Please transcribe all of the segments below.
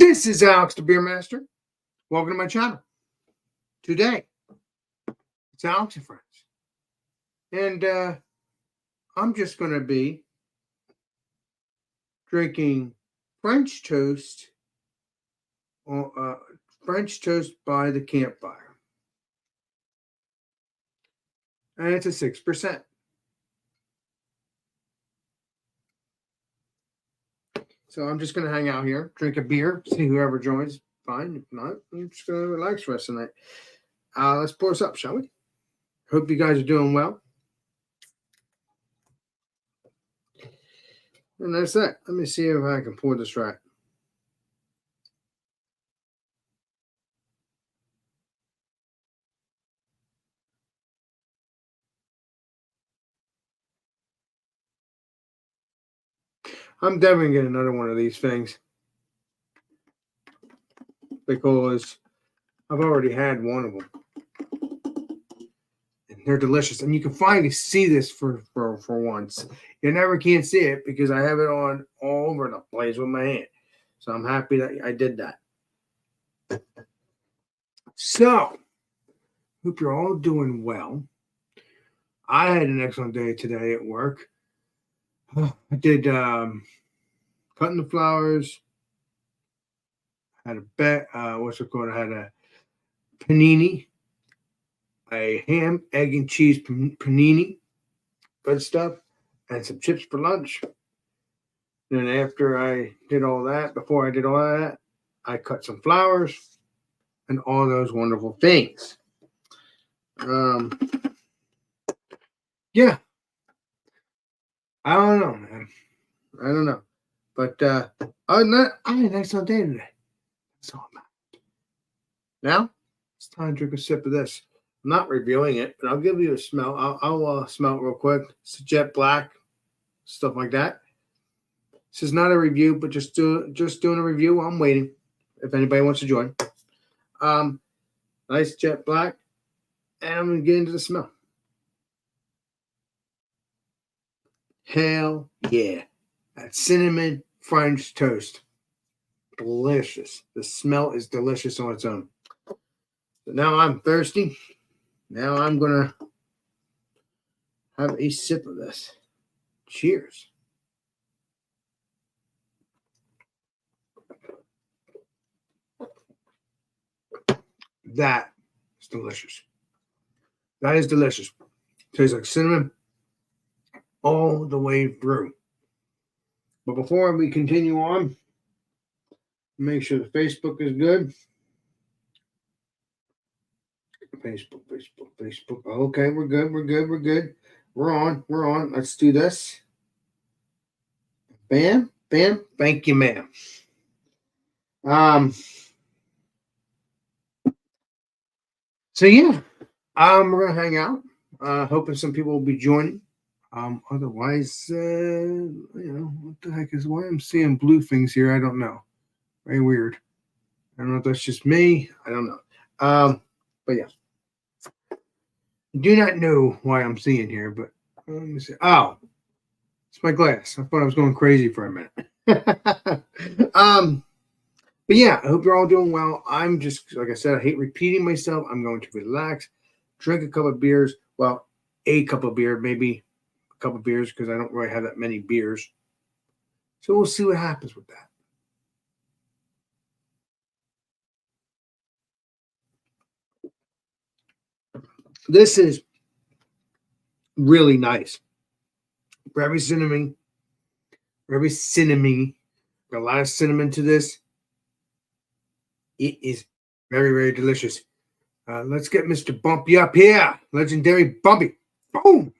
This is Alex the Beer Master. Welcome to my channel. Today, it's Alex and Friends. And I'm just going to be drinking French toast by the campfire. And it's a 6%. So I'm just going to hang out here, drink a beer, see whoever joins. Fine. If not, I'm just going to relax for the rest of the night. Let's pour this up, shall we? Hope you guys are doing well. And that's that. Let me see if I can pour this right. I'm definitely getting another one of these things because I've already had one of them. And they're delicious. And you can finally see this for once. You never can see it because I have it on all over the place with my hand. So I'm happy that I did that. So, hope you're all doing well. I had an excellent day today at work. I did cutting the flowers. Had a bet. What's it called? I had a panini, a ham, egg, and cheese panini, good stuff, and some chips for lunch. And then after I did all that, before I did all that, I cut some flowers and all those wonderful things. Yeah. I don't know, man. I don't know. But other than that, I had an excellent day today. That's all I'm at. Now, it's time to drink a sip of this. I'm not reviewing it, but I'll give you a smell. I'll smell it real quick. It's a jet black, stuff like that. This is not a review, but just doing a review while I'm waiting. If anybody wants to join. Nice jet black. And I'm going to get into the smell. Hell yeah. That cinnamon French toast. Delicious. The smell is delicious on its own. So now I'm thirsty. Now I'm going to have a sip of this. Cheers. That is delicious. That is delicious. Tastes like cinnamon all the way through. But before we continue on, make sure the Facebook is good. Facebook. Okay, we're good. We're on. Let's do this. Bam. Thank you, ma'am. So yeah, we're gonna hang out. Hoping some people will be joining. Otherwise, what the heck is why I'm seeing blue things here? I don't know. Very weird. I don't know if that's just me. I don't know. But yeah. I do not know why I'm seeing here, but let me see. Oh, it's my glass. I thought I was going crazy for a minute. But yeah, I hope you're all doing well. I'm just, like I said, I hate repeating myself. I'm going to relax, drink a couple of beers. Well, a cup of beer, maybe a couple of beers because I don't really have that many beers. So we'll see what happens with that. This is really nice. Very cinnamon. Got a lot of cinnamon to this. It is very, very delicious. Let's get Mr. Bumpy up here. Legendary Bumpy. Boom.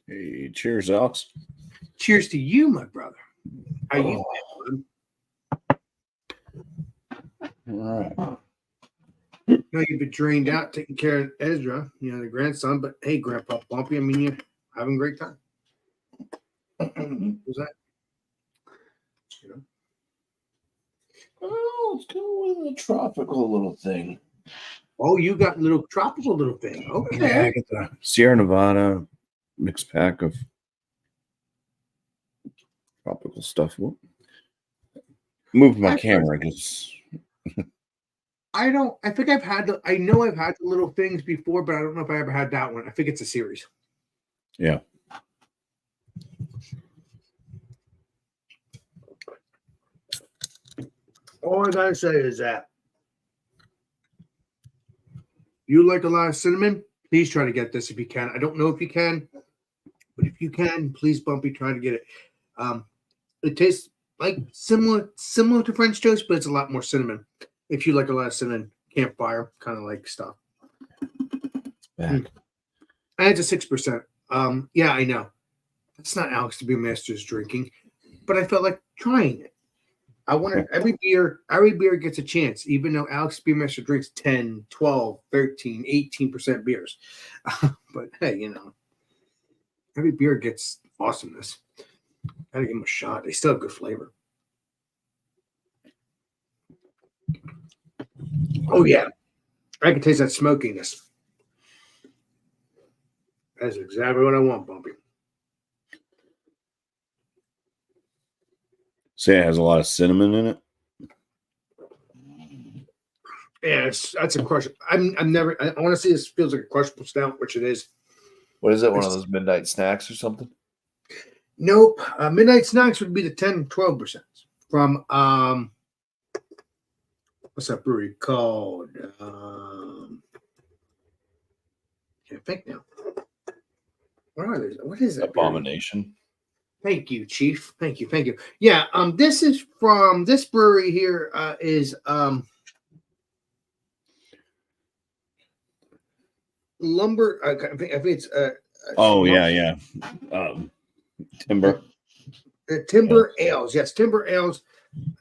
Hey, cheers, Alex. Cheers to you, my brother. How you doing? All right. I know you've been drained out taking care of Ezra, the grandson, but hey, Grandpa Bumpy, I mean, you're having a great time. Was that? Oh, it's kind of a tropical little thing. Oh, you got a little tropical little thing. Okay. Yeah, I got the Sierra Nevada mixed pack of tropical stuff. moved my I camera because I don't. I think I've had. I know I've had the little things before, but I don't know if I ever had that one. I think it's a series. yeah. All I gotta say is that you like a lot of cinnamon. Please try to get this if you can. I don't know if you can, but if you can, please Bumpy try to get it. It tastes like similar to French toast, but it's a lot more cinnamon. If you like a lot of cinnamon, campfire kind of like stuff. Back. And it's a 6%. Yeah, I know. That's not Alex to be Master's drinking, but I felt like trying it. I wanted every beer gets a chance, even though Alex Beermaster drinks 10, 12, 13, 18% beers. But hey, every beer gets awesomeness. Gotta give them a shot. They still have good flavor. Oh yeah. I can taste that smokiness. That's exactly what I want, Bumpy. Say it has a lot of cinnamon in it. Yeah, that's a crush. I'm never. I want to see this feels like a crushable stout, which it is. What is it? One of those midnight snacks or something? Nope. Midnight Snacks would be the 10, 12% from what's that brewery called? Can't think now. What are these? What is that? Abomination. Thank you, Chief. Thank you. Yeah. This is from this brewery here. Is Lumber. I think it's Oh yeah. Timber. Timber Ales. Yes, Timber Ales,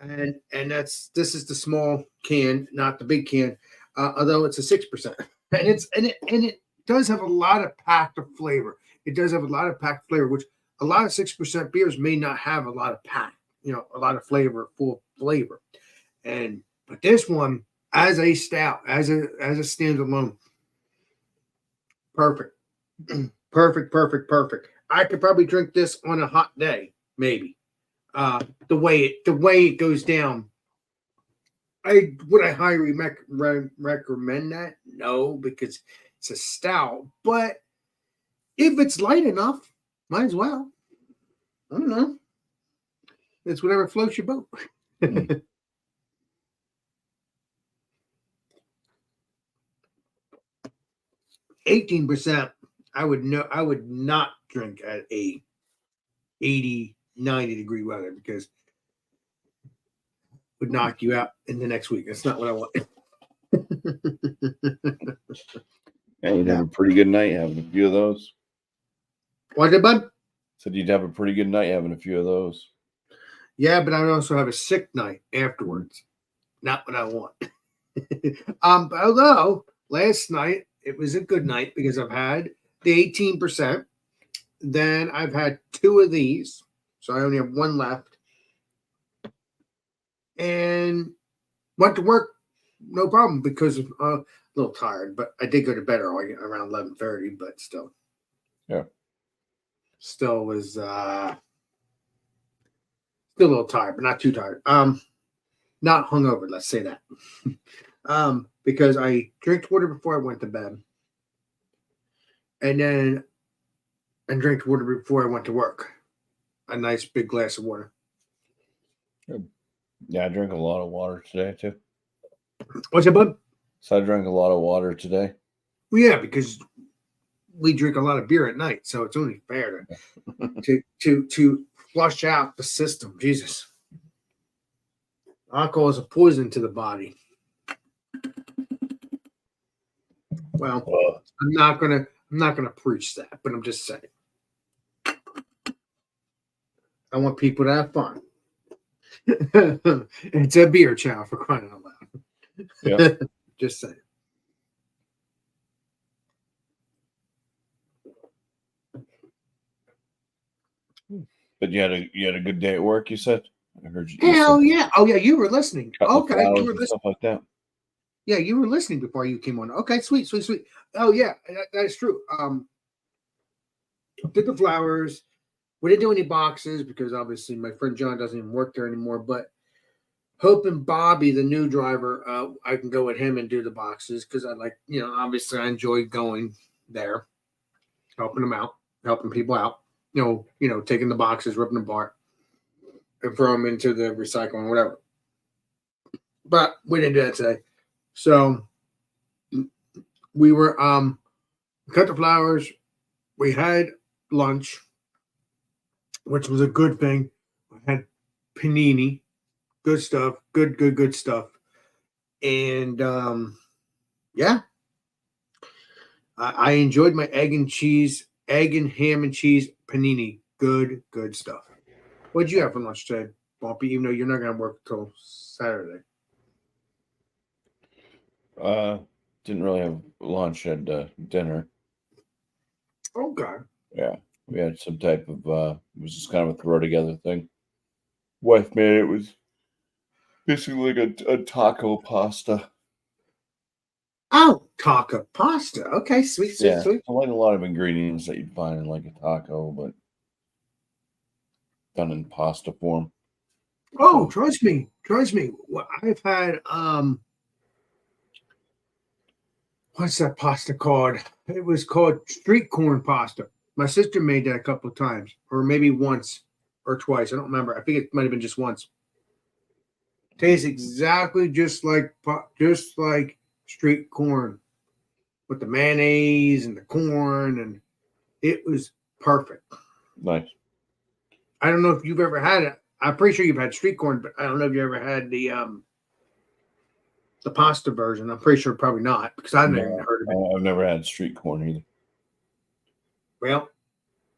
and this is the small can, not the big can. Although it's a 6%, and it does have a lot of packed of flavor. It does have a lot of packed flavor, which a lot of 6% beers may not have a lot of pack. A lot of flavor, full flavor, but this one as a stout, as a standalone, perfect. Perfect. I could probably drink this on a hot day, maybe. The way it goes down. Would I highly recommend that? No, because it's a stout. But if it's light enough, might as well. I don't know. It's whatever floats your boat. 18%. I would not drink at a 80, 90 degree weather because it would knock you out in the next week. That's not what I want. Yeah, you'd have a pretty good night having a few of those. What did bud? Said you'd have a pretty good night having a few of those. Yeah, but I would also have a sick night afterwards. Not what I want. Although last night it was a good night because I've had the 18%. Then I've had 2 of these, so I only have 1 left. And went to work, no problem, because I'm a little tired. But I did go to bed early, around 11:30. But still, Yeah. Still was still a little tired, but not too tired. Not hungover, let's say that. Because I drank water before I went to bed, and then I drank water before I went to work. A nice big glass of water. Yeah, I drank a lot of water today too. What's it, bud? So I drank a lot of water today. Well, yeah, because we drink a lot of beer at night, so it's only fair to flush out the system. Jesus, alcohol is a poison to the body. Well, I'm not gonna preach that, but I'm just saying. I want people to have fun. It's a beer channel, for crying out loud. Yeah. Just saying. But you had a good day at work, you said? I heard you. Hell yeah. Oh yeah, you were listening. Okay. You were and listening. stuff like that. Yeah, you were listening before you came on. Okay, sweet. Oh yeah, that is true. Did the flowers. We didn't do any boxes because obviously my friend John doesn't even work there anymore. But hoping Bobby, the new driver, I can go with him and do the boxes because I like, obviously I enjoy going there, helping them out, helping people out. Taking the boxes, ripping them apart, and throw them into the recycling, whatever. But we didn't do that today. So we were cut the flowers. We had lunch, which was a good thing. I had panini, good stuff, good stuff. And yeah, I enjoyed my egg and ham and cheese panini. Good stuff. What'd you have for lunch today, Bumpy? Even though you're not gonna work till Saturday. Didn't really have lunch. Had dinner. Okay. Yeah, we had some type of it was just kind of a throw together thing. Wife made it. It was basically like a taco pasta. Oh, taco pasta. Okay, sweet. I like a lot of ingredients that you'd find in like a taco, but done in pasta form. Oh, trust me. Well, I've had what's that pasta called? It was called street corn pasta. My sister made that a couple of times, or maybe once or twice. I don't remember. I think it might have been just once. Tastes exactly just like street corn with the mayonnaise and the corn, and it was perfect. Nice. I don't know if you've ever had it. I'm pretty sure you've had street corn, but I don't know if you ever had the pasta version. I'm pretty sure probably not because I've never heard of it. I've never had street corn either. Well,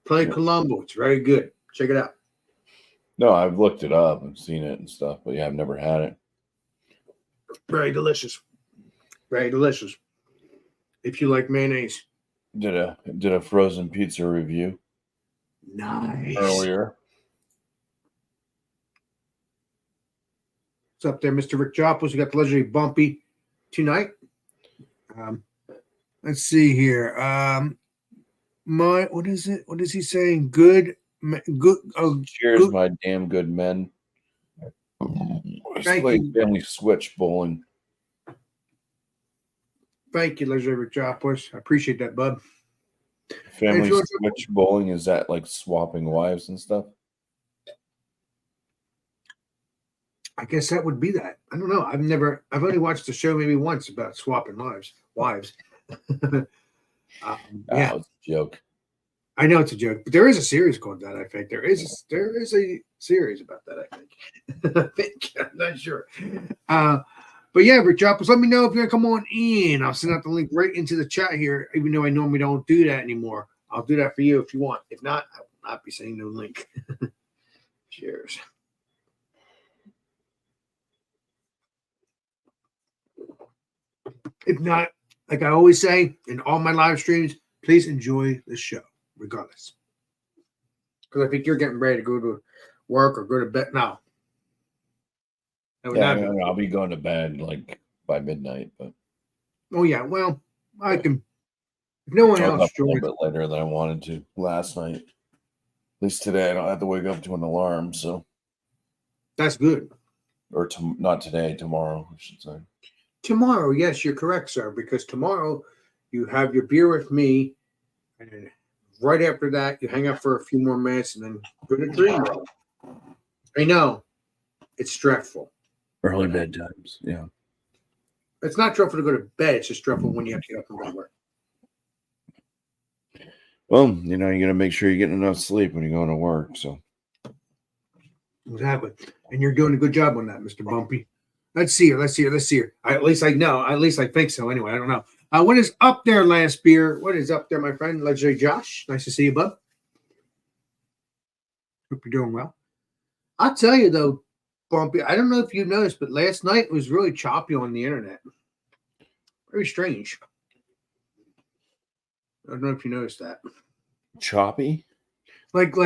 play Colombo. It's very good. Check it out. No, I've looked it up and seen it and stuff, but yeah, I've never had it. Very delicious. Very delicious. If you like mayonnaise. Did a frozen pizza review Nice. earlier. What's up there, Mr. Rick Jopos? We got the legendary Bumpy tonight. Let's see here. What is it? What is he saying? Good. Cheers, good. my damn good men. Thank Play you. Family Switch bowling. Thank you, legendary Rick Jopos. I appreciate that, bud. Family George- Switch bowling, is that like swapping wives and stuff? I guess that would be that. I don't know. I've only watched the show maybe once about swapping wives. Yeah, Oh, it's a joke. I know it's a joke, but there is a series called that. I think there is a series about that. I think. I'm not sure. But yeah, Rick Jopos, let me know if you're gonna come on in. I'll send out the link right into the chat here, even though I normally don't do that anymore. I'll do that for you if you want. If not, I will not be sending no link. Cheers. If not, like I always say in all my live streams, please enjoy the show, regardless. Because I think you're getting ready to go to work or go to bed now. Yeah, I'll be going to bed like by midnight, but oh yeah, well, I can. If no one I was else up a little joins, bit later than I wanted to last night. At least today, I don't have to wake up to an alarm. So, that's good. or not today, tomorrow, I should say. Tomorrow, yes, you're correct, sir. Because tomorrow you have your beer with me, and then right after that you hang out for a few more minutes, and then go to dream world. I know it's stressful. Early bedtimes, yeah. It's not stressful to go to bed. It's just stressful when you have to get up and go to work. Well, you got to make sure you're getting enough sleep when you're going to work. So, Exactly. And you're doing a good job on that, Mr. Bumpy. Let's see her. At least I know. At least I think so. Anyway, I don't know. What is up there, last beer? What is up there, my friend? Legendary Josh. Nice to see you, bud. Hope you're doing well. I'll tell you, though, Bumpy, I don't know if you noticed, but last night was really choppy on the internet. Very strange. I don't know if you noticed that. choppy. Like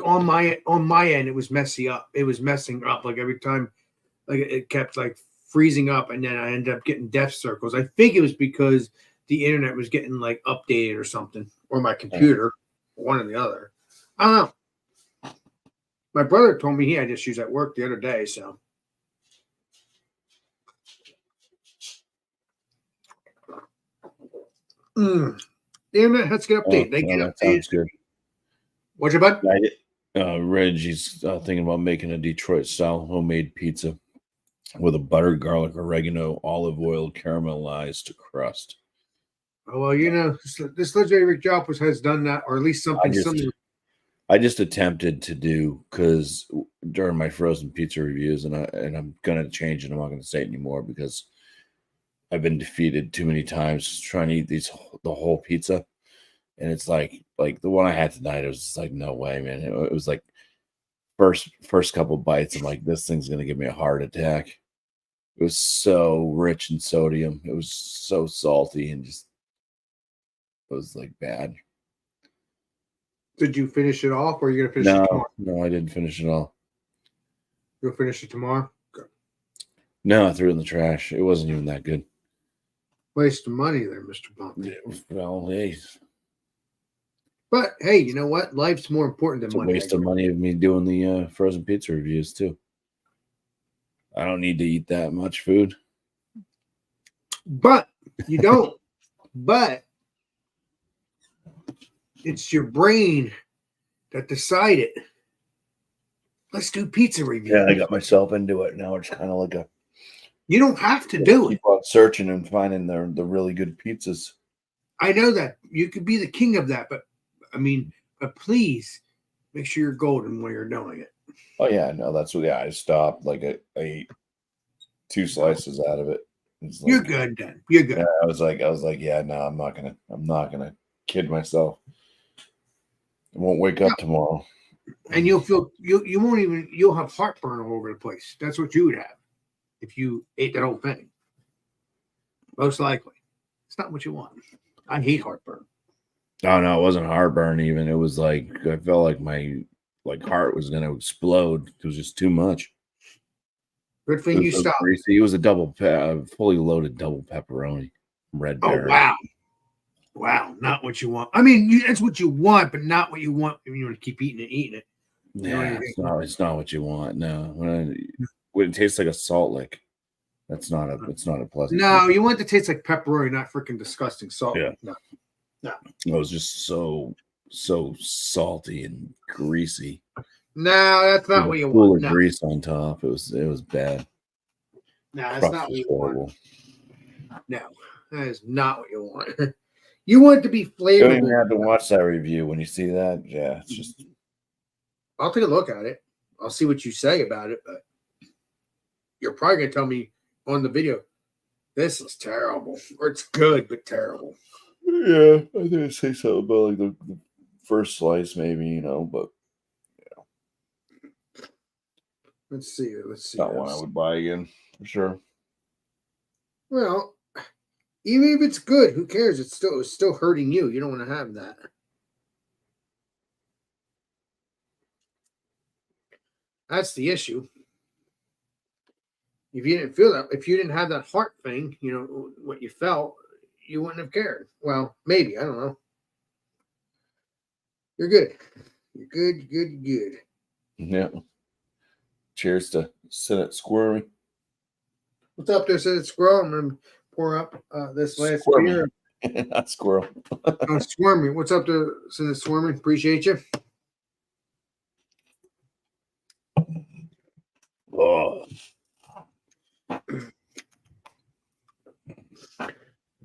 on my end, it was messing up. Like every time, like it kept like freezing up, and then I ended up getting death circles. I think it was because the internet was getting like updated or something, or my computer, one or the other. I don't know. My brother told me he had issues at work the other day, so Damn it, let's get Oh, updated. They well, get that updated. sounds good. What's your bud? Reggie's thinking about making a Detroit style homemade pizza with a butter, garlic, oregano, olive oil, caramelized crust. Oh, well, you know, this legendary Rick Jopos has done that, or at least something similar. I just attempted to do because during my frozen pizza reviews, and I'm gonna change it. I'm not gonna say it anymore because I've been defeated too many times trying to eat the whole pizza, and it's like the one I had tonight. It was just like, no way, man. It was like first couple bites. I'm like, this thing's gonna give me a heart attack. It was so rich in sodium. It was so salty and just it was like bad. Did you finish it off, or are you gonna finish it tomorrow? No, I didn't finish it all. You'll finish it tomorrow. Good. No, I threw it in the trash. It wasn't even that good. Waste of money there, Mr. Bumpy. Well, hey, But hey, you know what? Life's more important it's than a money. waste of money of me doing the frozen pizza reviews too. I don't need to eat that much food. But you don't. But it's your brain that decided. Let's do pizza review. Yeah, I got myself into it. Now it's kind of like a You don't have to do it. keep on searching and finding the really good pizzas. I know that you could be the king of that, but I mean, but please make sure you're golden while you're doing it. Oh yeah, no, that's what. Yeah, I stopped. Like I ate 2 slices out of it. It's like, You're good, then. You're good. Yeah, I was like, yeah, no, I'm not gonna kid myself. I won't wake up tomorrow. And you'll feel you won't even you'll have heartburn all over the place. That's what you would have if you ate that whole thing. Most likely. It's not what you want. I hate heartburn. Oh no, it wasn't heartburn even. It was like I felt like my heart was gonna explode. It was just too much. Good It thing was you so stopped. greasy. It was a fully loaded double pepperoni from Red Oh Baron. wow. Wow, not what you want. I mean, that's what you want, but not what you want if you want to keep eating it. You know what I Yeah, mean? it's not what you want. No, when it tastes like a salt lick, it's not a pleasant. No, you want it to taste like pepperoni, not freaking disgusting salt. Yeah. No. It was just so salty and greasy. No, that's not what you Full want. of No, grease on top. It was bad. that's Crust not what was you want. horrible. No, that is not what you want. You want it to be You don't even flavorful. have to watch that review when you see that. Yeah, it's just I'll take a look at it. I'll see what you say about it, but you're probably gonna tell me on the video, this is terrible, or it's good but terrible. yeah. I think I say something about like the first slice, maybe but Let's see. Let's see. not one I would buy again for sure. Well, even if it's good, who cares? It's still hurting you. You don't want to have that. That's the issue. If you didn't feel that, if you didn't have that heart thing, what you felt, you wouldn't have cared. Well, maybe. I don't know. You're good. You're good. Good. Yeah. Cheers to Senate Squirmy. What's up there, said Squirrel? I'm going to pour up this last Squirmy. beer. Not squirrel. Squirmy. What's up there, said Squirmy? Appreciate you. Oh,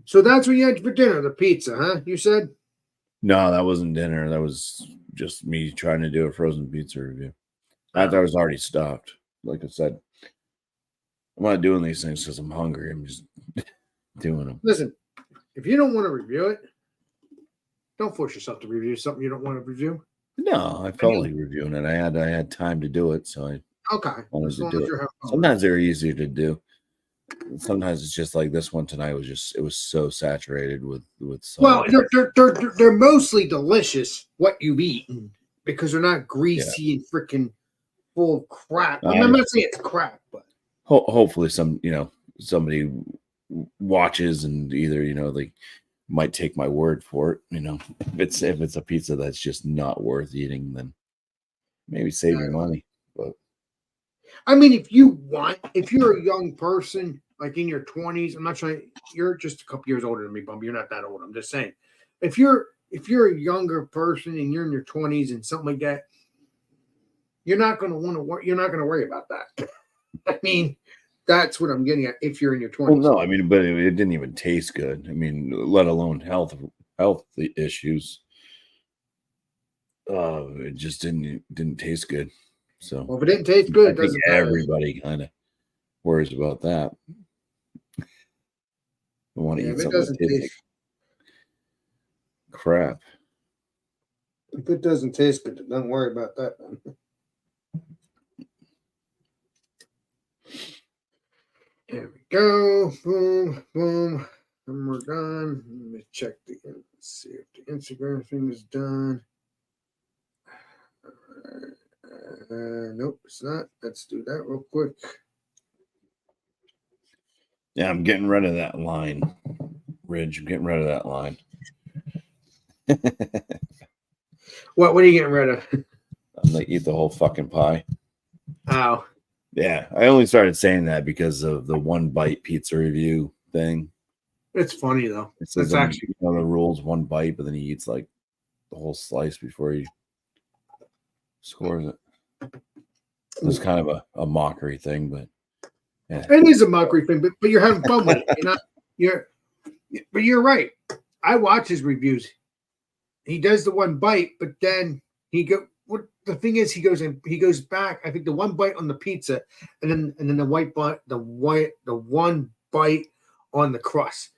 So that's what you had for dinner, the pizza, huh? You said? no, that wasn't dinner. That was just me trying to do a frozen pizza review. After I was already stuffed. Like I said, I'm not doing these things because I'm hungry. I'm just doing them. Listen, if you don't want to review it, don't force yourself to review something you don't want to review. No, I felt like reviewing it. I had time to do it, so I Okay. wanted As to long do as it. you're having fun. Sometimes they're easier to do. Sometimes it's just like this one tonight it was so saturated with salt. Well, they're mostly delicious what you've eaten because they're not greasy and freaking full of crap. I'm not saying it's crap, but hopefully somebody watches and either they might take my word for it. If it's a pizza that's just not worth eating, then maybe save your money. But I mean, if you're a young person like in your 20s, I'm not trying. You're just a couple years older than me, Bump. You're not that old. I'm just saying, if you're a younger person and you're in your 20s and something like that, you're not going to want to worry. You're not going to worry about that. I mean, that's what I'm getting at. If you're in your 20s, Well, no, I mean, but it didn't even taste good. I mean, let alone health issues. It just didn't taste good. So well, if it didn't taste good, I it think doesn't matter. everybody kind of worries about that. I want to Yeah, eat if it something that doesn't tastes like taste, crap. if it doesn't taste good, don't worry about that. Then. There we go. Boom, boom. And we're done. Let me check let's see if the Instagram thing is done. Nope, it's not. Let's do that real quick. Yeah, I'm getting rid of that line, Ridge. I'm getting rid of that line. What are you getting rid of? I'm gonna eat the whole fucking pie. Oh, Yeah, I only started saying that because of the one bite pizza review thing. it's funny though. It says That's actually the rules: one bite, but then he eats like the whole slice before he scores it. It's kind of a mockery thing, but yeah. it is a mockery thing, but you're having fun with it. But you're right. I watch his reviews. He does the one bite, but then what the thing is, he goes back. I think the one bite on the pizza, and then the one bite on the crust.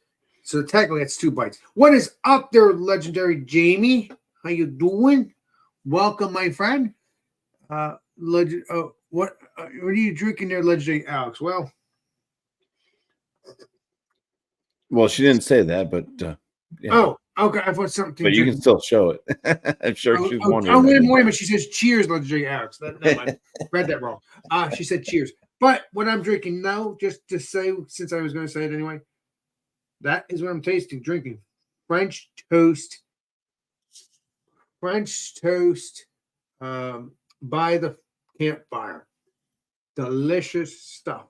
So technically, it's 2 bites. What is up there, legendary Jamie? How you doing? Welcome, my friend. What are you drinking there, legendary Alex? Well, She didn't say that, but yeah. Oh, okay. I thought something. But you can still show it. I'm sure she's wondering. Oh, wait a minute. She says cheers, legendary Alex. Never mind. Read that wrong. She said cheers. But what I'm drinking now, just to say, since I was going to say it anyway, that is what I'm drinking. French toast. By the campfire. Delicious stuff.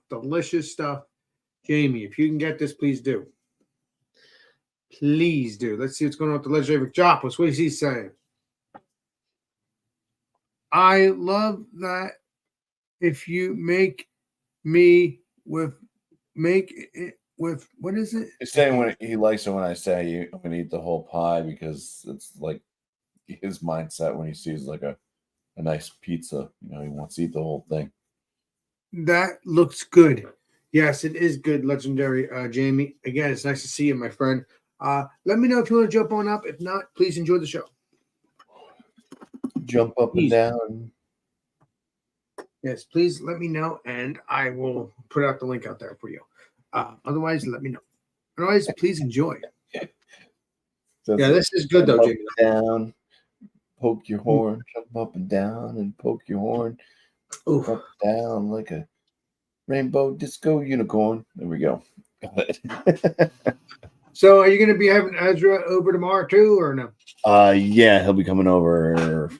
Jamie, if you can get this, please do. Please do. Let's see what's going on with the legendary Jopless. What is he saying? I love that if you make it with what is it? He's saying when he likes it when I say I'm gonna eat the whole pie because it's like his mindset when he sees like a nice pizza. You know, he wants to eat the whole thing. That looks good. Yes, it is good, legendary Jamie. Again, it's nice to see you, my friend. Let me know if you want to jump on up. If not, please enjoy the show. Jump up and down. Yes, please let me know, and I will put out the link out there for you. Otherwise, let me know. Otherwise, please enjoy. So Yeah, this is good though, jump Jamie. up and down, poke your horn, jump up and down, and poke your horn. Oof. Up down like a rainbow disco unicorn. There we go. Got it. So, are you going to be having Ezra over tomorrow too, or no? Yeah, he'll be coming over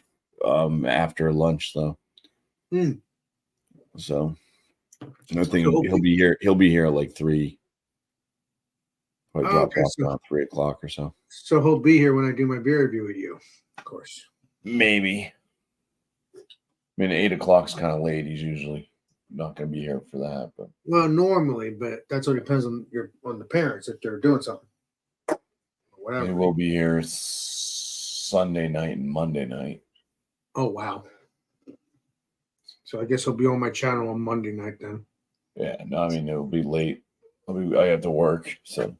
after lunch though. So I think he'll be here. He'll be here at like 3. Probably drop off around 3 o'clock or so. So he'll be here when I do my beer review with you, of course. Maybe. I mean, 8 o'clock's kind of late. He's usually not going to be here for that, but normally, but that's what depends on the parents if they're doing something. Whatever. he will be here Sunday night and Monday night. Oh wow! So I guess he'll be on my channel on Monday night then. Yeah, no, I mean it'll be late. I have to work, so.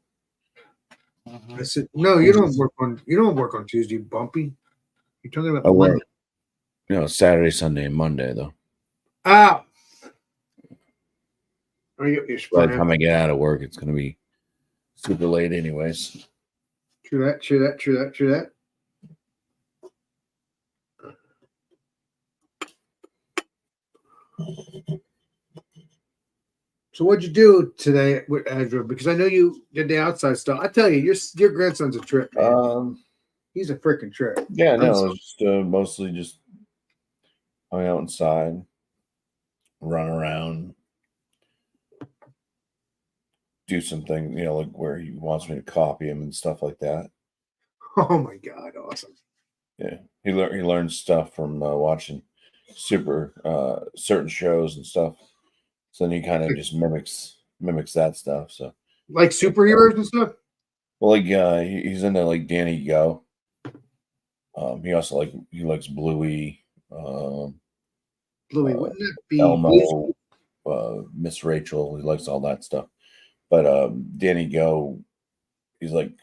I said, no, you don't work on Tuesday, Bumpy. You're talking about Monday. Saturday, Sunday, and Monday though. Ah. By the time I get out of work, it's going to be super late, anyways. True that. So what'd you do today with Ezra? Because I know you did the outside stuff. I tell you, your grandson's a trip, man. He's a freaking trip. Yeah, no, it was just mostly just hung out inside, run around. do some things, like where he wants me to copy him and stuff like that. Oh my God, awesome. Yeah, he learns stuff from watching certain shows and stuff. So then he kind of just mimics that stuff. So Like superheroes and stuff. well, like he's into like Danny Go. He also he likes Bluey, Bluey, wouldn't that be Blue's- Elmo, Miss Rachel. He likes all that stuff. But Danny Go, he's like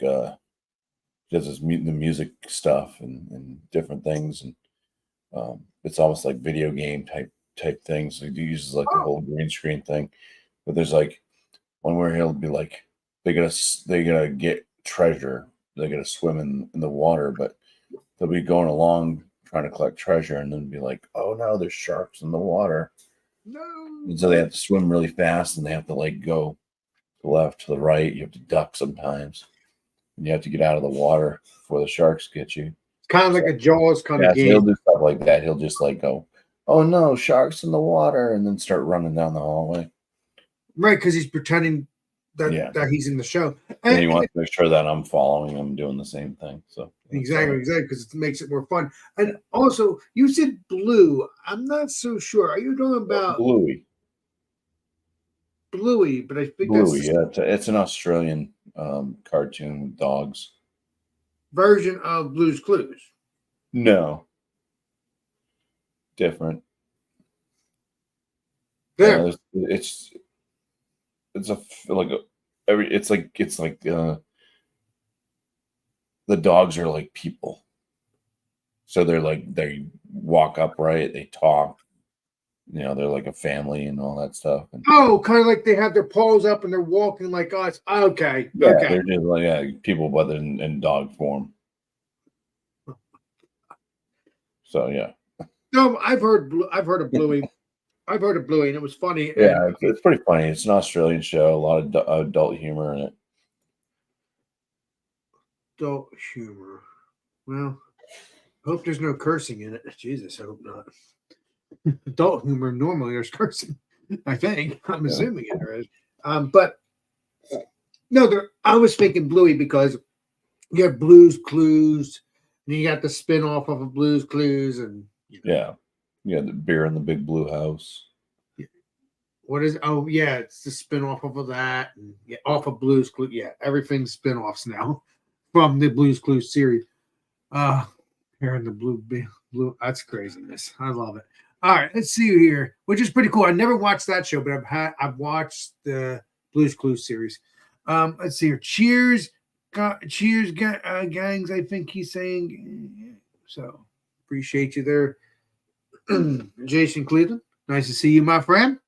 does the music stuff and different things, and it's almost like video game type things. He uses like the Oh, whole green screen thing. But there's like one where he'll be like they gotta get treasure. They gotta swim in the water, but they'll be going along trying to collect treasure, and then be like, oh no, there's sharks in the water. no. And so they have to swim really fast, and they have to like go to the left, to the right. You have to duck sometimes, and you have to get out of the water before the sharks get you. It's kind of like a Jaws kind Yeah, of so he'll game. do stuff like that. He'll just like go, oh no, sharks in the water, and then start running down the hallway. Right, because he's pretending that, Yeah. that he's in the show. And he wants to make sure that I'm following him doing the same thing. So Exactly, because it makes it more fun. And also, you said Blue. I'm not so sure. Are you talking about Bluey. Bluey? But I think Bluey, that's yeah. It's an Australian cartoon with dogs. version of Blue's Clues. No. Different. There. It's a like a, every it's like the dogs are like people. So they walk upright, they talk, they're like a family and all that stuff. And Oh, kind of like they have their paws up and they're walking like us. Okay. yeah, Okay. they're just like people, but in dog form. So yeah, No, I've heard of Bluey. I've heard of Bluey, and it was funny. And yeah, it's pretty funny. It's an Australian show, a lot of adult humor in it. adult humor. Well, hope there's no cursing in it. Jesus, I hope not. Adult humor, normally there's cursing. I think. I'm Yeah. assuming it there is. But no, I was thinking Bluey because you have Blue's Clues, and you got the spin off of a Blue's Clues, and Yeah, the Beer in the Big Blue House. what is? Oh yeah, it's the spin off of that, and off of Blue's Clues. Yeah, everything's spin offs now from the Blue's Clues series. Here in the blue. That's craziness. I love it. All right, let's see here, which is pretty cool. I never watched that show, but I've watched the Blue's Clues series. Let's see here. Cheers, gangs. I think he's saying. So appreciate you there, Jason Cleveland. Nice to see you, my friend.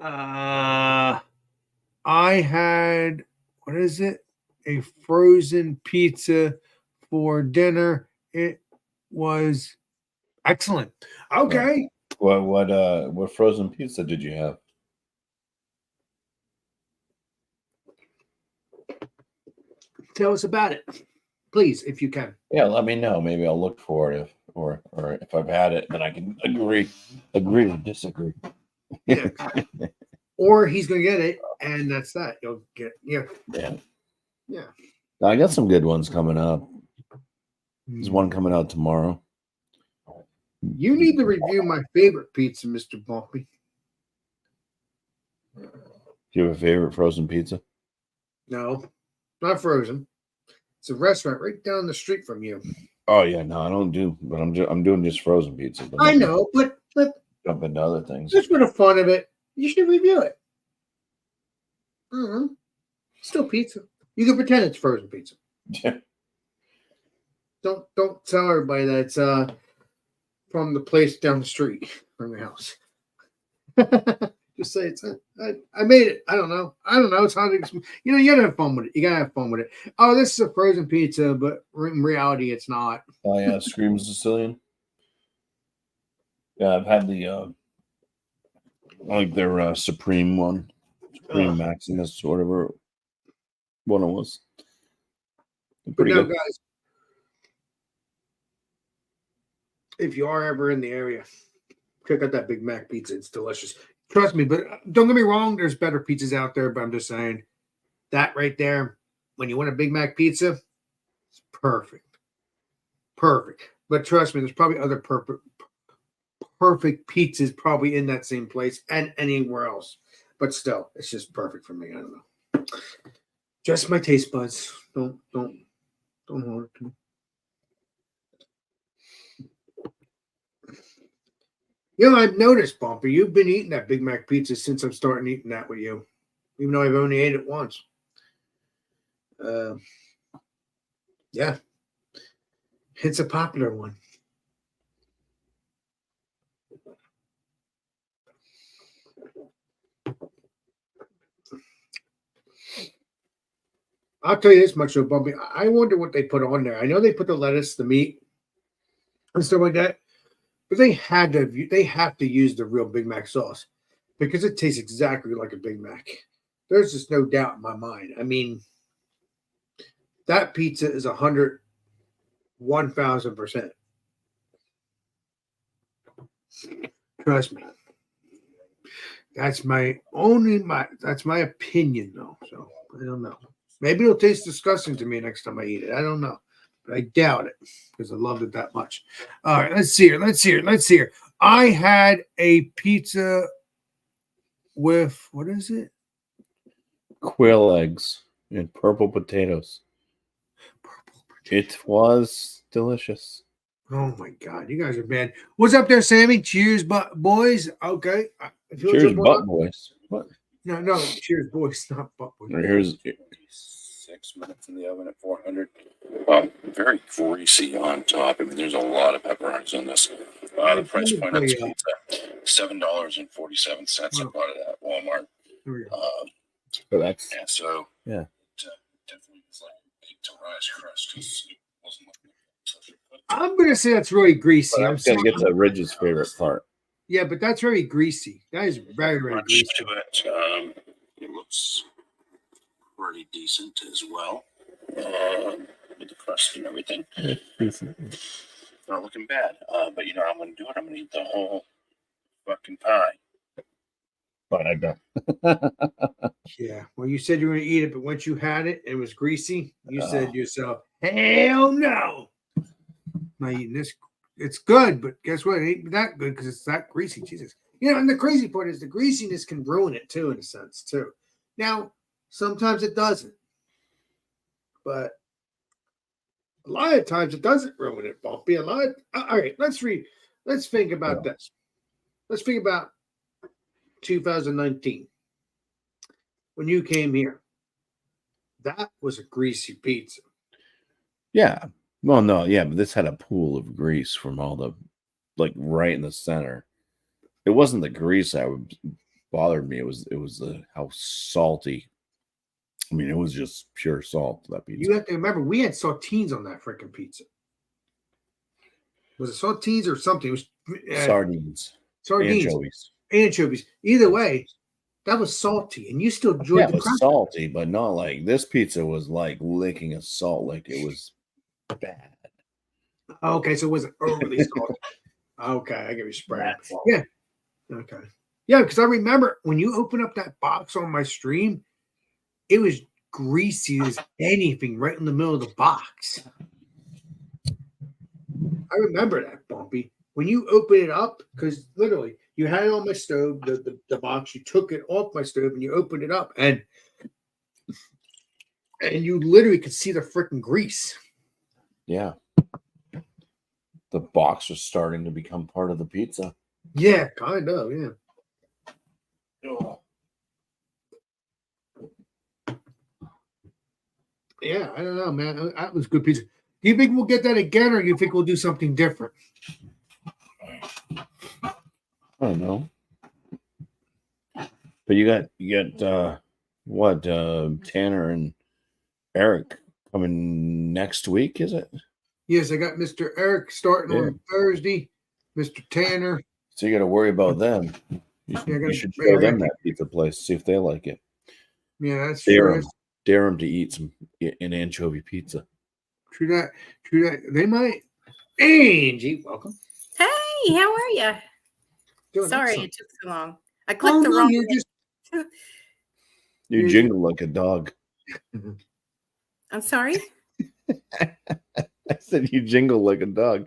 I had what is it? A frozen pizza for dinner. It was excellent. Okay. What frozen pizza did you have? Tell us about it, please, if you can. Yeah, let me know. Maybe I'll look for it or if I've had it, then I can agree to disagree. Yeah. Or he's gonna get it, and that's that. You'll get Yeah. yeah. I got some good ones coming up. There's one coming out tomorrow. You need to review my favorite pizza, Mr. Bumpy. Do you have a favorite frozen pizza? No, not frozen. It's a restaurant right down the street from you. Oh yeah, no, I don't do, but I'm doing just frozen pizza. But I know, but jump into other things. just for the fun of it, you should review it. Still pizza. You can pretend it's frozen pizza. Yeah. Don't tell everybody that it's from the place down the street from the house. Just say it's I made it. I don't know. It's hard to, you gotta have fun with it. You gotta have fun with it. Oh, this is a frozen pizza, but in reality, it's not. Oh yeah, Scream Sicilian. Yeah, I've had the I like their Supreme one, Supreme Maximus, or whatever one it was. Pretty But no, good. guys, if you are ever in the area, check out that Big Mac pizza. It's delicious. Trust me, but don't get me wrong. There's better pizzas out there, but I'm just saying that right there, when you want a Big Mac pizza, it's perfect, perfect. But trust me, there's probably other perfect pizzas probably in that same place and anywhere else. But still, it's just perfect for me. I don't know. Just my taste buds. Don't hold it to me. You know, I've noticed, Bumper, you've been eating that Big Mac pizza since I'm starting eating that with you, even though I've only ate it once. Yeah, it's a popular one. I'll tell you this much, though, Bumpy. I wonder what they put on there. I know they put the lettuce, the meat, and stuff like that, but they have to use the real Big Mac sauce because it tastes exactly like a Big Mac. There's just no doubt in my mind. I mean, that pizza is 1,000%. Trust me. That's my opinion, though. So I don't know. Maybe it'll taste disgusting to me next time I eat it. I don't know. But I doubt it because I loved it that much. All right, let's see here. I had a pizza with, what is it? Quail eggs and purple potatoes. It was delicious. Oh my God, you guys are bad. What's up there, Sammy? Cheers, boys. Okay. Cheers, butt boys. What? No, cheers, boys, not butt boys. Here's 6 minutes in the oven at 400. Very greasy on top. I mean, there's a lot of pepperonis on this. The price point of this pizza, $7.47. I bought it at Walmart. so that's And so, yeah. definitely was like pizza rise crust because it wasn't like I'm gonna say that's really greasy. I'm gonna get to Ridge's favorite part. Yeah, but that's very greasy. That is very, very greasy. to it. It looks pretty decent as well. With the crust and everything. Not looking bad. But you know what I'm going to do? I'm going to eat the whole fucking pie. But I don't. Yeah. Well, you said you were going to eat it, but once you had it, it was greasy. You said to yourself, hell no. I'm not eating this. It's good, but guess what? It ain't that good because it's that greasy. Jesus. You know, and the crazy part is the greasiness can ruin it too, in a sense, too. Now, sometimes it doesn't. But a lot of times it doesn't ruin it, Bumpy. All right, let's think about this. Let's think about 2019 when you came here. That was a greasy pizza. Yeah. Well, no, yeah, but this had a pool of grease from all the, like, right in the center. It wasn't the grease that bothered me. It was the how salty. I mean, it was just pure salt, that pizza. You have to remember, we had saltines on that freaking pizza. Was it saltines or something? It was sardines. Anchovies. Either way, that was salty, and you still enjoyed the crust. Salty, but not like this pizza was like licking a salt, like it was bad. Okay, so it wasn't overly salty. Okay, I get you spread. Yeah. Okay. Yeah, because I remember when you open up that box on my stream, it was greasy as anything right in the middle of the box. I remember that, Bumpy. When you open it up, because literally you had it on my stove, the box, you took it off my stove and you opened it up and you literally could see the freaking grease. Yeah. The box was starting to become part of the pizza. Yeah, kind of, yeah. Oh. Yeah, I don't know, man. That was good pizza. Do you think we'll get that again, or do you think we'll do something different? I don't know. But you got what? Tanner and Eric coming next week, is it? Yes, I got Mr. Eric starting on Thursday. Mr. Tanner. So you got to worry about them. You should show them that pizza place, see if they like it. Yeah, that's true. Dare them to eat an anchovy pizza. True that. They might. Angie, welcome. Hey, how are you? Doing Sorry excellent. it took so long. I clicked the no, wrong. you're just You jingle like a dog. I'm sorry. I said you jingle like a dog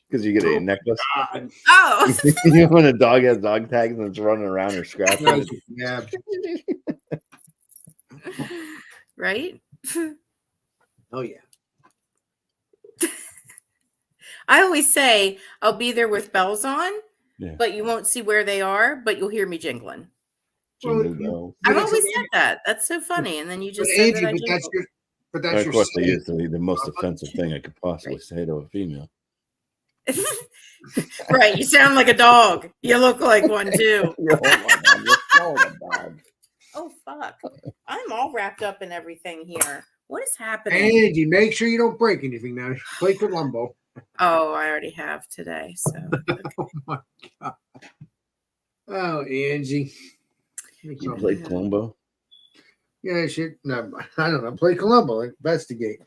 because you get a Oh, necklace. God. Oh, You know when a dog has dog tags and it's running around or scratching. Yeah. right. Oh yeah. I always say I'll be there with bells on, Yeah. but you won't see where they are, but you'll hear me jingling. Jingle bells. But I've it's always okay. said that. That's so funny. And then you But just said Angie, that I but that's jingled. your, but And that's of your course, they saying. use the most offensive thing I could possibly say to a female. Right. You sound like a dog. You look like one too. Oh, fuck. I'm all wrapped up in everything here. What is happening? Angie, make sure you don't break anything now. Play Columbo. Oh, I already have today. So Oh my god. Oh, Angie. You played Columbo? Yeah, shit. No, I don't know. Play Columbo. Investigate.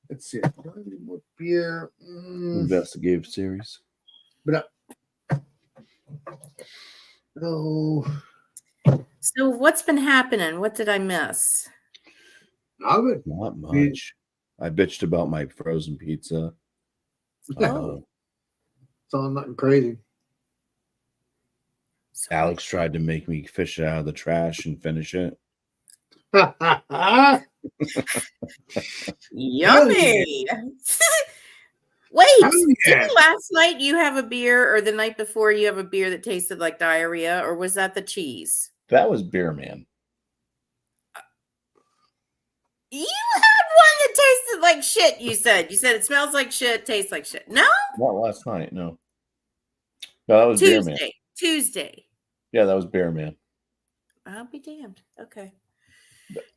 Let's see. Do I need more beer? Investigative series. But oh, So what's been happening? What did I miss? I would. Not much. I bitched about my frozen pizza. Oh. It's all nothing crazy. Alex tried to make me fish it out of the trash and finish it. Yummy. Wait, Oh, yeah. didn't last night you have a beer or the night before you have a beer that tasted like diarrhea, or was that the cheese? That was Beer Man. You had one that tasted like shit, you said. You said it smells like shit, tastes like shit. No? Not last night, no. No, that was Beer Man. Tuesday. Yeah, that was Beer Man. I'll be damned. Okay.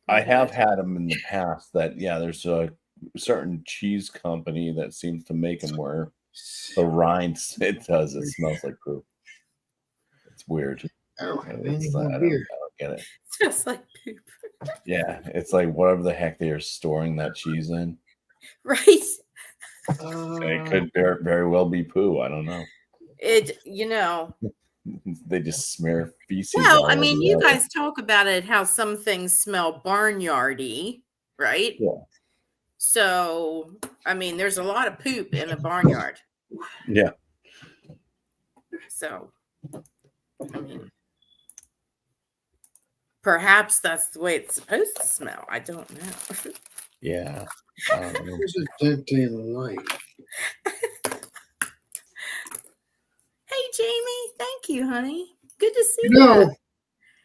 I have had them in the past that, yeah, there's a certain cheese company that seems to make them where the rind, it smells like poop. It's weird. Oh, I It's, need I, Oh, more don't, beer. I don't get it. Smells like poop. Yeah, it's like whatever the heck they are storing that cheese in. Right? And it could very well be poo. I don't know. They just smear feces. Well, all I over mean, the you oven. guys talk about it, how some things smell barnyardy, right? Yeah. So, I mean, there's a lot of poop in a barnyard. Yeah. So, I mean, perhaps that's the way it's supposed to smell. I don't know. Yeah. This is Dente Light. Hey, Jamie. Thank you, honey. Good to see You you. know,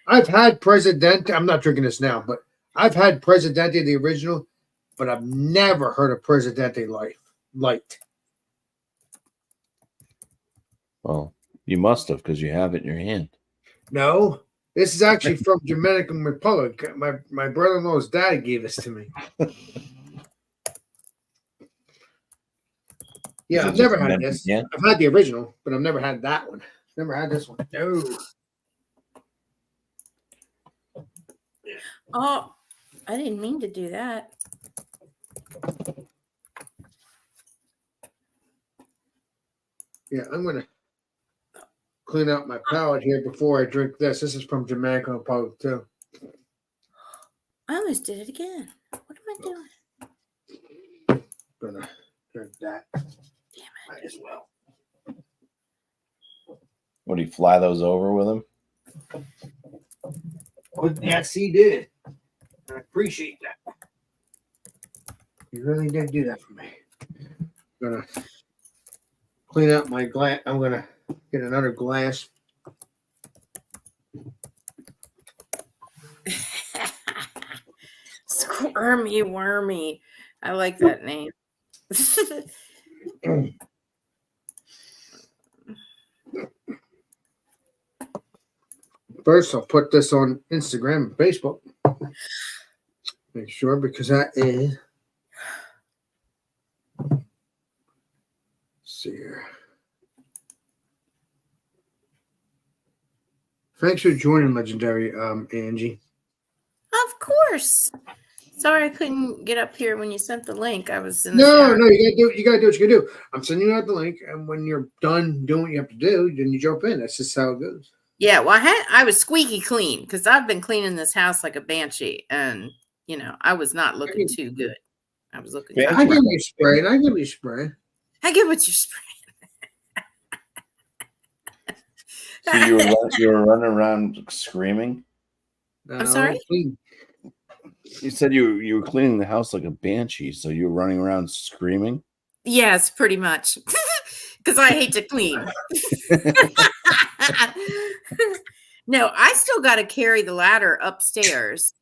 I've had Presidente. I'm not drinking this now, but I've had Presidente the original, but I've never heard of Presidente Light. Well, you must have because you have it in your hand. No, this is actually from Dominican Republic. My brother-in-law's dad gave this to me. Yeah, Is it I've never just had an this. empty can? I've had the original, but I've never had that one. Never had this one. No. Oh, I didn't mean to do that. Yeah, I'm gonna clean out my palate here before I drink this. This is from Dominican Republic too. I almost did it again. What am I doing? Gonna drink that. Damn Might as well. Would he fly those over with him? Oh, yes, he did. I appreciate that. He really did do that for me. Gonna clean out my glass. I'm gonna get another glass. Squirmy wormy. I like that name. First, I'll put this on Instagram and Facebook. Make sure, because that is. Let's see here. Thanks for joining, Legendary Angie. Of course. Sorry I couldn't get up here when you sent the link. I was in the No, shower. no, you gotta do what you gotta do. I'm sending you out the link, and when you're done doing what you have to do, then you jump in. That's just how it goes. Yeah, well, I was squeaky clean because I've been cleaning this house like a banshee, and I was not looking too good. I was looking kind I of give rough. you spraying. I give you spraying. I get what you're spraying. So you were running around screaming. No, I'm sorry? clean. You said you were cleaning the house like a banshee, so you were running around screaming. Yes, pretty much. Because I hate to clean. No, I still got to carry the ladder upstairs.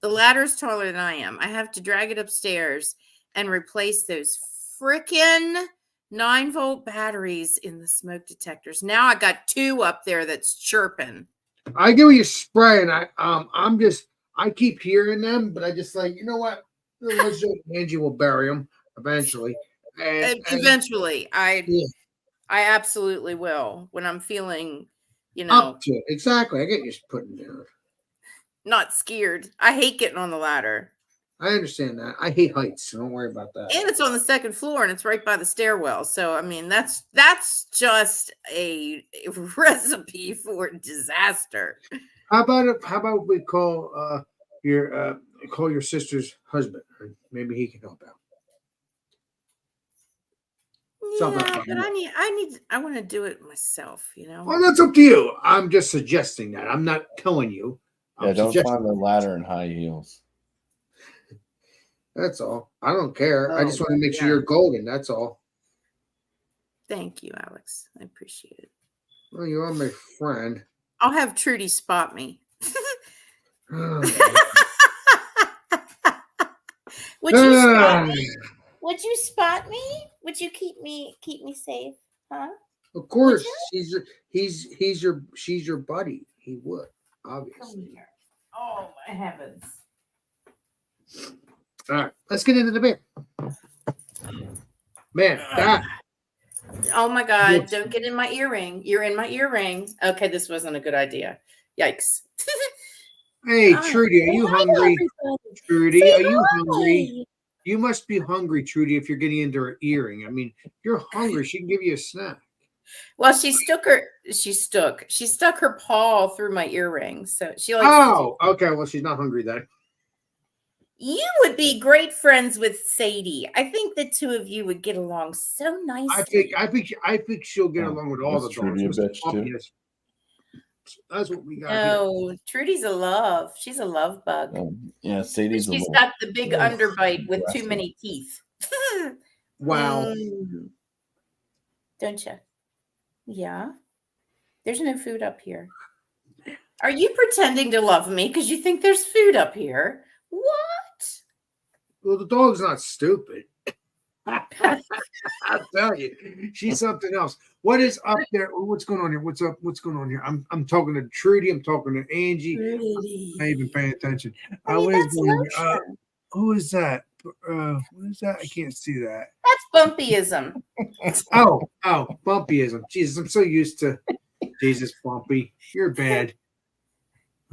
The ladder's taller than I am. I have to drag it upstairs and replace those freaking 9-volt batteries in the smoke detectors. Now I got 2 up there that's chirping. I give you spraying. I keep hearing them, but I just like, you know what? Let's just, Angie will bury them eventually. And Eventually, yeah. I absolutely will when I'm feeling, Up to it. Exactly. I get you putting down. not scared. I hate getting on the ladder. I understand that. I hate heights, so don't worry about that. And it's on the 2nd floor and it's right by the stairwell. So I mean that's just a recipe for disaster. How about we call your sister's husband? Or maybe he can help out. Something Yeah, like but that. I want to do it myself, Well, that's up to you. I'm just suggesting that. I'm not telling you. I'm Yeah, don't suggesting. climb the ladder in high heels. That's all. I don't care. I just Oh, want to make sure yeah. you're golden. That's all. Thank you, Alex. I appreciate it. Well, you are my friend. I'll have Trudy spot me. Would you spot me? Would you spot me? Would you keep me safe? Huh? Of course, she's your buddy. He would, obviously. Here. Oh my heavens. All right, let's get into the beer. Man, that Oh my God, Yes. don't get in my earring. You're in my earring. Okay, this wasn't a good idea. Yikes. hey, Hi. Trudy, are you Hi, hungry? everybody. Trudy, Say are you hi. hungry? You must be hungry, Trudy, if you're getting into her earring. I mean, if you're hungry, she can give you a snack. Well, she stuck her paw through my earring. So she likes Oh, okay. Well, she's not hungry then. You would be great friends with Sadie. I think the 2 of you would get along so nicely. I think she'll get along with all Was the dogs. Trudy a Mr. bitch, Puppy too? That's what we got here. No, Trudy's a love. She's a love bug. Yeah, Sadie's She's a little. got the big Ugh, underbite with too aggressive. many teeth. Wow. Don't you? Yeah. There's no food up here. Are you pretending to love me because you think there's food up here? What? Well, the dog's not stupid. I'll tell you, she's something else. What is up there? What's going on here? What's up? What's going on here? I'm talking to Trudy. I'm talking to Angie. I'm not even paying attention. What is going on? Who is that? What is that? I can't see that. That's bumpyism. Oh, bumpyism. Jesus, I'm so used to Jesus Bumpy. You're bad.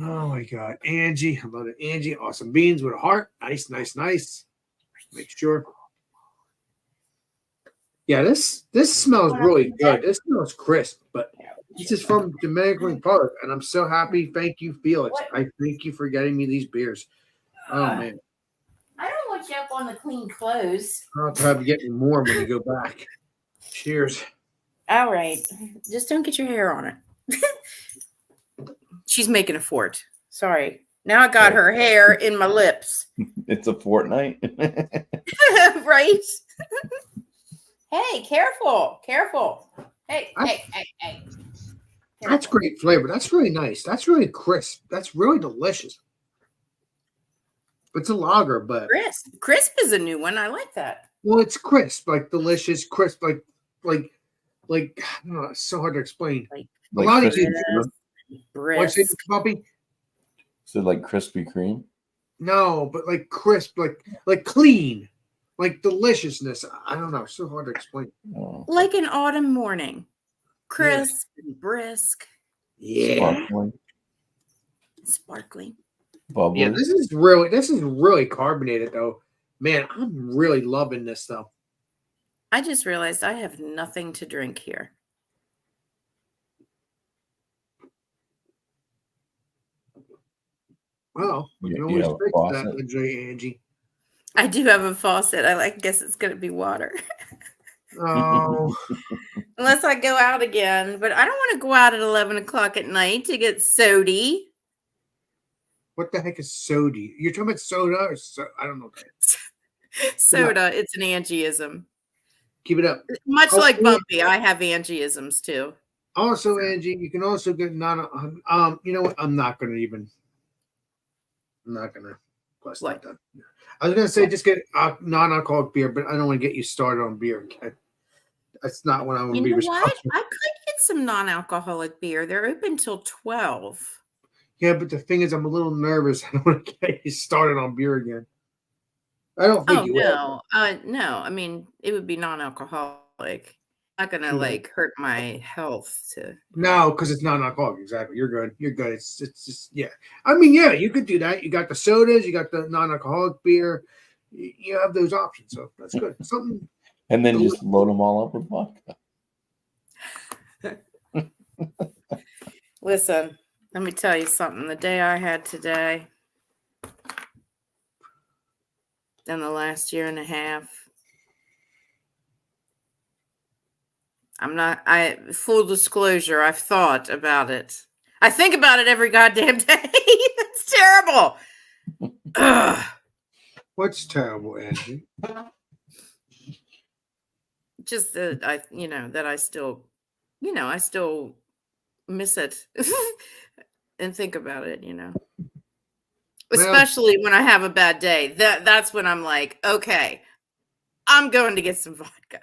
Oh my God, Angie. I love it. Angie, awesome beans with a heart. Nice. Make sure. Yeah, this smells really good. This smells crisp, but this is from Dominican Republic, and I'm so happy. Thank you, Felix. I thank you for getting me these beers. Oh man, I don't want you up on the clean clothes. I'll have to have you get me more when you go back. Cheers. All right. Just don't get your hair on it. She's making a fort. Sorry. Now I got her hair in my lips. It's a fortnight. Right? Hey, careful. Hey. That's great flavor. That's really nice. That's really crisp. That's really delicious. It's a lager, but Crisp is a new one. I like that. well, it's crisp, like delicious, crisp, like I don't know. It's so hard to explain. Like a lot of Krispy you, Brisk. what's it, Puppy? Is it like Krispy Kreme? No, but like crisp, like clean, like deliciousness. I don't know. It's so hard to explain. Oh, Like an autumn morning. Crisp and brisk. Yeah. Sparkling. Bubbly. Yeah, this is really carbonated though. Man, I'm really loving this stuff. I just realized I have nothing to drink here. Well, we can You always have a fix that, faucet? Legendary Angie. I do have a faucet. Guess it's going to be water. Oh, Unless I go out again. But I don't want to go out at 11 o'clock at night to get sody. what the heck is soda? You're talking about soda or I don't know. What that is. Soda. It's an Angieism. Keep it up. Much Oh, like yeah. Bumpy, I have Angieisms too. Also, Angie, you can also get you know what? I'm not gonna question What? that. I was gonna say just get non-alcoholic beer, but I don't want to get you started on beer. Okay? That's not what I want to You be know what? responsible. I could get some non-alcoholic beer. They're open till 12. Yeah, but the thing is, I'm a little nervous. I don't want to get you started on beer again. I don't think Oh you will. no. No. I mean, it would be non-alcoholic. Not gonna Mhm. hurt my health to No, because it's non-alcoholic. Exactly. You're good. You're good. It's just yeah. I mean, yeah, you could do that. You got the sodas. You got the non-alcoholic beer. You have those options, so that's good. Something. And then just load them all up with vodka. listen. Let me tell you something. The day I had today, in the last year and a half, full disclosure, I've thought about it. I think about it every goddamn day. It's terrible. Ugh. What's terrible, Angie? Just that I still, I still miss it and think about it, especially when I have a bad day. That's when I'm like, okay, I'm going to get some vodka.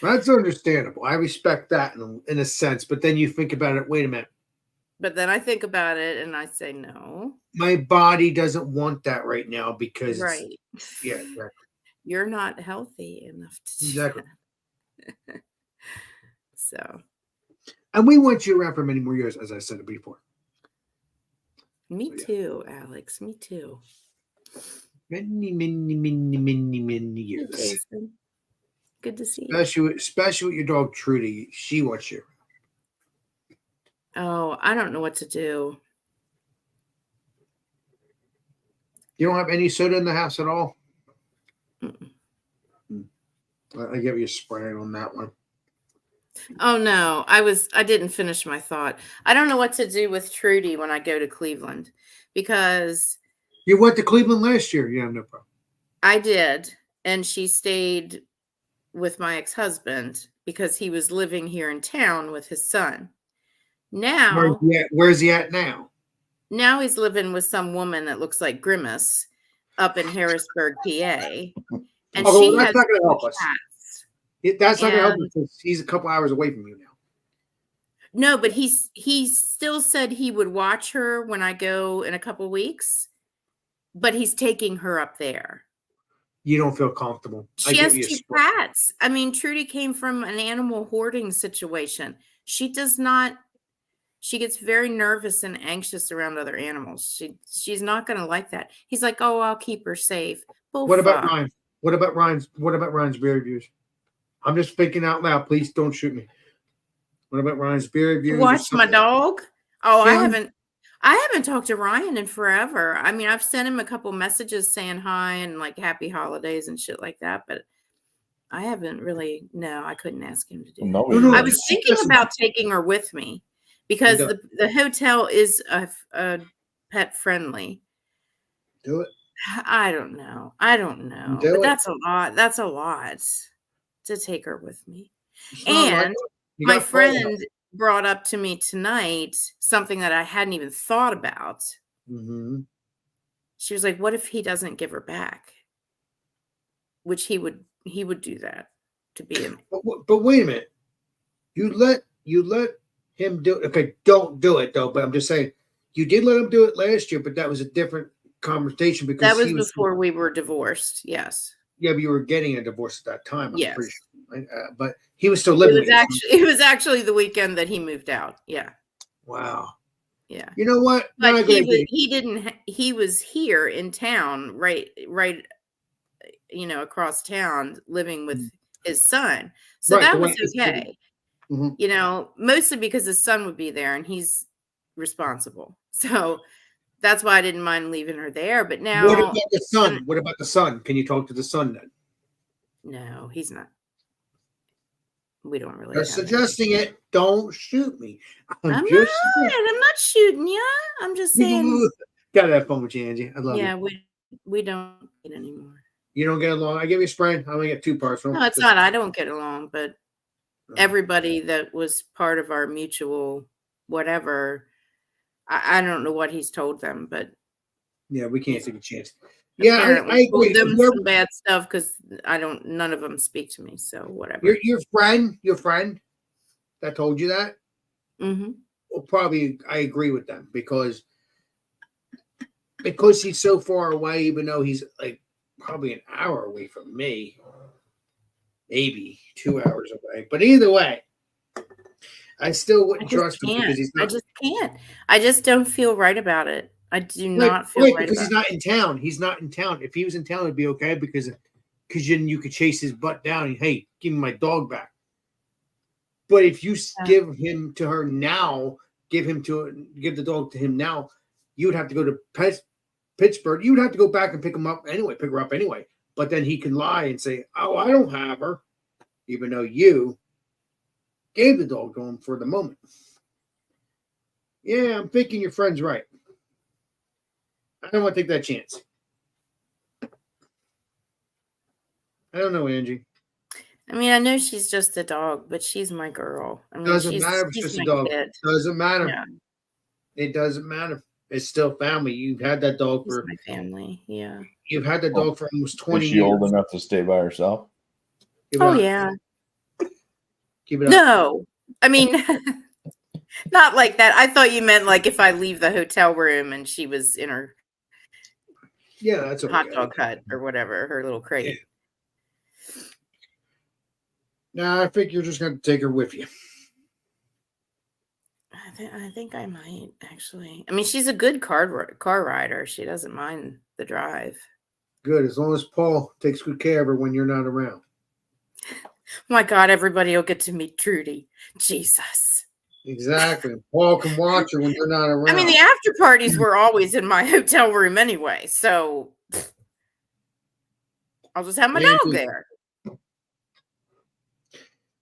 That's understandable. I respect that in a sense, but then you think about it. Wait a minute. But then I think about it and I say, no. My body doesn't want that right now because Right. yeah, exactly. You're not healthy enough to do Exactly. that. So. And we want you around for many more years, as I said before. Me So, yeah. too, Alex. Me too. Many Hey, years. Jason. Good to see you. Especially with your dog Trudy. She wants you. Oh, I don't know what to do. You don't have any soda in the house at all? Mm-mm. I give you a spray on that one. Oh no, I didn't finish my thought. I don't know what to do with Trudy when I go to Cleveland because You went to Cleveland last year. Yeah, no problem. I did, and she stayed with my ex-husband because he was living here in town with his son. Now Where's he at now? Now he's living with some woman that looks like Grimace up in Harrisburg, PA. And she that's has not going to help us. cats. That's not going to help And- us because he's a couple hours away from you now. No, but he still said he would watch her when I go in a couple weeks, but he's taking her up there. You don't feel comfortable. She has 2 cats. I mean, Trudy came from an animal hoarding situation. She gets very nervous and anxious around other animals. She's not going to like that. He's like, "Oh, I'll keep her safe." What about Ryan? What about Ryan's beer reviews? I'm just thinking out loud. Please don't shoot me. What about Ryan's beer reviews? Watch my dog? Oh, Yeah. I haven't talked to Ryan in forever. I mean, I've sent him a couple messages saying hi and like happy holidays and shit like that, but I haven't really. No, I couldn't ask him to do that. No, I was thinking about taking her with me because the hotel is a pet friendly. Do it. I don't know. But that's a lot. That's a lot to take her with me. And my friend brought up to me tonight something that I hadn't even thought about. Mm-hmm. She was like, "What if he doesn't give her back?" Which he would do that to be him. But wait a minute. You let him do it. Okay, don't do it though. But I'm just saying, you did let him do it last year, but that was a different conversation because that was before we were divorced. Yes. Yeah, but you were getting a divorce at that time. Yes. Pretty sure. But he was still living. It was actually the weekend that he moved out. Yeah. Wow. Yeah. You know what? But he was here in town, right, across town living with his son. So Right, that was okay. Mm-hmm. Mostly because his son would be there and he's responsible. So that's why I didn't mind leaving her there. But What now, about the son? What about the son? Can you talk to the son then? no, he's not. We don't really. They're have suggesting it. Don't shoot me. I'm just not shooting you. I'm just saying. Gotta have fun with you, Angie. I love Yeah, you. we don't get anymore. You don't get along. I give you a sprain. I only get 2 parts. No, it's not. I don't get along, but everybody that was part of our mutual whatever, I don't know what he's told them, but yeah, we can't take a chance. Yeah, I apparently told agree. them some bad stuff because none of them speak to me. So whatever. Your friend that told you that, Mm-hmm. well, probably I agree with them because he's so far away, even though he's like probably an hour away from me, maybe 2 hours away. But either way, I still wouldn't trust him because he's not. I just can't. I just don't feel right about it. I do not feel right because about he's not in town. He's not in town. If he was in town, it'd be okay because then you could chase his butt down and hey, give me my dog back. But if you give him to her now, give the dog to him now, you would have to go to Pittsburgh. You would have to go back and pick her up anyway. But then he can lie and say, "Oh, I don't have her," even though you gave the dog to him for the moment. Yeah, I'm thinking your friend's right. I don't want to take that chance. I don't know, Angie. I mean, I know she's just a dog, but she's my girl. I mean, Doesn't matter if it's just a dog. Kid. Doesn't matter. Yeah. It doesn't matter. It's still family. You've had that dog She's for my family. Yeah. You've had the dog for almost 20 Is she years. old enough to stay by herself? Keep it Oh up. yeah. Keep it up. No, I mean, not like that. I thought you meant like if I leave the hotel room and she was in her Yeah, that's okay. hot dog hut or whatever, her little crate. Yeah. No, I think you're just going to take her with you. I think I might actually. I mean, she's a good car rider. She doesn't mind the drive. Good, as long as Paul takes good care of her when you're not around. My God, everybody will get to meet Trudy. Jesus. Exactly. Paul can watch her when you're not around. I mean, the after parties were always in my hotel room anyway, so I'll just have my dog there.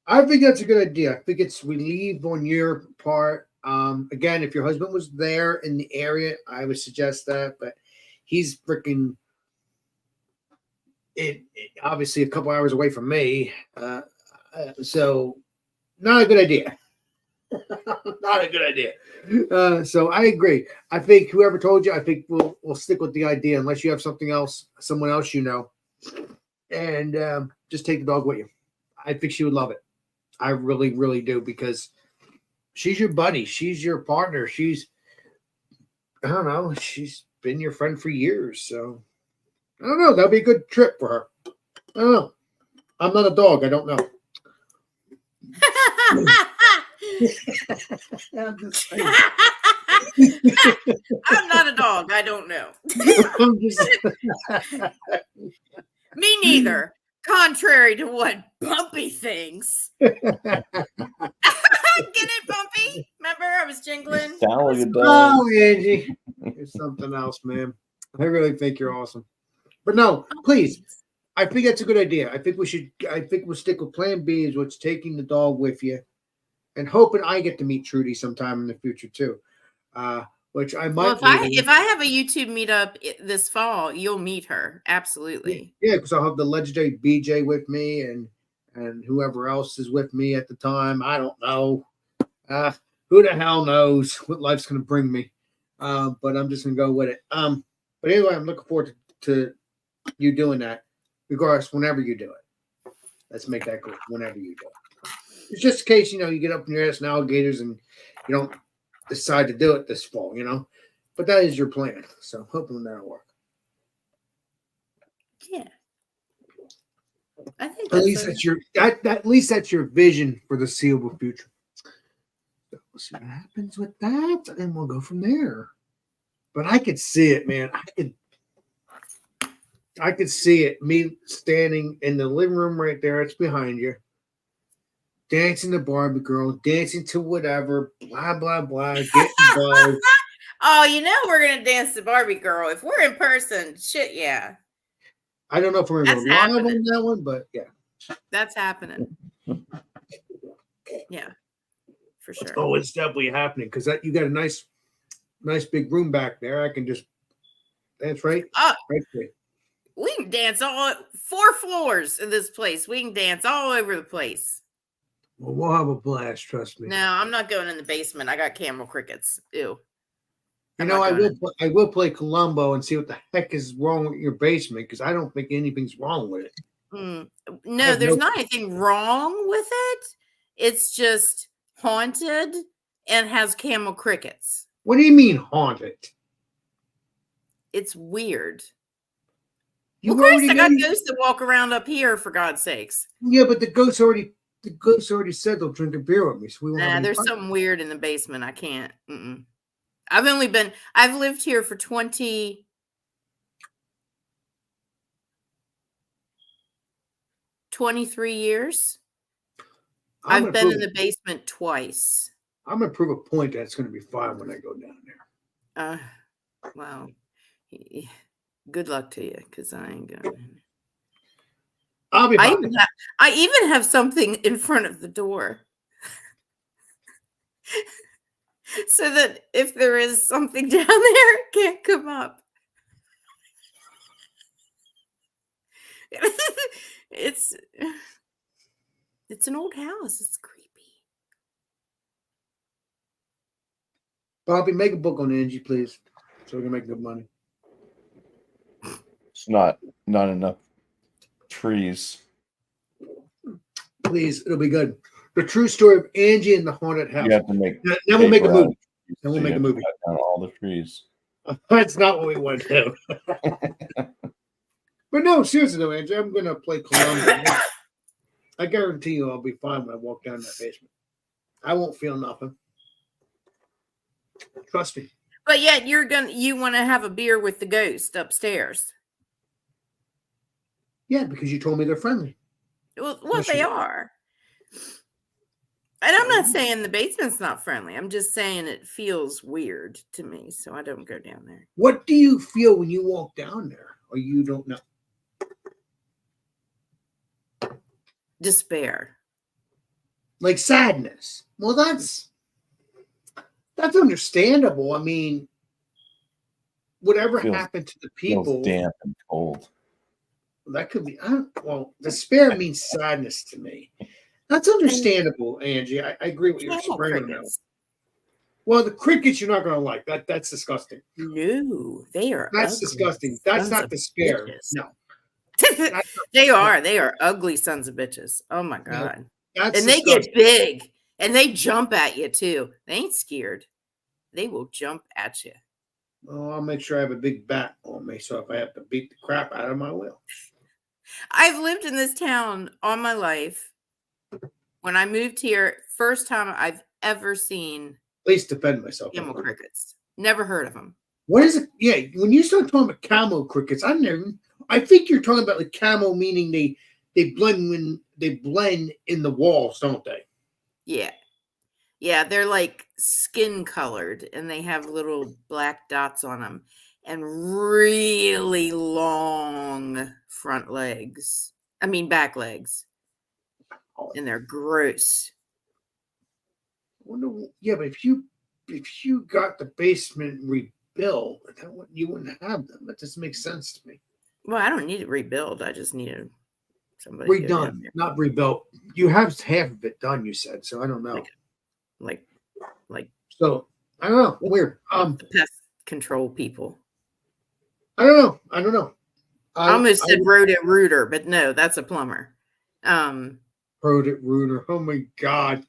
I think that's a good idea. I think it's relief on your part. Again, if your husband was there in the area, I would suggest that, but he's freaking obviously a couple hours away from me. So not a good idea. Not a good idea. So I agree. I think whoever told you, I think we'll stick with the idea unless you have someone else you know, and just take the dog with you. I think she would love it. I really, really do because she's your buddy. She's your partner. I don't know. She's been your friend for years. So I don't know. That'll be a good trip for her. I don't know. I'm not a dog. I don't know. I'm not a dog. I don't know. Me neither. Contrary to what Bumpy thinks. Get it, Bumpy? Remember I was jingling? Sound like a dog. Oh, Angie. You're something else, man. I really think you're awesome. But no, please. I think that's a good idea. I think we'll stick with plan B is what's taking the dog with you and hoping I get to meet Trudy sometime in the future too. Which I might. Well, if I have a YouTube meetup this fall, you'll meet her. Absolutely. Yeah, because I'll have the legendary BJ with me and whoever else is with me at the time. I don't know. Who the hell knows what life's going to bring me? But I'm just going to go with it. But anyway, I'm looking forward to you doing that, regardless, whenever you do it. Let's make that cool. Whenever you do it. It's just in case, you get up in your ass in alligators and you don't decide to do it this fall, But that is your plan. So hoping that'll work. Yeah. I think at least that's your vision for the seeable future. So we'll see what happens with that, and we'll go from there. But I could see it, man. I could see it. Me standing in the living room right there. It's behind you. Dancing to Barbie Girl, dancing to whatever, blah, blah, blah, getting buzzed. Oh, you know we're gonna dance the Barbie girl if we're in person. Shit, yeah, I don't know if we're going to That's go live happening. on that one, but yeah. that's happening. Yeah, for sure. Oh, it's definitely happening because you got a nice big room back there. I can just dance right Oh, there. we can dance all 4 floors in this place. We can dance all over the place. Well, we'll have a blast. Trust me. No, I'm not going in the basement. I got camel crickets. Ew. You I'm know, not I going will. in. I will play Columbo and see what the heck is wrong with your basement because I don't think anything's wrong with it. No, have there's no- not anything wrong with it. It's just haunted and has camel crickets. What do you mean haunted? It's weird. You Well, Christ, already I got know- ghosts that walk around up here, for God's sakes. Yeah, but the ghosts already said they'll drink a beer with me, so we won't have Nah, any there's fun. something weird in the basement. I can't. I've lived here for 23 years. I'm I've gonna been in prove- the basement twice. I'm gonna prove a point that it's gonna be fine when I go down there. Well, good luck to you, because I ain't going. I'll be I fine. even have something in front of the door. So that if there is something down there, it can't come up. It's an old house. It's creepy. Bobby, make a book on Angie, please, so we can make good money. It's not enough trees. Please, it'll be good. The true story of Angie and the haunted house. You have to make. Then we'll make a paper out of movie. trees, Then we'll so make you a have to movie. cut down all the trees. That's not what we want to do. But no, seriously though, Angie, I'm gonna play Columbo. I guarantee you I'll be fine when I walk down that basement. I won't feel nothing. Trust me. But yet you want to have a beer with the ghost upstairs. Yeah, because you told me they're friendly. Well, Yes, they you are. And I'm not saying the basement's not friendly. I'm just saying it feels weird to me, so I don't go down there. What do you feel when you walk down there? Or you don't know? Despair. Like sadness. Well, that's understandable. I mean, whatever Feels- happened to the Feels people, damp and cold. that could be. Well, despair means sadness to me. That's understandable, Angie. I agree with your Camel spring on that. crickets. Well, the crickets you're not going to like. That's disgusting. No, they are. That's ugly disgusting. That's sons not of despair. bitches. No, They are. They are ugly sons of bitches. Oh my No, god. that's And they disgusting. get big and they jump at you too. They ain't scared. They will jump at you. Oh, I'll make sure I have a big bat on me, so if I have to beat the crap out of them, I will. I've lived in this town all my life. When I moved here, first time I've ever seen At least defend myself. camel crickets. Never heard of them. What is it? Yeah, when you start talking about camel crickets, I think you're talking about like camel, meaning they blend in the walls, don't they? Yeah. Yeah, they're like skin colored and they have little black dots on them and really long front legs. I mean, back legs. And they're gross. Yeah, but if you got the basement rebuilt, you wouldn't have them. That doesn't make sense to me. Well, I don't need to rebuild. I just need somebody to go down Redone, there. not rebuilt. You have half of it done, you said, so I don't know. Like So I don't know. Weird. the pest control people. I don't know. I almost said Roto-Rooter, but no, that's a plumber. Rodent Rooter. Oh my god.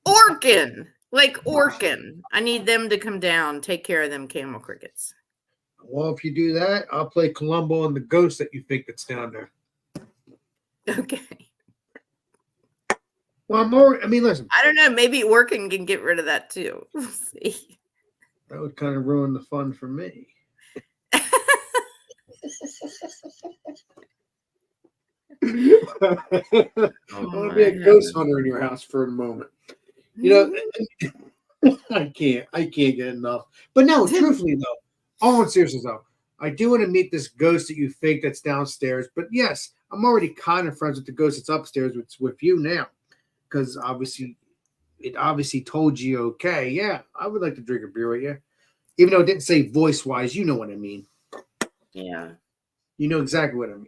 Orkin, like Orkin. I need them to come down, take care of them camel crickets. Well, if you do that, I'll play Columbo and the ghost that you think that's down there. Okay. Well, listen, I don't know. Maybe Orkin can get rid of that too. We'll see. that would kind of ruin the fun for me. I want to be a ghost hunter in your house for a moment. You know, I can't get enough. But no, truthfully though, all in seriousness though, I do want to meet this ghost that you think that's downstairs. But yes, I'm already kind of friends with the ghost that's upstairs with you now, because it obviously told you okay. Yeah, I would like to drink a beer with you, even though it didn't say voice wise. You know what I mean. Yeah. You know exactly what I mean.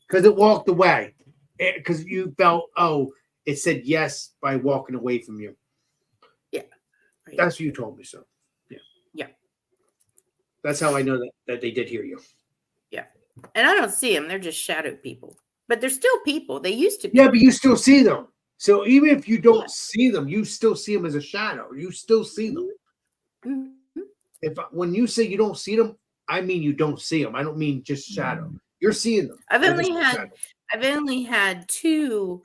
Because it walked away. Because you felt, oh, it said yes by walking away from you. Yeah. Right. That's what you told me. So, yeah. Yeah. That's how I know that they did hear you. Yeah. And I don't see them. They're just shadow people. But they're still people. They used to be. Yeah, but you still see them. So even if you don't Yeah. see them, you still see them as a shadow. You still see them. Mhm. When you say you don't see them, I mean you don't see them. I don't mean just shadow. You're seeing them. I've They're only just had shadow. I've only had 2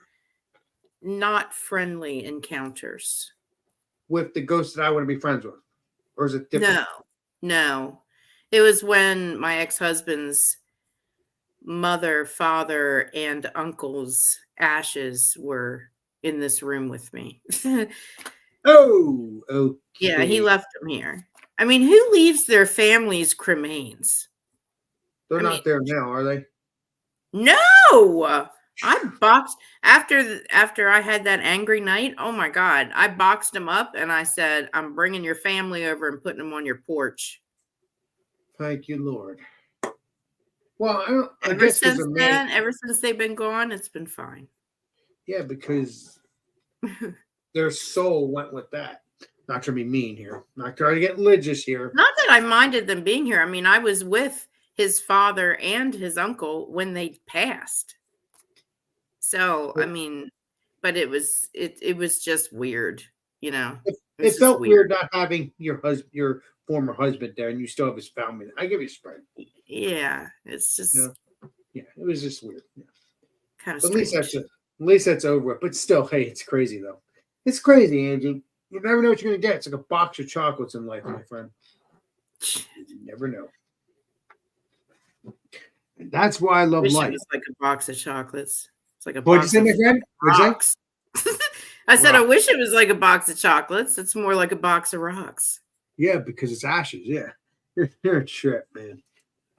not friendly encounters. With the ghost that I want to be friends with, or is it different? No. It was when my ex-husband's mother, father, and uncle's ashes were in this room with me. Oh, okay. Yeah, he left them here. I mean, who leaves their family's cremains? They're I not mean- there now, are they? No. I boxed after I had that angry night. Oh my God. I boxed them up and I said, I'm bringing your family over and putting them on your porch. Thank you, Lord. Well, I Ever guess there's since a man. then, ever since they've been gone, it's been fine. Yeah, because their soul went with that. Not trying to be mean here. Not trying to get religious here. Not that I minded them being here. I mean, I was with his father and his uncle when they passed. So, I mean, but it was just weird, you know. It was just felt weird not having your former husband there, and you still have his family. I give you spread. Yeah, it's just Yeah, it was just weird. Yeah. kind of But strange. at least that's over with. But still, hey, it's crazy though. It's crazy, Angie. You never know what you're gonna get. It's like a box of chocolates in life, my friend. You never know. And that's why I love Wish life. it was like a box of chocolates. It's like a What'd you box say, of my friend? What'd you say? rocks. I said, I Rocks. wish it was like a box of chocolates. It's more like a box of rocks. Yeah, because it's ashes. Yeah, you're a trip, man.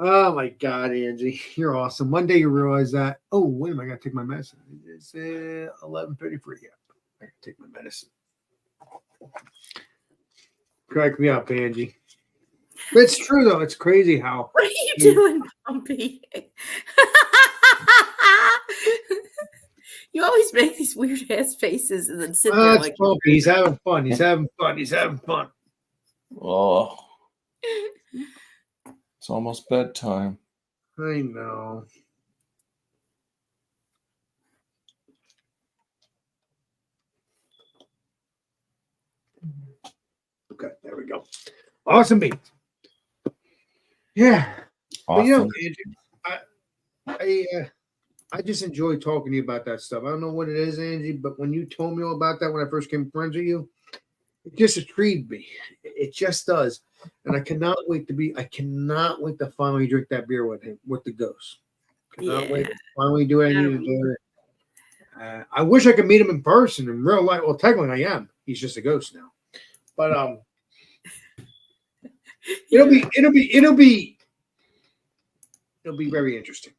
Oh my God, Angie, you're awesome. One day you realize that. Oh, wait a minute, I gotta take my medicine. It's 11:33. Yeah, I gotta take my medicine. Crack me up, Angie. But it's true though. It's crazy how. What are you doing, Bumpy? You always make these weird ass faces and then sit there That's like Bumpy. He's having fun. He's having fun. He's having fun. Oh, it's almost bedtime. I know. Okay, there we go. Awesome beats. Yeah. But you know, Angie, I just enjoy talking to you about that stuff. I don't know what it is, Angie, but when you told me all about that when I first came friends with you, it just intrigued me. It just does. And I cannot wait to finally drink that beer with him, with the ghost. Cannot wait to finally do what I need to do. I wish I could meet him in person in real life. Well, technically I am. He's just a ghost now. But it'll be very interesting.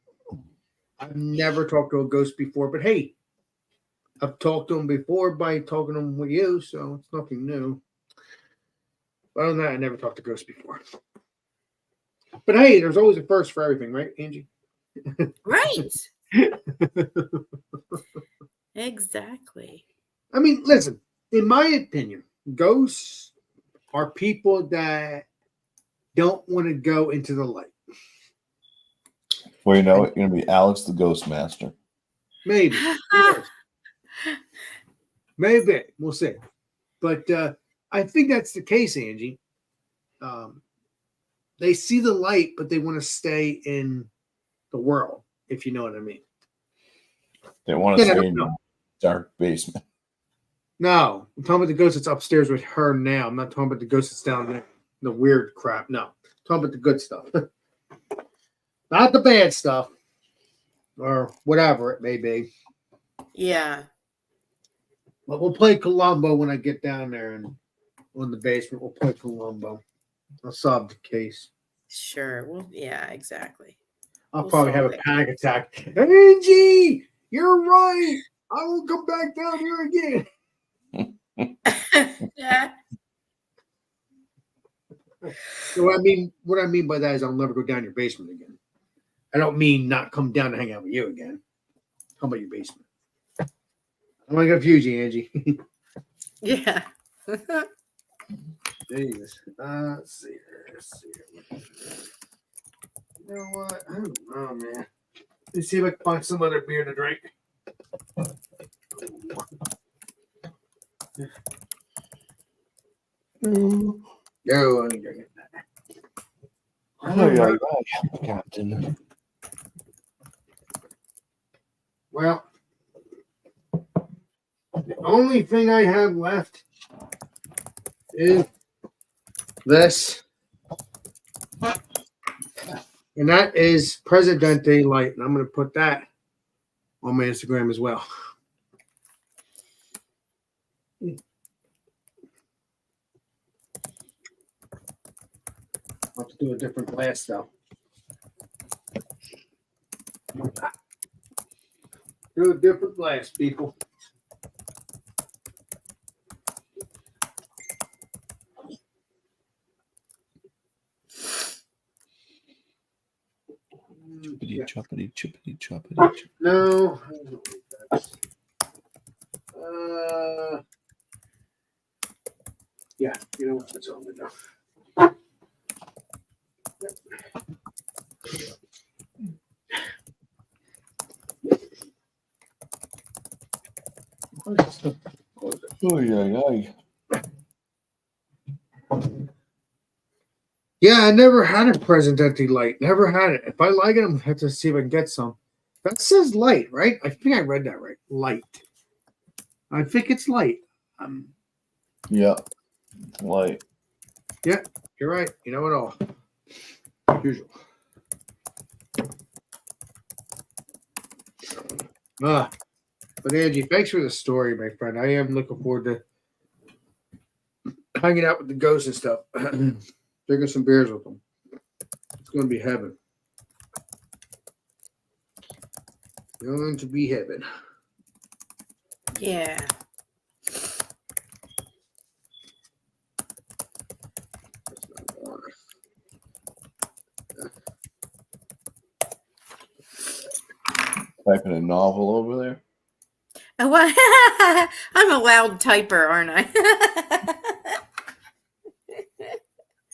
I've never talked to a ghost before, but hey, I've talked to him before by talking to him with you, so it's nothing new. But other than that, I never talked to ghosts before. But hey, there's always a first for everything, right, Angie? right. Exactly. I mean, listen, in my opinion, ghosts are people that don't want to go into the light. Well, you know, it's going to be Alex the Ghost Master. Maybe. Maybe. We'll see. But I think that's the case, Angie. They see the light, but they want to stay in the world, if you know what I mean. They want to stay in the dark basement. No, I'm talking about the ghost that's upstairs with her now. I'm not talking about the ghost that's down there, the weird crap. No, I'm talking about the good stuff. Not the bad stuff. Or whatever it may be. Yeah. But we'll play Columbo when I get down there and on the basement. We'll play Columbo. I'll solve the case. Sure. Well, yeah, exactly. I'll We'll probably have solve a it. panic attack. Angie, you're right. I will come back down here again. Yeah. So what I mean by that is I'll never go down your basement again. I don't mean not come down to hang out with you again. How about your basement? I'm gonna confuse you, Angie. Yeah. Jesus. Let's see here. You know what? I don't know, man. Let's see if I can find some other beer to drink. No, I ain't drinking that. Captain. Well, the only thing I have left is this. And that is Presidente Light. And I'm going to put that on my Instagram as well. I'll have to do a different glass, though. Do a different glass, people. Chippity choppity. No. Yeah, you know what? That's all we know. Oh yeah. Yeah, I never had a Presidente Light. Never had it. If I like it, I'm gonna have to see if I can get some. That says light, right? I think I read that right. Light. I think it's light. Yeah. Light. Yeah, you're right. You know it all. Usual. But Angie, thanks for the story, my friend. I am looking forward to hanging out with the ghosts and stuff. Drinking some beers with them. It's going to be heaven. Going to be heaven. Yeah. Typing a novel over there. Oh, what? I'm a loud typer, aren't I?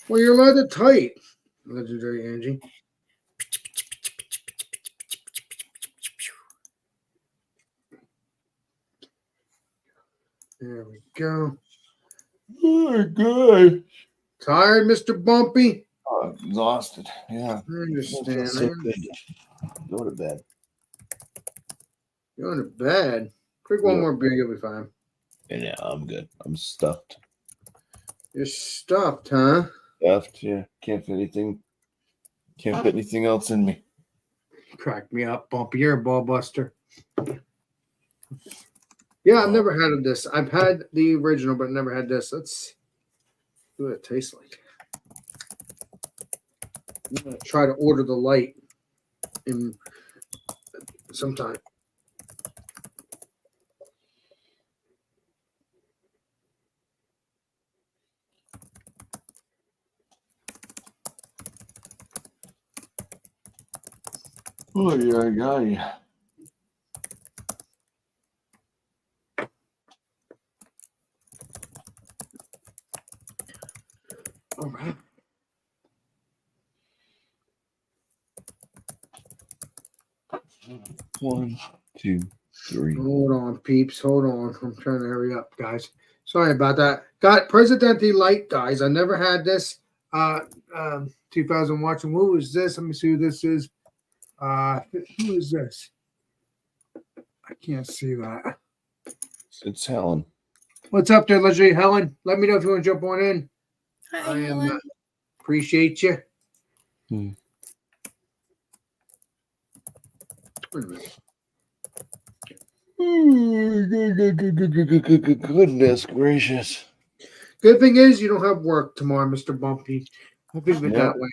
Well, you're allowed to type. Legendary Angie. There we go. Oh, good. Tired, Mr. Bumpy? Oh, exhausted. Yeah. I understand. So good. Go to bed. Going to bed. Drink one Yeah. more beer, you'll be fine. Yeah, I'm good. I'm stuffed. You're stuffed, huh? Stuffed. Yeah. Can't fit anything else in me. Crack me up, Bumpy. You're a ball buster. Yeah, I've never had this. I've had the original, but never had this. Let's see what it tastes like. I'm gonna try to order the light in sometime. Oh, yeah. All right. One, two, three. Hold on, peeps. Hold on. I'm trying to hurry up, guys. Sorry about that. Got Presidente Light, guys. I never had this. 2000 watching. Who is this? Let me see who this is. Who is this? I can't see that. It's Helen. What's up there, Legendary Helen? Let me know if you want to jump on in. Hi, I am Helen. appreciate you. Hmm. Wait a minute. Goodness gracious. Good thing is you don't have work tomorrow, Mr. Bumpy. Hope you have it Yep. that way.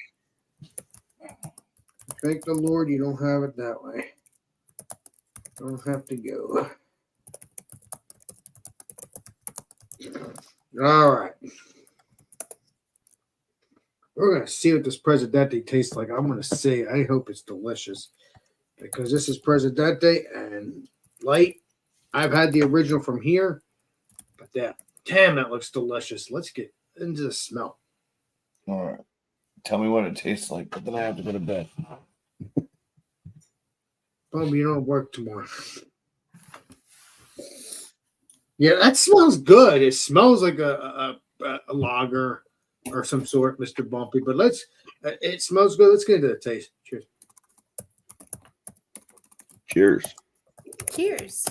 Thank the Lord you don't have it that way. Don't have to go. All right. We're going to see what this Presidente tastes like. I'm going to say, I hope it's delicious because this is Presidente and light. I've had the original from here, but damn, that looks delicious. Let's get into the smell. All right. Tell me what it tastes like, but then I have to go to bed. You don't work tomorrow. Yeah, that smells good. It smells like a lager or some sort, Mr. Bumpy. But it smells good. Let's get into the taste. Cheers. Cheers. Cheers.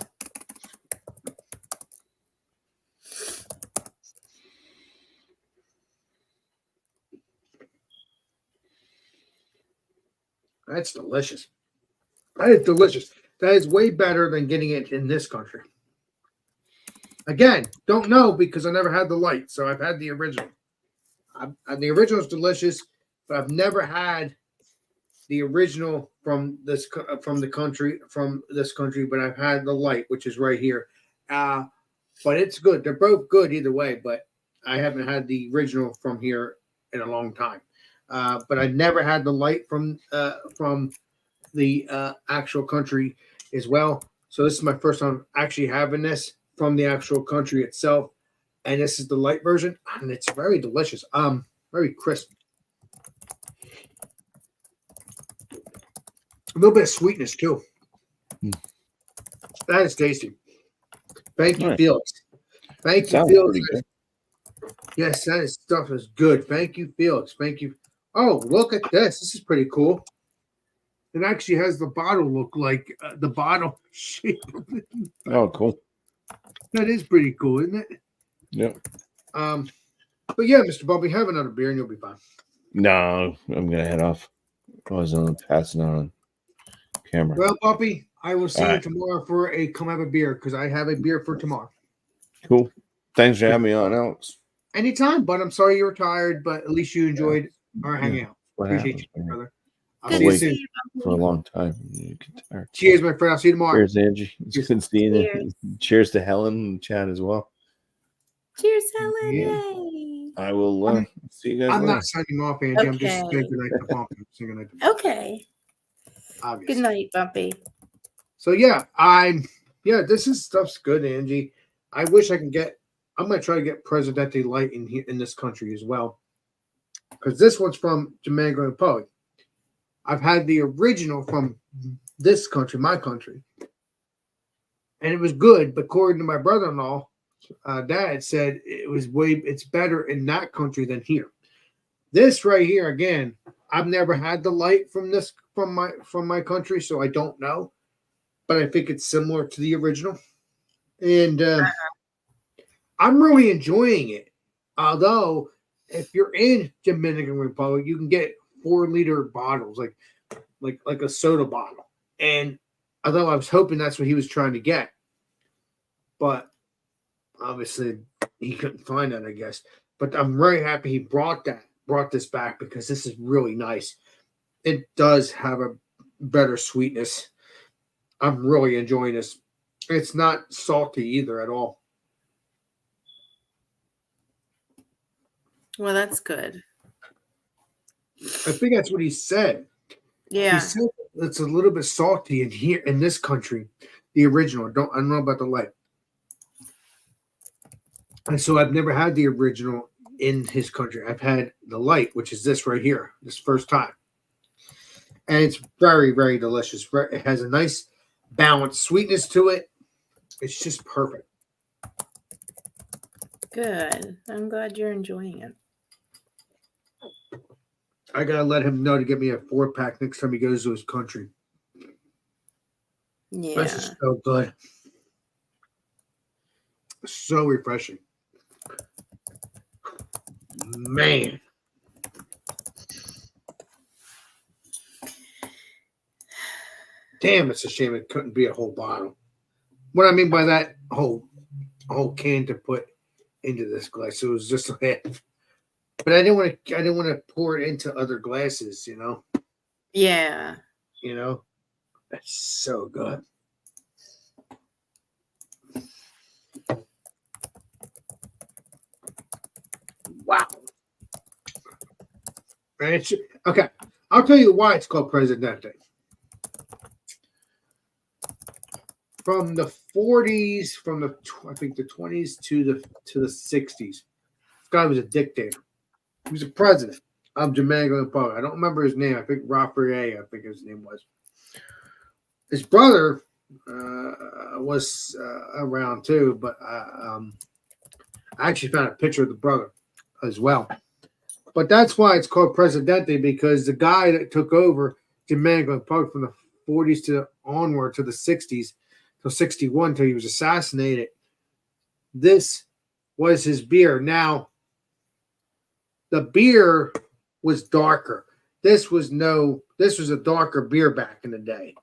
That's delicious. That is delicious. That is way better than getting it in this country. Again, don't know because I never had the light, so I've had the original. The original is delicious, but I've never had the original from this country. But I've had the light, which is right here. But it's good. They're both good either way. But I haven't had the original from here in a long time. But I never had the light from the actual country as well. So this is my first time actually having this from the actual country itself, and this is the light version, and it's very delicious. Very crisp. A little bit of sweetness too. That is tasty. Thank you, Nice. Felix. Thank you, Sounds Felix. pretty good. Yes, that stuff is good. Thank you, Felix. Thank you. Oh, look at this. This is pretty cool. It actually has the bottle look like the bottle shape of it. Oh, cool. That is pretty cool, isn't it? Yep. But yeah, Mr. Bumpy, have another beer and you'll be fine. No, I'm gonna head off. I was passing on camera. Well, Bumpy, I will see All you right. tomorrow for a come have a beer because I have a beer for tomorrow. Cool. Thanks for having me on, Alex. Anytime, but I'm sorry you're tired, but at least you enjoyed our hangout. What Appreciate happens, you, man? brother. I'll Good see you to soon. see you. For a long time. You get tired. Cheers, my friend. I'll see you tomorrow. Cheers, Angie. It's good seeing you. Cheers. Cheers to Helen and Chad as well. Cheers, Helen. Yeah. Yay. I will see you guys I'm later. not signing off, Angie. I'm just Okay. saying good night to Bumpy. I'm saying good night to Okay. obviously. Good night, Bumpy. So this stuff's good, Angie. I wish I can I'm gonna try to get Presidente Light in here in this country as well. Because this one's from Jamaica Republic. I've had the original from this country, my country. And it was good, but according to my brother-in-law, dad said it's better in that country than here. This right here, again, I've never had the light from my country, so I don't know. But I think it's similar to the original. And I'm really enjoying it. Although, if you're in Dominican Republic, you can get 4-liter bottles, like a soda bottle. And although I was hoping that's what he was trying to get, but obviously he couldn't find that, I guess. But I'm very happy he brought this back because this is really nice. It does have a better sweetness. I'm really enjoying this. It's not salty either at all. Well, that's good. I think that's what he said. Yeah. He said it's a little bit salty in here in this country. The original. I don't know about the light. And so I've never had the original in his country. I've had the light, which is this right here, this first time. And it's very, very delicious. It has a nice balanced sweetness to it. It's just perfect. Good. I'm glad you're enjoying it. I gotta let him know to get me a 4-pack next time he goes to his country. Yeah. This is so good. So refreshing. Man. Damn, it's a shame it couldn't be a whole bottle. what I mean by that whole can to put into this glass. So it was just a half. But I didn't want to pour it into other glasses, Yeah. That's so good. Wow. And it's, okay, I'll tell you why it's called Presidente. From the 40s, I think the 20s to the 60s, this guy was a dictator. He was a president of Dominican Republic. I don't remember his name. I think Rafael, I think his name was. His brother was around too, but I actually found a picture of the brother as well. But that's why it's called Presidente, because the guy that took over Dominican Republic from the 40s to onward to the 60s, till 61, till he was assassinated, this was his beer. Now, the beer was darker. This was a darker beer back in the day.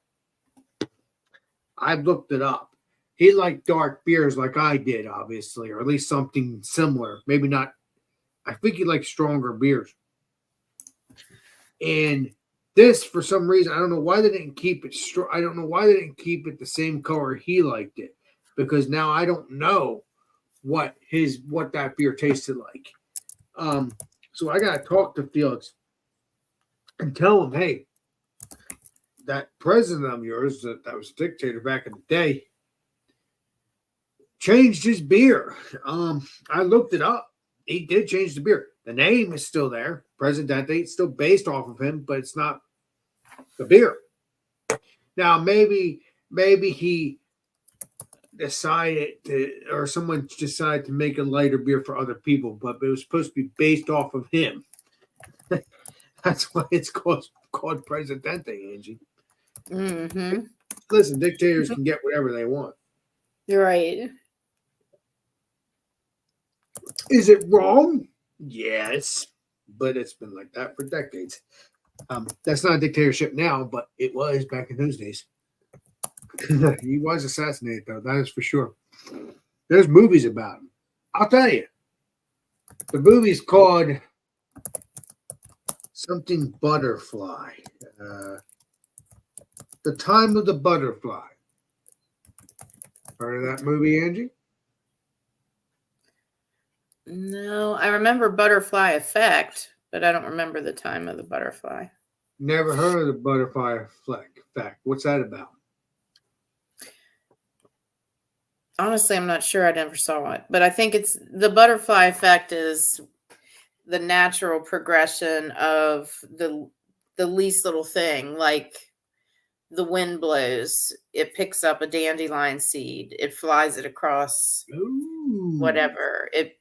I looked it up. He liked dark beers like I did, obviously, or at least something similar. Maybe not. I think he liked stronger beers. And this, for some reason, I don't know why they didn't keep it. I don't know why they didn't keep it the same color he liked it, because now I don't know what that beer tasted like. So I gotta talk to Felix and tell him, hey, that president of yours that was a dictator back in the day changed his beer. I looked it up. He did change the beer. The name is still there, Presidente. It's still based off of him, but it's not the beer. Now, maybe he decided to, or someone decided to make a lighter beer for other people, but it was supposed to be based off of him. That's why it's called Presidente, Angie. Mm-hmm. Listen, dictators can get whatever they want. You're right. Is it wrong? Yes, but it's been like that for decades. That's not a dictatorship now, but it was back in those days. He was assassinated, though. That is for sure. There's movies about him. I'll tell you. The movie's called something Butterfly. The Time of the Butterfly. Heard of that movie, Angie? No, I remember Butterfly Effect, but I don't remember the Time of the Butterfly. Never heard of the Butterfly Effect. What's that about? Honestly, I'm not sure. I never saw it, but I think it's the Butterfly Effect is the natural progression of the least little thing. Like the wind blows, it picks up a dandelion seed, it flies it across whatever, it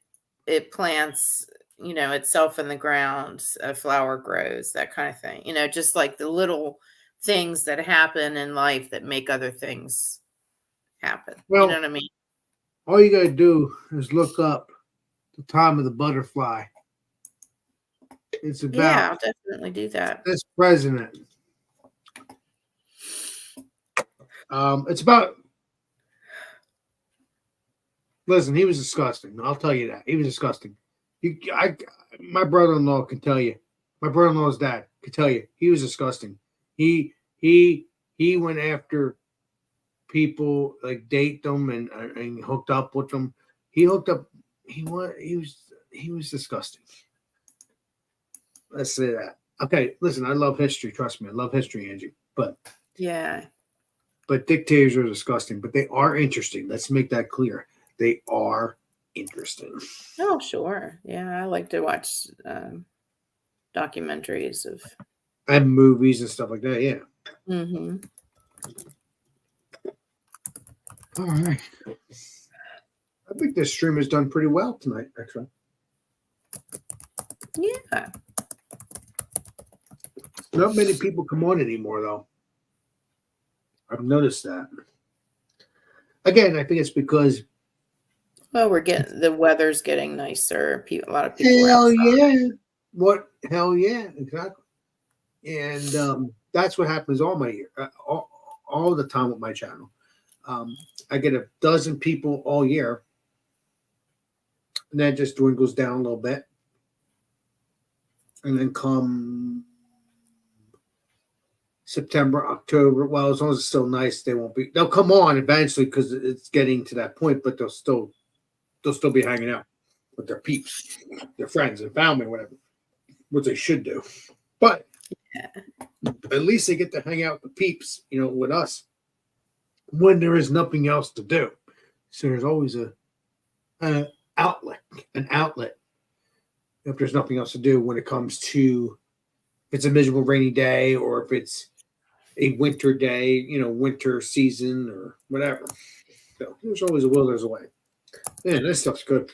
plants, itself in the ground, a flower grows, that kind of thing. Just like the little things that happen in life that make other things happen. Well, you know what I mean? All you got to do is look up The Time of the Butterfly. It's about I'll definitely do that. this president. It's about. Listen, he was disgusting. I'll tell you that. He was disgusting. My brother-in-law can tell you. My brother-in-law's dad could tell you. He was disgusting. He went after people, like date them and hooked up with them. He hooked up. He was disgusting. Let's say that. Okay, listen, I love history. Trust me, I love history, Angie. But dictators are disgusting, but they are interesting. Let's make that clear. They are interesting. Oh, sure. Yeah, I like to watch documentaries of and movies and stuff like that. Yeah. Mm-hmm. All right. I think this stream has done pretty well tonight, actually. Yeah. Not many people come on anymore, though. I've noticed that. Again, I think it's because. Well, the weather's getting nicer. A lot of people. Hell yeah! What? Hell yeah! Exactly. And that's what happens all the time with my channel. I get a dozen people all year, and that just dwindles down a little bit. And then come September, October, well, as long as it's still nice, they'll come on eventually because it's getting to that point, but they'll still be hanging out with their peeps, their friends and family, whatever, which they should do. But at least they get to hang out with the peeps, with us when there is nothing else to do. So there's always an outlet if there's nothing else to do when it comes to if it's a miserable rainy day or if it's a winter day, winter season or whatever. So there's always a will, there's a way. Man, this stuff's good.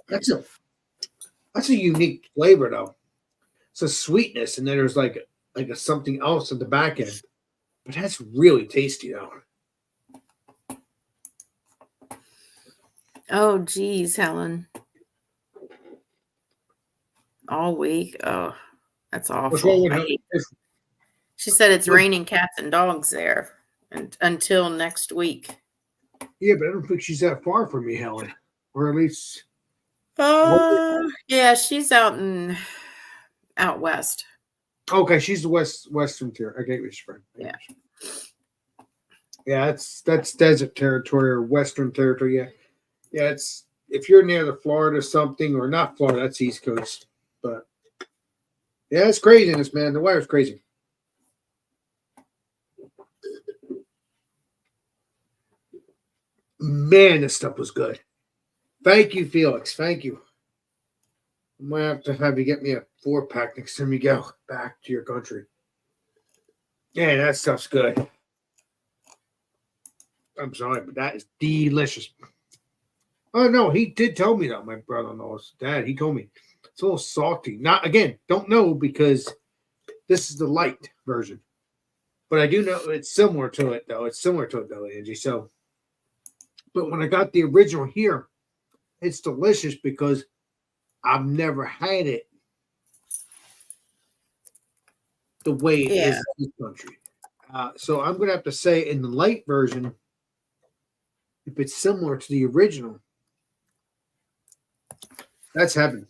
That's a unique flavor though. It's a sweetness, and then there's like a something else at the back end. But that's really tasty though. Oh, geez, Helen. All week. Oh, that's What's wrong awful. with I her? hate- She said it's raining cats and dogs there until next week. Yeah, but I don't think she's that far from me, Helen. Or at least Yeah, she's out west. okay, she's the western tier. I get what you're saying. Yeah, that's desert territory or western territory. Yeah, it's if you're near the Florida something or not Florida, that's East Coast. But yeah, it's craziness, man. The weather's crazy. Man, this stuff was good. Thank you, Felix. Thank you. I might have you get me a 4-pack next time you go back to your country. Yeah, that stuff's good. I'm sorry, but that is delicious. Oh no, he did tell me that. My brother-in-law's dad, he told me it's a little salty. Not again, don't know because this is the light version, but I do know it's similar to it though. It's similar to it though, Angie. So, but when I got the original here, it's delicious because I've never had it the way it is in this country. So I'm gonna have to say in the light version, if it's similar to the original, that's heaven.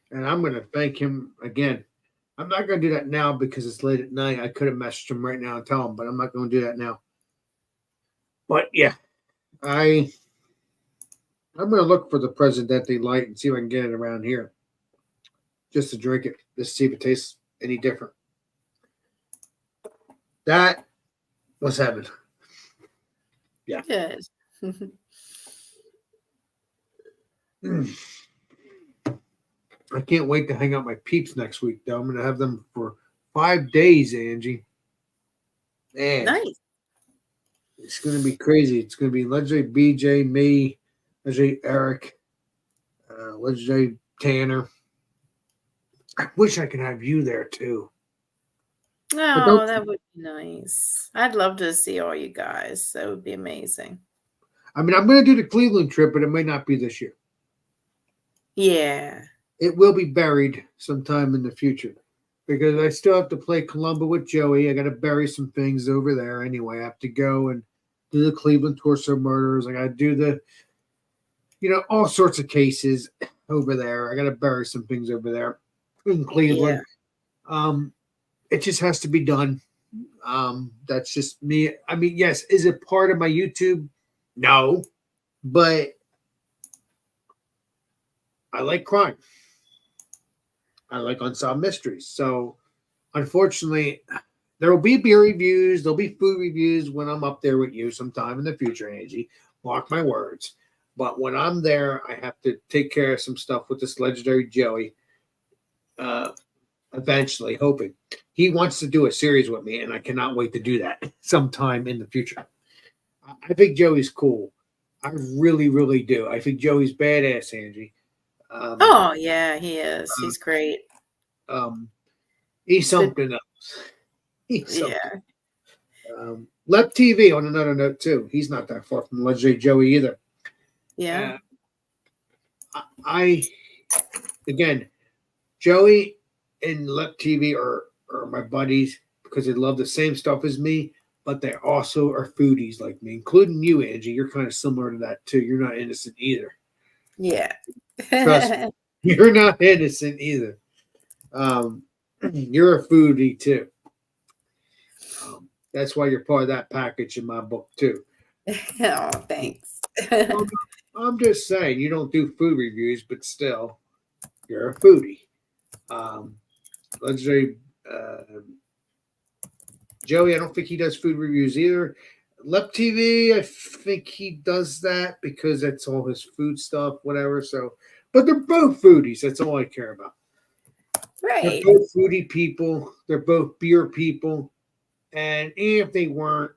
And I'm going to thank him again. I'm not going to do that now because it's late at night. I could have messaged him right now and tell him, but I'm not going to do that now. But yeah, I'm going to look for the Presidente Light and see if I can get it around here. Just to drink it, just to see if it tastes any different. That was heaven. Yeah. Good. I can't wait to hang out my peeps next week, though. I'm going to have them for 5 days, Angie. Man, Nice. it's going to be crazy. It's going to be Legendary BJ, me, Legendary Eric, Legendary Tanner. I wish I could have you there, too. Oh, that would be nice. I'd love to see all you guys. That would be amazing. I mean, I'm going to do the Cleveland trip, but it may not be this year. Yeah. It will be buried sometime in the future because I still have to play Columba with Joey. I got to bury some things over there anyway. I have to go and do the Cleveland Torso Murders. I got to do the, all sorts of cases over there. I got to bury some things over there in Cleveland. Yeah. It just has to be done. That's just me. I mean, yes, is it part of my YouTube? No, but I like crime. I like unsolved mysteries. So, unfortunately, there will be beer reviews. There'll be food reviews when I'm up there with you sometime in the future, Angie. Mark my words. But when I'm there, I have to take care of some stuff with this Legendary Joey. Eventually, hoping. He wants to do a series with me, and I cannot wait to do that sometime in the future. I think Joey's cool. I really, really do. I think Joey's badass, Angie. Oh, yeah, he is. He's great. He's something else. He's something. Yeah. Lep TV, on another note, too. He's not that far from Legendary Joey either. Yeah. again, Joey and Lep TV are my buddies because they love the same stuff as me, but they also are foodies like me, including you, Angie. You're kind of similar to that too. You're not innocent either. Yeah. Trust me, you're not innocent either. You're a foodie too. That's why you're part of that package in my book too. Oh, thanks. I'm just saying you don't do food reviews, but still, you're a foodie. Let's say Joey, I don't think he does food reviews either. Lep TV, I think he does that because that's all his food stuff, whatever. So, but they're both foodies. That's all I care about. They're Right. both foodie people. They're both beer people. And even if they weren't,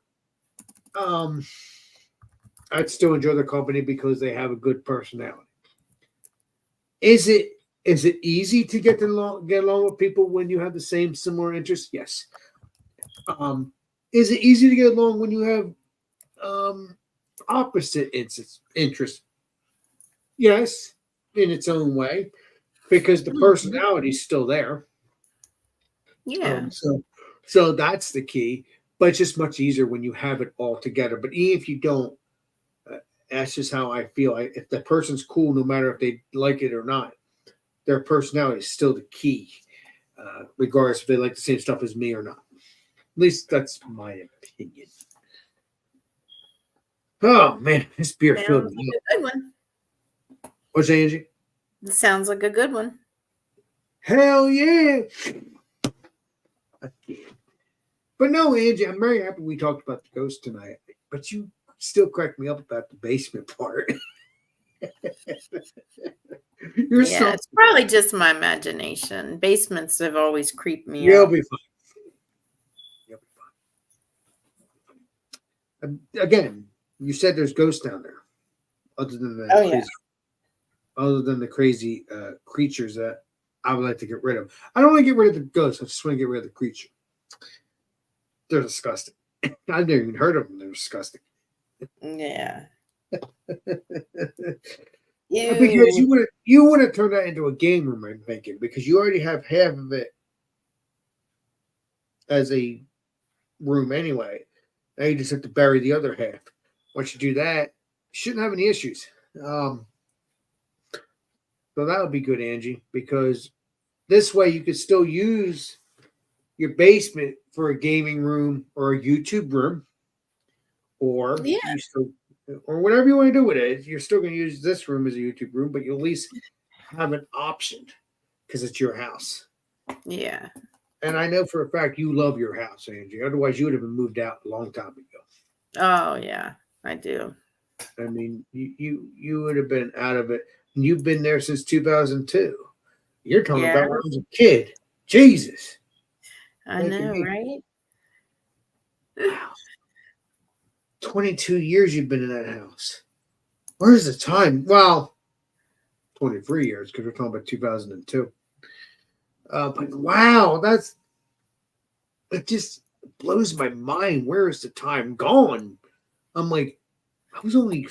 I'd still enjoy their company because they have a good personality. Is it easy to get along with people when you have the same similar interests? Yes. Is it easy to get along when you have opposite interests? Yes, in its own way, because the personality is still there. Yeah. So that's the key. But it's just much easier when you have it all together. But even if you don't, that's just how I feel. If the person's cool, no matter if they like it or not, their personality is still the key, regardless if they like the same stuff as me or not. At least that's my opinion. Oh man, this beer Sounds filled like me up. a good one. What's that, Angie? Sounds like a good one. Hell yeah! But no, Angie, I'm very happy we talked about the ghost tonight. But you still cracked me up about the basement part. You're Yeah, it's probably just my imagination. Basements have always creeped me You'll out. be fine. You'll be fine. Again, you said there's ghosts down there, other than the crazy creatures that I would like to get rid of. I don't want to get rid of the ghosts. I just want to get rid of the creature. They're disgusting. I've never even heard of them. They're disgusting. Yeah. Because you would have turned that into a game room, I'm thinking, because you already have half of it as a room anyway. Now you just have to bury the other half. Once you do that, you shouldn't have any issues. So that would be good, Angie, because this way you could still use your basement for a gaming room or a YouTube room, or or whatever you want to do with it. You're still going to use this room as a YouTube room, but you'll at least have an option because it's your house. Yeah. And I know for a fact you love your house, Angie. Otherwise, you would have been moved out a long time ago. Oh yeah, I do. I mean, you would have been out of it. You've been there since 2002. You're talking about when I was a kid. Jesus. I know, right? Wow. 22 years you've been in that house. Where's the time? Well, 23 years because we're talking about 2002. But wow, it just blows my mind. Where is the time gone? I'm like, I was only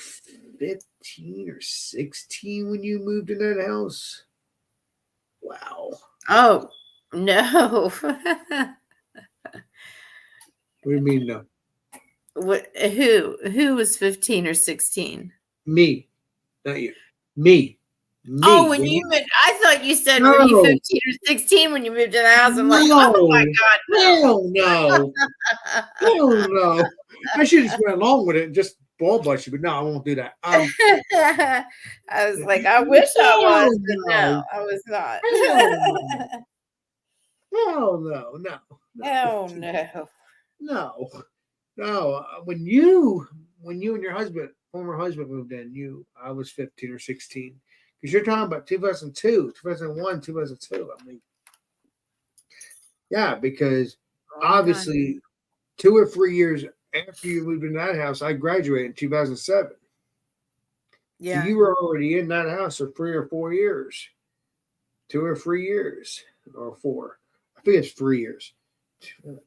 15 or 16 when you moved in that house. Wow. Oh no. What do you mean no? What? Who was 15 or 16? Me, not you. Me. Oh, when you moved, I thought you said were you 15 or 16 when you moved to the house. I'm like, oh my God, hell no. Hell no. I should have just went along with it and just ball bust you, but no, I won't do that. I was like, I wish I was, but no, I was not. Hell no. No. Oh no. No. When you and your former husband moved in, I was 15 or 16. Because you're talking about 2002, 2001, 2002. I mean, yeah, because obviously 2 or 3 years after you moved in that house, I graduated in 2007. Yeah. So you were already in that house for 3 or 4 years. 2 or 3 years or 4. I think it's 3 years.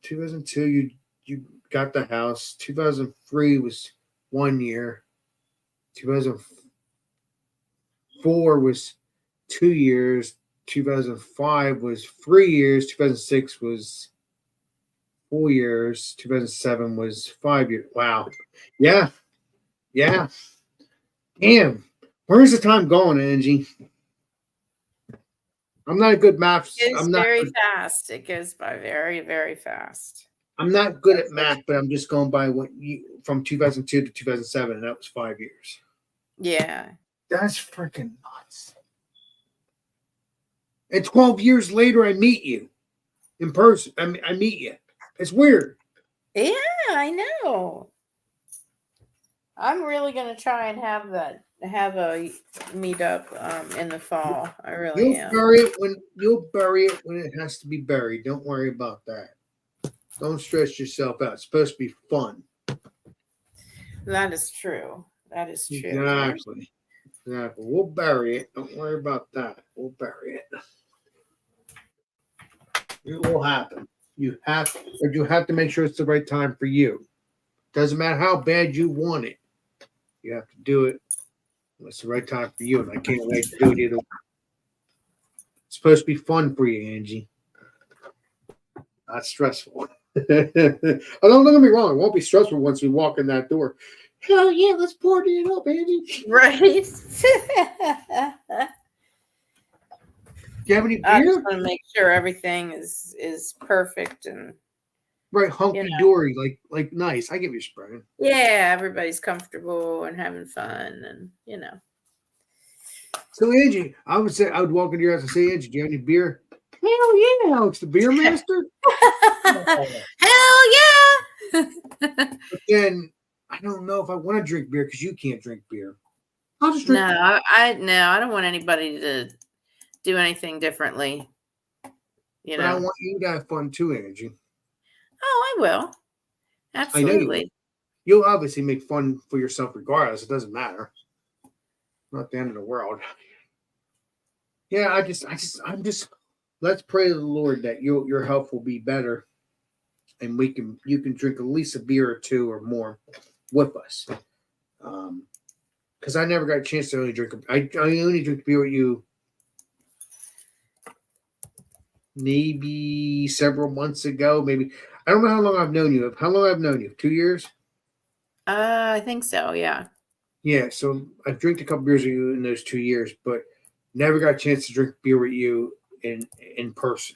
2002, you got the house. 2003 was 1 year. 2004 was 2 years. 2005 was 3 years. 2006 was 4 years. 2007 was 5 years. Wow. Yeah. Yeah. Damn. Where's the time going, Angie? I'm not a good math. It's very fast. It goes by very, very fast. I'm not good at math, but I'm just going by what you from 2002 to 2007, and that was 5 years. Yeah. That's freaking nuts. And 12 years later, I meet you in person. I meet you. It's weird. Yeah, I know. I'm really gonna try and have a meetup in the fall. I really am. You'll bury it when it has to be buried. Don't worry about that. Don't stress yourself out. It's supposed to be fun. That is true. That is true. Exactly. We'll bury it. Don't worry about that. We'll bury it. It will happen. You have to make sure it's the right time for you. Doesn't matter how bad you want it. You have to do it when it's the right time for you, and I can't wait to do it either way. It's supposed to be fun for you, Angie. Not stressful. Don't get me wrong. It won't be stressful once we walk in that door. Hell yeah, let's party it up, Angie. Right. Do you have any I beer? just want to make sure everything is perfect and Right, hunky dory, like nice. I give you a spray. yeah, everybody's comfortable and having fun, and So Angie, I would walk into your house and say, Angie, do you have any beer? Hell yeah, Alex, the beer master. Hell yeah. But then I don't know if I want to drink beer because you can't drink beer. I'll just drink. No, I don't want anybody to do anything differently. But I want you to have fun too, Angie. Oh, I will. Absolutely. You'll obviously make fun for yourself regardless. It doesn't matter. Not the end of the world. Yeah, I'm just. Let's pray to the Lord that your health will be better, and you can drink at least a beer or two or more with us. Because I never got a chance to only drink. I only drink beer with you maybe several months ago. Maybe I don't know how long I've known you. How long I've known you? 2 years. I think so. Yeah. Yeah. So I've drank a couple beers with you in those 2 years, but never got a chance to drink beer with you in person.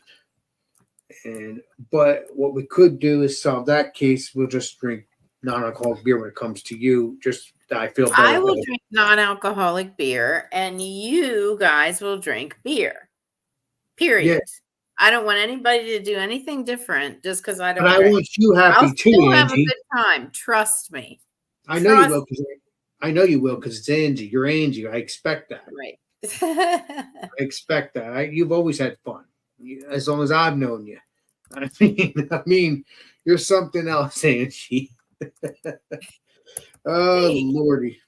But what we could do is solve that case. We'll just drink non-alcoholic beer when it comes to you. Just I feel better. I will drink non-alcoholic beer, and you guys will drink beer. Period. Yeah. I don't want anybody to do anything different just because I don't. But I want you happy I'll too, still have Angie. a good time. Trust me. I know you will. I know you will because it's Angie. You're Angie. I expect that. Right. I expect that. You've always had fun, as long as I've known you. I mean, you're something else, Angie. Oh Lordy.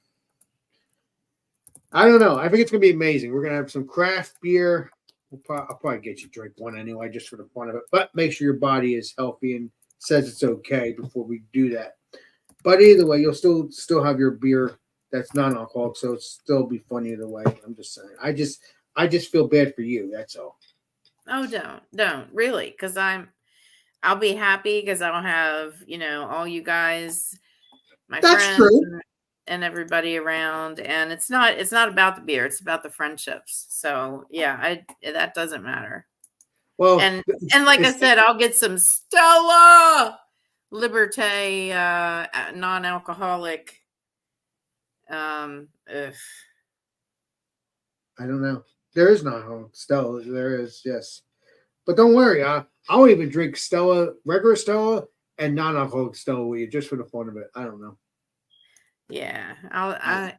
I don't know. I think it's gonna be amazing. We're gonna have some craft beer. I'll probably get you to drink one anyway, just for the fun of it. But make sure your body is healthy and says it's okay before we do that. But either way, you'll still have your beer that's non-alcoholic, so it'll still be fun either way. I'm just saying. I just feel bad for you. That's all. Oh, don't really, because I'll be happy because I'll have all you guys, my friends, true. and everybody around, and it's not about the beer, it's about the friendships. So yeah, that doesn't matter. Well, and like I said, I'll get some Stella Liberté non-alcoholic. I don't know. There is non-alcoholic Stella. There is, yes. But don't worry, I'll even drink Stella, regular Stella, and non-alcoholic Stella with you just for the fun of it. I don't know. Yeah, I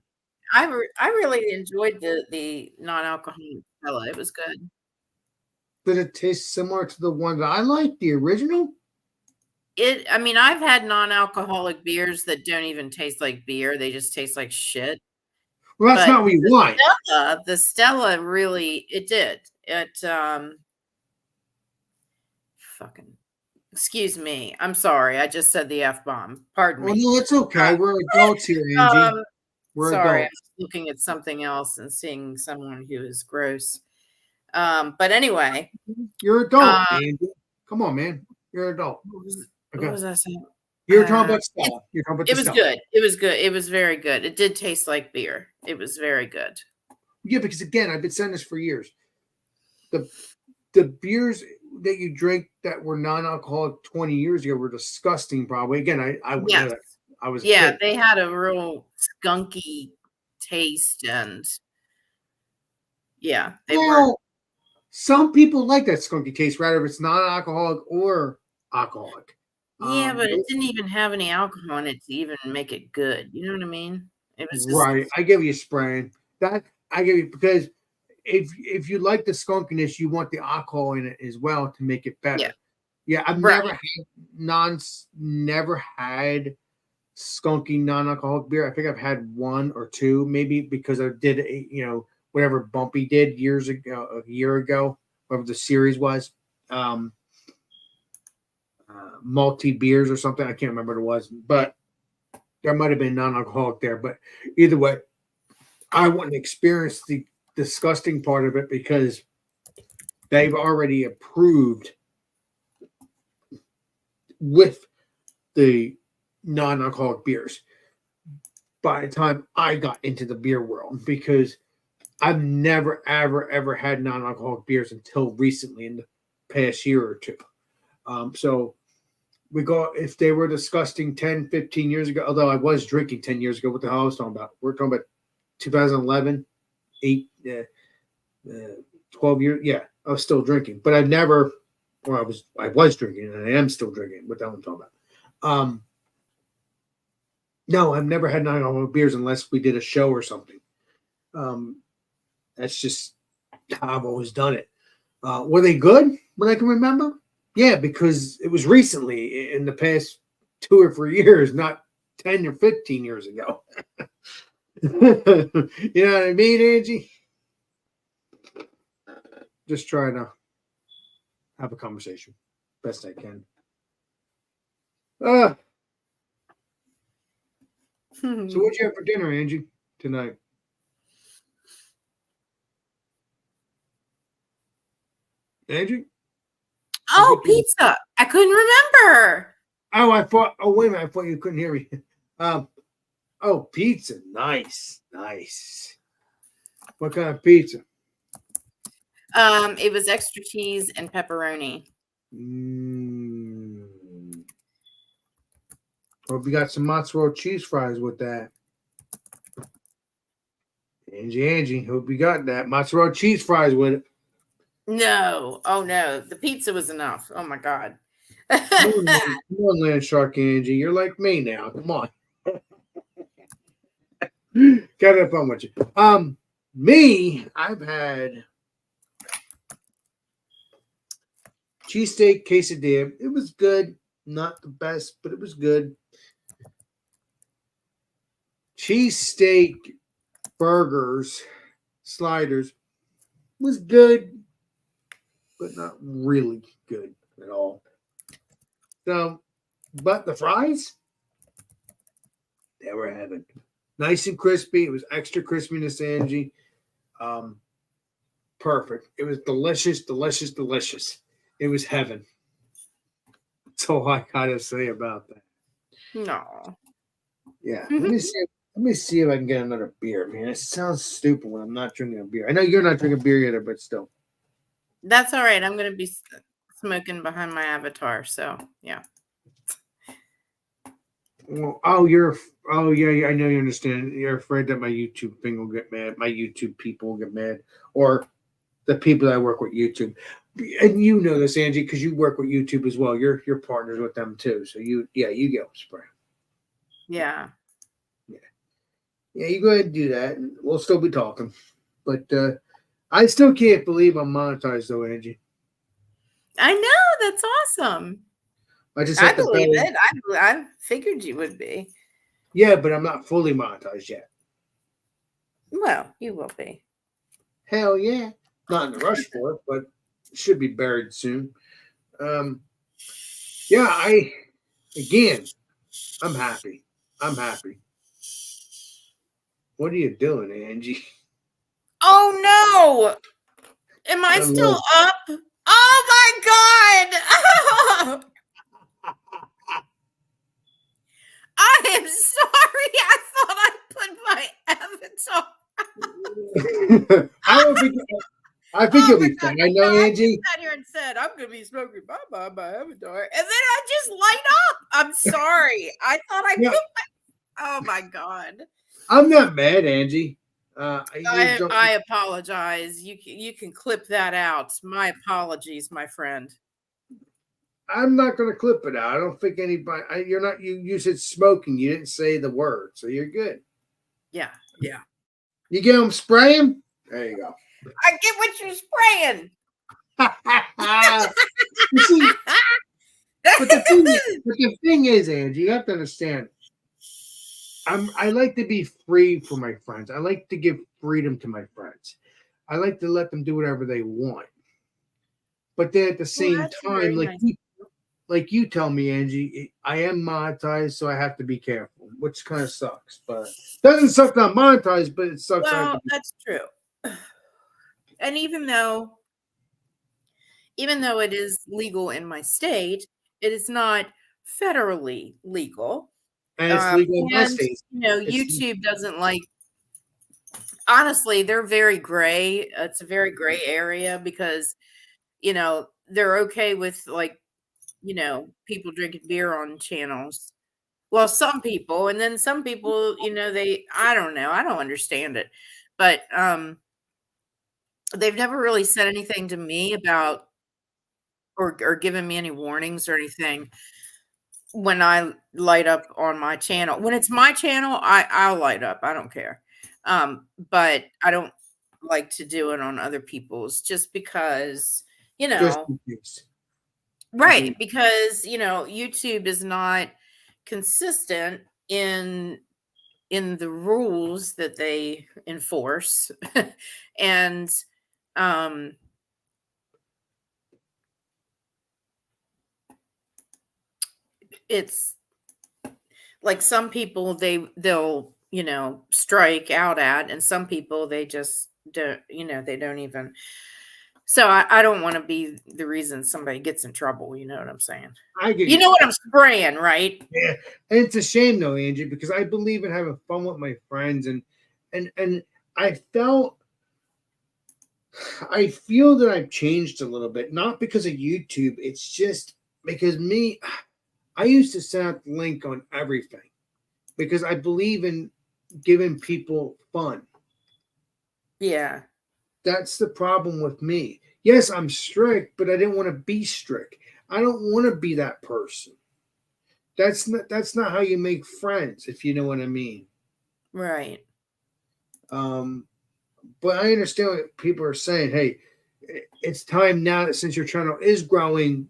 really enjoyed the non-alcoholic Stella. It was good. Did it taste similar to the one that I like, the original? I mean, I've had non-alcoholic beers that don't even taste like beer. They just taste like shit. Well, that's not what you want. The Stella really, it did. It, fucking, excuse me. I'm sorry. I just said the F-bomb. Pardon me. Well, no, it's okay. We're adults here, Angie. We're Sorry, I'm adults. looking at something else and seeing someone who is gross. But anyway, You're an adult, uh, Andy. Come on, man. You're an adult. what Okay. was I saying? You're talking Uh, about stuff. You're talking about It the was stuff. good. It was good. It was very good. It did taste like beer. It was very good. Yeah, because again, I've been saying this for years. The beers that you drink that were non-alcoholic 20 years ago were disgusting. Probably again, I wouldn't know Yes. that. I was a Yeah, kid. they had a real skunky taste, and yeah, they were. Well, some people like that skunky taste, rather if it's non-alcoholic or alcoholic. Yeah, but it didn't even have any alcohol in it to even make it good. You know what I mean? It was just Right. I give you spraying. That I give you because if you like the skunkiness, you want the alcohol in it as well to make it better. Yeah. Yeah, I've Right. never had skunky non-alcoholic beer. I think I've had one or two, maybe because I did whatever Bumpy did years ago, a year ago, whatever the series was. Multi beers or something. I can't remember what it was, but there might have been non-alcoholic there. But either way, I wouldn't experience the disgusting part of it because they've already approved with the non-alcoholic beers by the time I got into the beer world, because I've never ever had non-alcoholic beers until recently in the past year or two. So we go, if they were disgusting 10, 15 years ago, although I was drinking 10 years ago, what the hell I was talking about? We're talking about 2011, 12 years. Yeah, I was still drinking, but I've never, or I was drinking and I am still drinking. What the hell I'm talking about? No, I've never had non-alcoholic beers unless we did a show or something. That's just how I've always done it. Were they good when I can remember? Yeah, because it was recently in the past 2 or 3 years, not 10 or 15 years ago. You know what I mean, Angie? Just trying to have a conversation best I can. So what'd you have for dinner, Angie, tonight? Angie? Oh, pizza. I couldn't remember. Oh, wait a minute. I thought you couldn't hear me. Oh, pizza. Nice. What kind of pizza? It was extra cheese and pepperoni. Hope you got some mozzarella cheese fries with that. Angie, hope you got that. Mozzarella cheese fries with it. No. Oh no. The pizza was enough. Oh my God. Come on, Land Shark Angie. You're like me now. Come on. Gotta have fun with you. Me, I've had cheesesteak quesadilla. It was good. Not the best, but it was good. Cheesesteak burgers, sliders was good, but not really good at all. So, but the fries, they were heaven. Nice and crispy. It was extra crispiness, Angie. Perfect. It was delicious. It was heaven. That's all I gotta say about that. No. Yeah. Let me see if I can get another beer, man. It sounds stupid when I'm not drinking a beer. I know you're not drinking beer either, but still. That's all right. I'm going to be smoking behind my avatar. So, yeah. Well, oh, yeah, I know you understand. You're afraid that my YouTube thing will get mad. My YouTube people will get mad, or the people that I work with YouTube. And you know this, Angie, because you work with YouTube as well. You're partners with them too. So you go spray. Yeah. Yeah, you go ahead and do that, and we'll still be talking. But I still can't believe I'm monetized, though, Angie. I know. That's awesome. I just I have to believe pay. it. I figured you would be. Yeah, but I'm not fully monetized yet. Well, you will be. Hell yeah. Not in the rush for it, but it should be buried soon. Yeah, I'm happy. What are you doing, Angie? Oh no! Am I I still love up? Oh my god! I am sorry. I thought I put my avatar. I don't think. I think Oh you'll my be god! fine. I know, No, I Angie. just sat here and said I'm gonna be smoking my avatar, and then I just light up. I'm sorry. I thought I Yeah, put my. Oh my god! I'm not mad, Angie. You don't, I apologize. You can clip that out. My apologies, my friend. I'm not going to clip it out. I don't think anybody. You're not. You said smoking. You didn't say the word, so you're good. Yeah, yeah. You get them spraying. There you go. I get what you're spraying. You see, but the thing is, Angie, you have to understand. I like to be free for my friends. I like to give freedom to my friends. I like to let them do whatever they want. But then at the same that's time, very like nice. you tell me, Angie, I am monetized, so I have to be careful, which kind of sucks. But doesn't suck that I'm monetized, but it sucks. I have Well, to be. that's true. And even though it is legal in my state, it is not federally legal. And it's legal in my And state. YouTube doesn't like. Honestly, they're very gray. It's a very gray area because they're okay with like people drinking beer on channels. Well, some people, and then some people, I don't know. I don't understand it. But they've never really said anything to me about or given me any warnings or anything when I light up on my channel. When it's my channel, I'll light up. I don't care. But I don't like to do it on other people's just because, Just in case. right, because YouTube is not consistent in the rules that they enforce. And it's like some people they'll strike out at, and some people they just don't they don't even. So I don't want to be the reason somebody gets in trouble. You know what I'm saying? I get You know what I'm spraying, right? Yeah, and it's a shame though, Angie, because I believe in having fun with my friends, and I feel that I've changed a little bit, not because of YouTube. It's just because I used to send out the link on everything because I believe in giving people fun. Yeah. That's the problem with me. Yes, I'm strict, but I didn't want to be strict. I don't want to be that person. That's not how you make friends, if you know what I mean. Right. But I understand what people are saying. Hey, it's time now that since your channel is growing,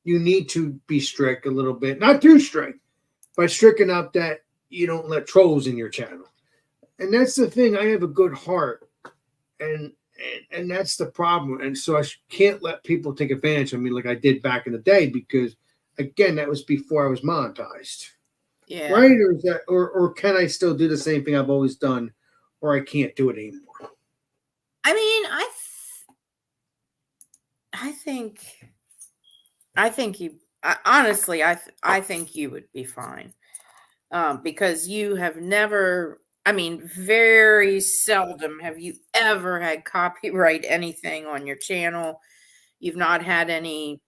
you need to be strict a little bit. Not too strict, but strict enough that you don't let trolls in your channel. And that's the thing. I have a good heart. And that's the problem. And so I can't let people take advantage of me like I did back in the day, because again, that was before I was monetized. Yeah. Right? Or is that or can I still do the same thing I've always done, or I can't do it anymore? I mean, I think you honestly, I think you would be fine. Because you have never, I mean, very seldom have you ever had copyright anything on your channel. You've not had any,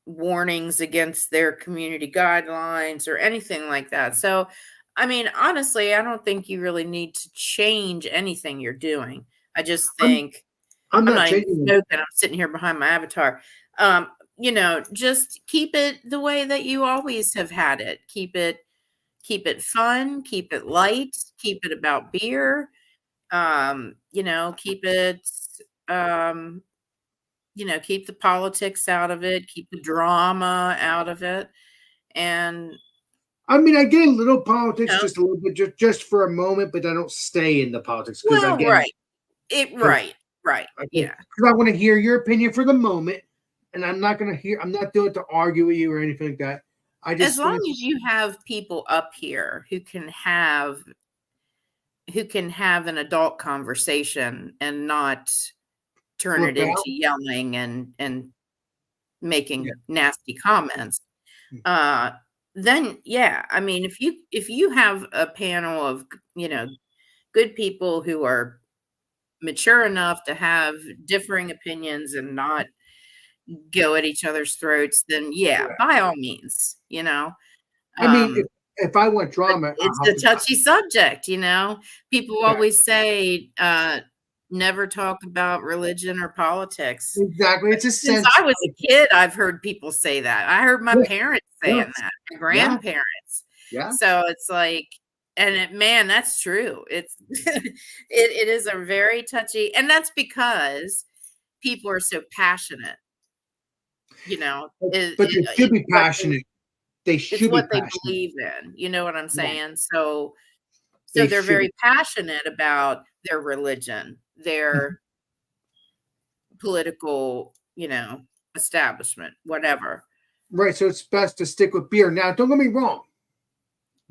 warnings against their community guidelines or anything like that. So, I mean, honestly, I don't think you really need to change anything you're doing. I just think I'm I'm not not even changing it. smoking. I'm sitting here behind my avatar. Just keep it the way that you always have had it. Keep it fun, keep it light, keep it about beer. Keep it keep the politics out of it, keep the drama out of it. And I mean, I get a little politics, know, just a little bit, just for a moment, but I don't stay in the politics because well, again, right. Right. Yeah. because I want to hear your opinion for the moment, and I'm not going to hear. I'm not doing it to argue with you or anything like that. I As just long as you have people up here who can have an adult conversation and not turn flip it into out. yelling and making Yeah. nasty comments, Mm. then yeah, I mean, if you have a panel of, good people who are mature enough to have differing opinions and not go at each other's throats, then yeah, Yeah. by all means, I mean, um, if I want but drama, it's I'll have a to. touchy subject, people Yeah, always say, never talk about religion or politics. exactly. It's a Since sense. I was a kid, I've heard people say that. I heard my Yeah, parents saying yes, that, my yeah, grandparents. yeah. So it's like, and man, that's true. It's it is a very touchy, and that's because people are so passionate. But they should be passionate. They It's should be what they passionate. believe in. You know what I'm Right. saying? So They they're should. very passionate about their religion, their political, establishment, whatever. Right. So it's best to stick with beer. Now, don't get me wrong.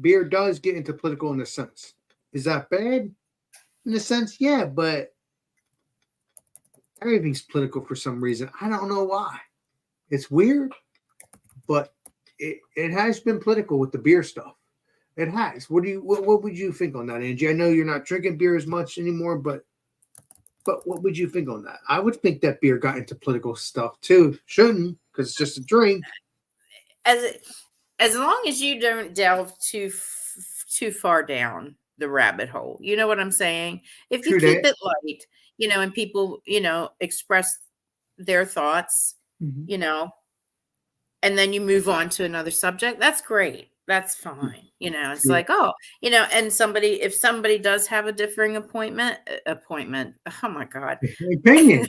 Beer does get into political in a sense. Is that bad? In a sense, yeah, but everything's political for some reason. I don't know why. It's weird, but it has been political with the beer stuff. It has. What would you think on that, Angie? I know you're not drinking beer as much anymore, but what would you think on that? I would think that beer got into political stuff too. Shouldn't, because it's just a drink. As long as you don't delve too far down the rabbit hole, you know what I'm saying? If you True keep that. it light, and people, express their thoughts, Mhm. and then you move on to another subject, that's great. That's fine. It's Yeah. like, oh, and if somebody does have a differing appointment, oh my God, Opinion.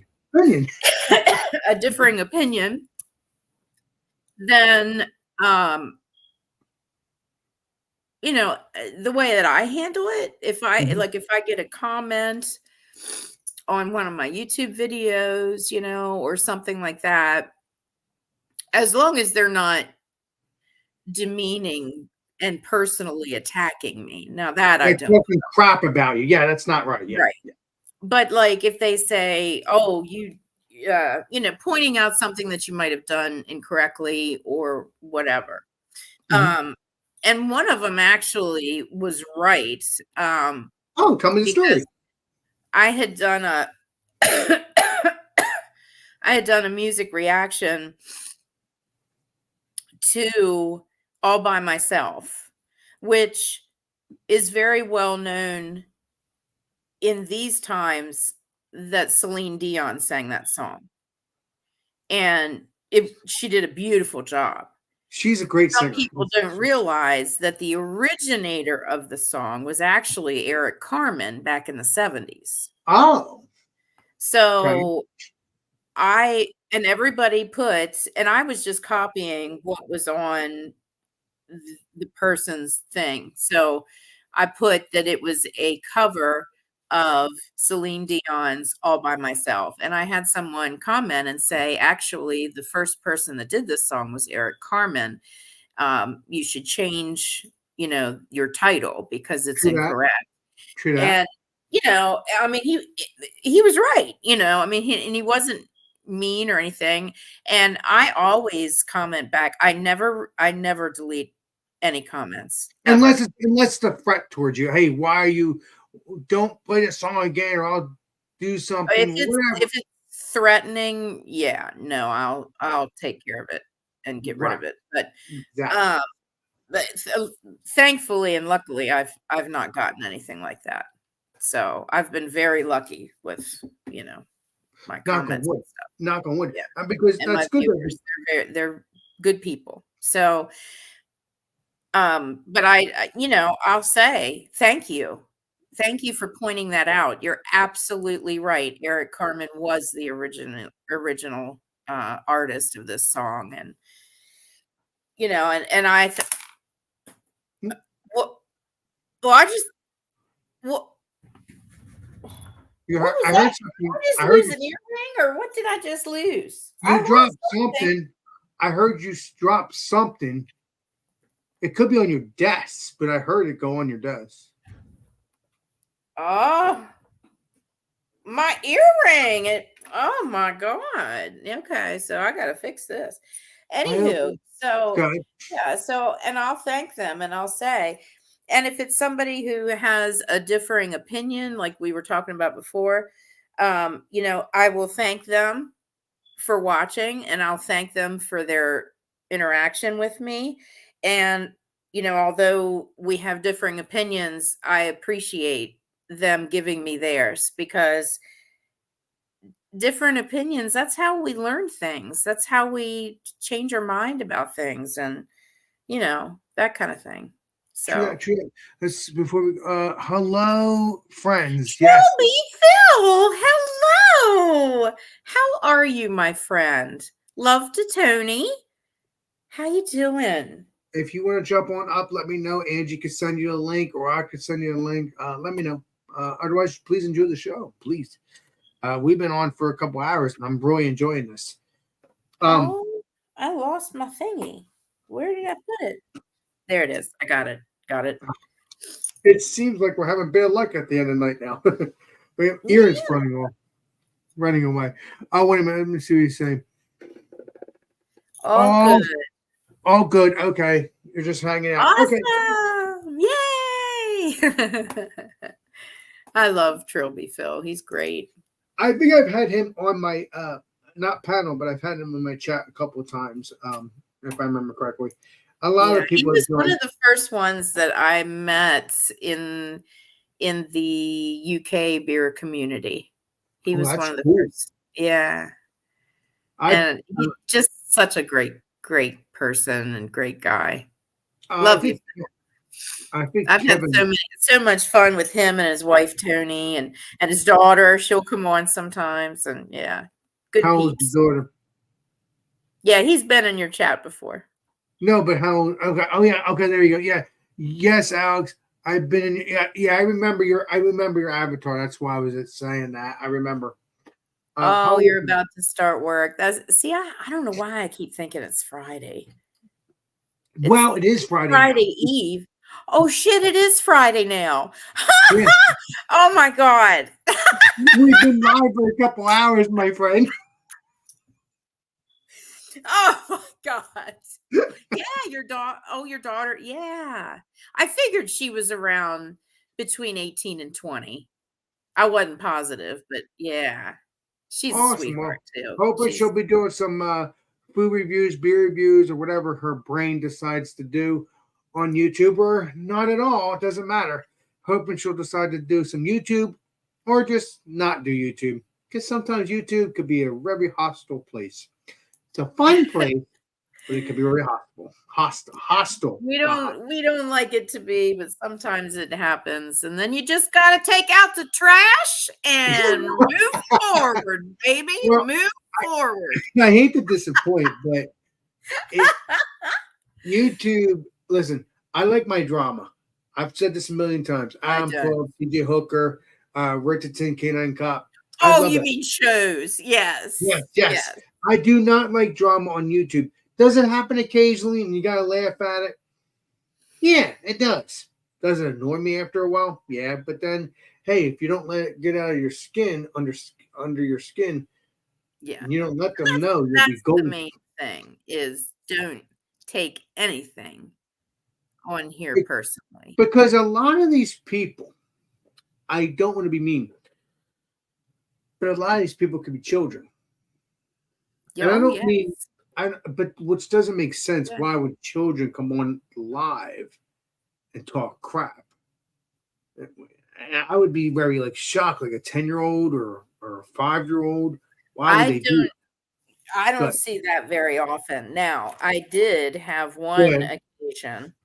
a differing opinion, then, the way that I handle it, if I Mhm. like, if I get a comment on one of my YouTube videos, or something like that, as long as they're not demeaning and personally attacking me. Now that I Like don't. talking crap about you. Yeah, that's not right. Yeah. Right. But like if they say, "Oh, pointing out something that you might have done incorrectly or whatever." Mhm. And one of them actually was right, Oh, tell me the story. because I had done a I had done a music reaction to All by Myself, which is very well known in these times that Celine Dion sang that song. And she did a beautiful job. She's a great Some singer. people don't realize that the originator of the song was actually Eric Carmen back in the 70s. Oh, okay. So and everybody puts, and I was just copying what was on the person's thing. So I put that it was a cover of Celine Dion's All by Myself. And I had someone comment and say, actually, the first person that did this song was Eric Carmen. You should change, your title because it's True that. incorrect. True that. And, I mean, he was right, I mean, he wasn't mean or anything. And I always comment back. I never delete any comments ever. Unless the threat towards you. Hey, why are you? Don't play that song again, or I'll do something. Whatever. If it's threatening, yeah, no, I'll take care of it and get rid Right. of it. But Exactly. thankfully and luckily, I've not gotten anything like that. So I've been very lucky with my Knock on comments wood. and stuff. Knock on wood. Yeah. Because And my that's good. viewers, they're good people. So, but I'll say thank you. Thank you for pointing that out. You're absolutely right. Eric Carmen was the original artist of this song, and and I well, I just what You what heard, was I that? heard Did something. I just I heard lose an earring, or what did I just lose? I you heard dropped something. something. I heard you drop something It could be on your desk, but I heard it go on your desk. Oh, my earring. Oh my God. Okay, so I gotta fix this. Anywho, so Okay. yeah, so and I'll thank them and I'll say, and if it's somebody who has a differing opinion, like we were talking about before, I will thank them for watching and I'll thank them for their interaction with me. And, although we have differing opinions, I appreciate them giving me theirs because different opinions, that's how we learn things. That's how we change our mind about things and, that kind of thing. So, True. Let's before we hello friends. Yes. Shelby Phil, hello. How are you, my friend? Love to Tony. How you doing? If you want to jump on up, let me know. Angie could send you a link, or I could send you a link. Let me know. Otherwise, please enjoy the show. Please. We've been on for a couple hours, and I'm really enjoying this. Oh, I lost my thingy. Where did I put it? There it is. I got it. Got it. It seems like we're having bad luck at the end of the night now. We have ears running away. Oh, wait a minute. Let me see what he's saying. Oh, good. All good. Okay. You're just hanging out. Awesome. Okay. Yay. I love Trilby Phil. He's great. I think I've had him on my not panel, but I've had him in my chat a couple of times, if I remember correctly. A lot of people. He was one of the first ones that I met in the UK beer community. He was one of the first. Yeah. And he's just such a great person and great guy. Love you. I think I've had so much fun with him and his wife Tony and his daughter. She'll come on sometimes, and yeah, good. How old is his daughter? Yeah, he's been in your chat before. No, but how? Okay, oh yeah, okay, there you go. Yeah, yes, Alex, I've been in. Yeah, I remember your avatar. That's why I was saying that. I remember. You're about to start work. I don't know why I keep thinking it's Friday. It is Friday. Friday Eve. Oh shit! It is Friday now. Yeah. Oh my God. We've been live for a couple hours, my friend. Oh my God. Yeah, your daughter. Oh, your daughter. Yeah. I figured she was around between 18 and 20. I wasn't positive, but yeah. She's a sweetheart too. Hopefully she'll be doing some food reviews, beer reviews, or whatever her brain decides to do on YouTube, or not at all. It doesn't matter. Hoping she'll decide to do some YouTube or just not do YouTube. Because sometimes YouTube could be a very hostile place. It's a fun place, but it could be very hostile. We don't like it to be, but sometimes it happens. And then you just got to take out the trash and move forward, baby. Well, move forward. I hate to disappoint, but YouTube, listen, I like my drama. I've said this a million times. Adam Club, TJ Hooker, Richardson, K9 Cop. Oh, you mean shows. Yes. Yes. I do not like drama on YouTube. Does it happen occasionally and you got to laugh at it? Yeah, it does. Does it annoy me after a while? Yeah, but then, hey, if you don't let it get out of your skin, under your skin, yeah, you don't let them know. That's the main thing is don't take anything on here personally. Because a lot of these people, I don't want to be mean, but a lot of these people could be children. And I don't mean, but which doesn't make sense. Yeah. Why would children come on live and talk crap? I would be very shocked, like a 10-year-old or a 5-year-old. Why would they do it? I don't see that very often. Now, I did have one occasion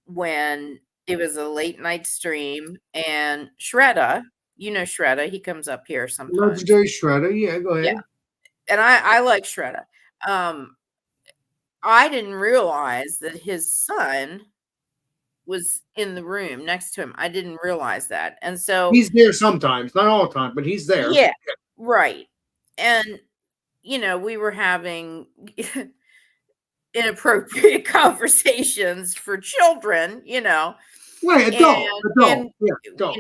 when it was a late night stream and Shredda, Shredda, he comes up here sometimes. Legendary Shredda, yeah, go ahead. Yeah. And I like Shredda. I didn't realize that his son was in the room next to him. I didn't realize that. And so he's there sometimes, not all the time, but he's there. Yeah, right. And we were having inappropriate conversations for children, Right, and yeah, adult.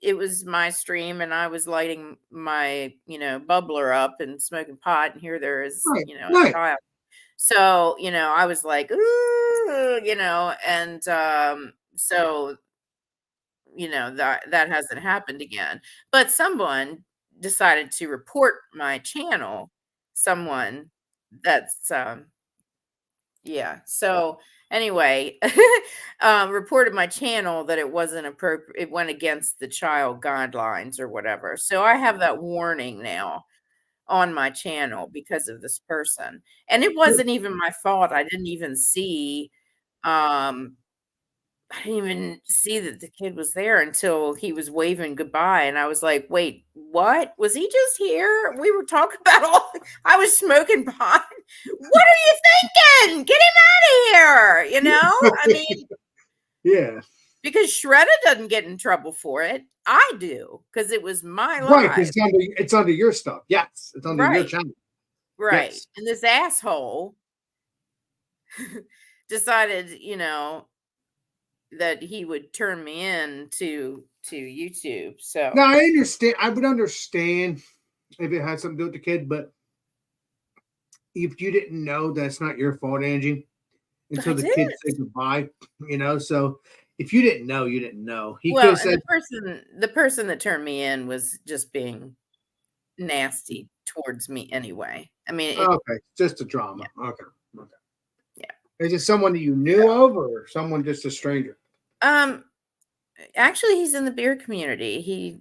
it was my stream, and I was lighting my, bubbler up and smoking pot, and here there is, Right, a right. child. So, I was like, ooh, and so, that hasn't happened again. But someone decided to report my channel. Someone that's yeah. So anyway, reported my channel that it wasn't appropriate. It went against the child guidelines or whatever. So I have that warning now on my channel because of this person. And it wasn't even my fault. I didn't even see that the kid was there until he was waving goodbye. And I was like, wait, what? Was he just here? We were talking about I was smoking pot. What are you thinking? Get him out of here. I mean, Yeah. because Shredda doesn't get in trouble for it. I do, because it was my Right, life. it's under your stuff. Yes, it's under your Right. channel. Right. Yes. And this asshole decided, that he would turn me in to YouTube. So Now I understand. I would understand if it had something to do with the kid, but if you didn't know, that's not your fault, Angie. Until I the did. kid said goodbye, So if you didn't know, you didn't know. He could Well, have and said, the person that turned me in was just being nasty towards me anyway. I mean, "Okay, just a drama." Okay. Yeah. Is it someone that you knew of, or someone just a stranger? Actually, he's in the beer community. He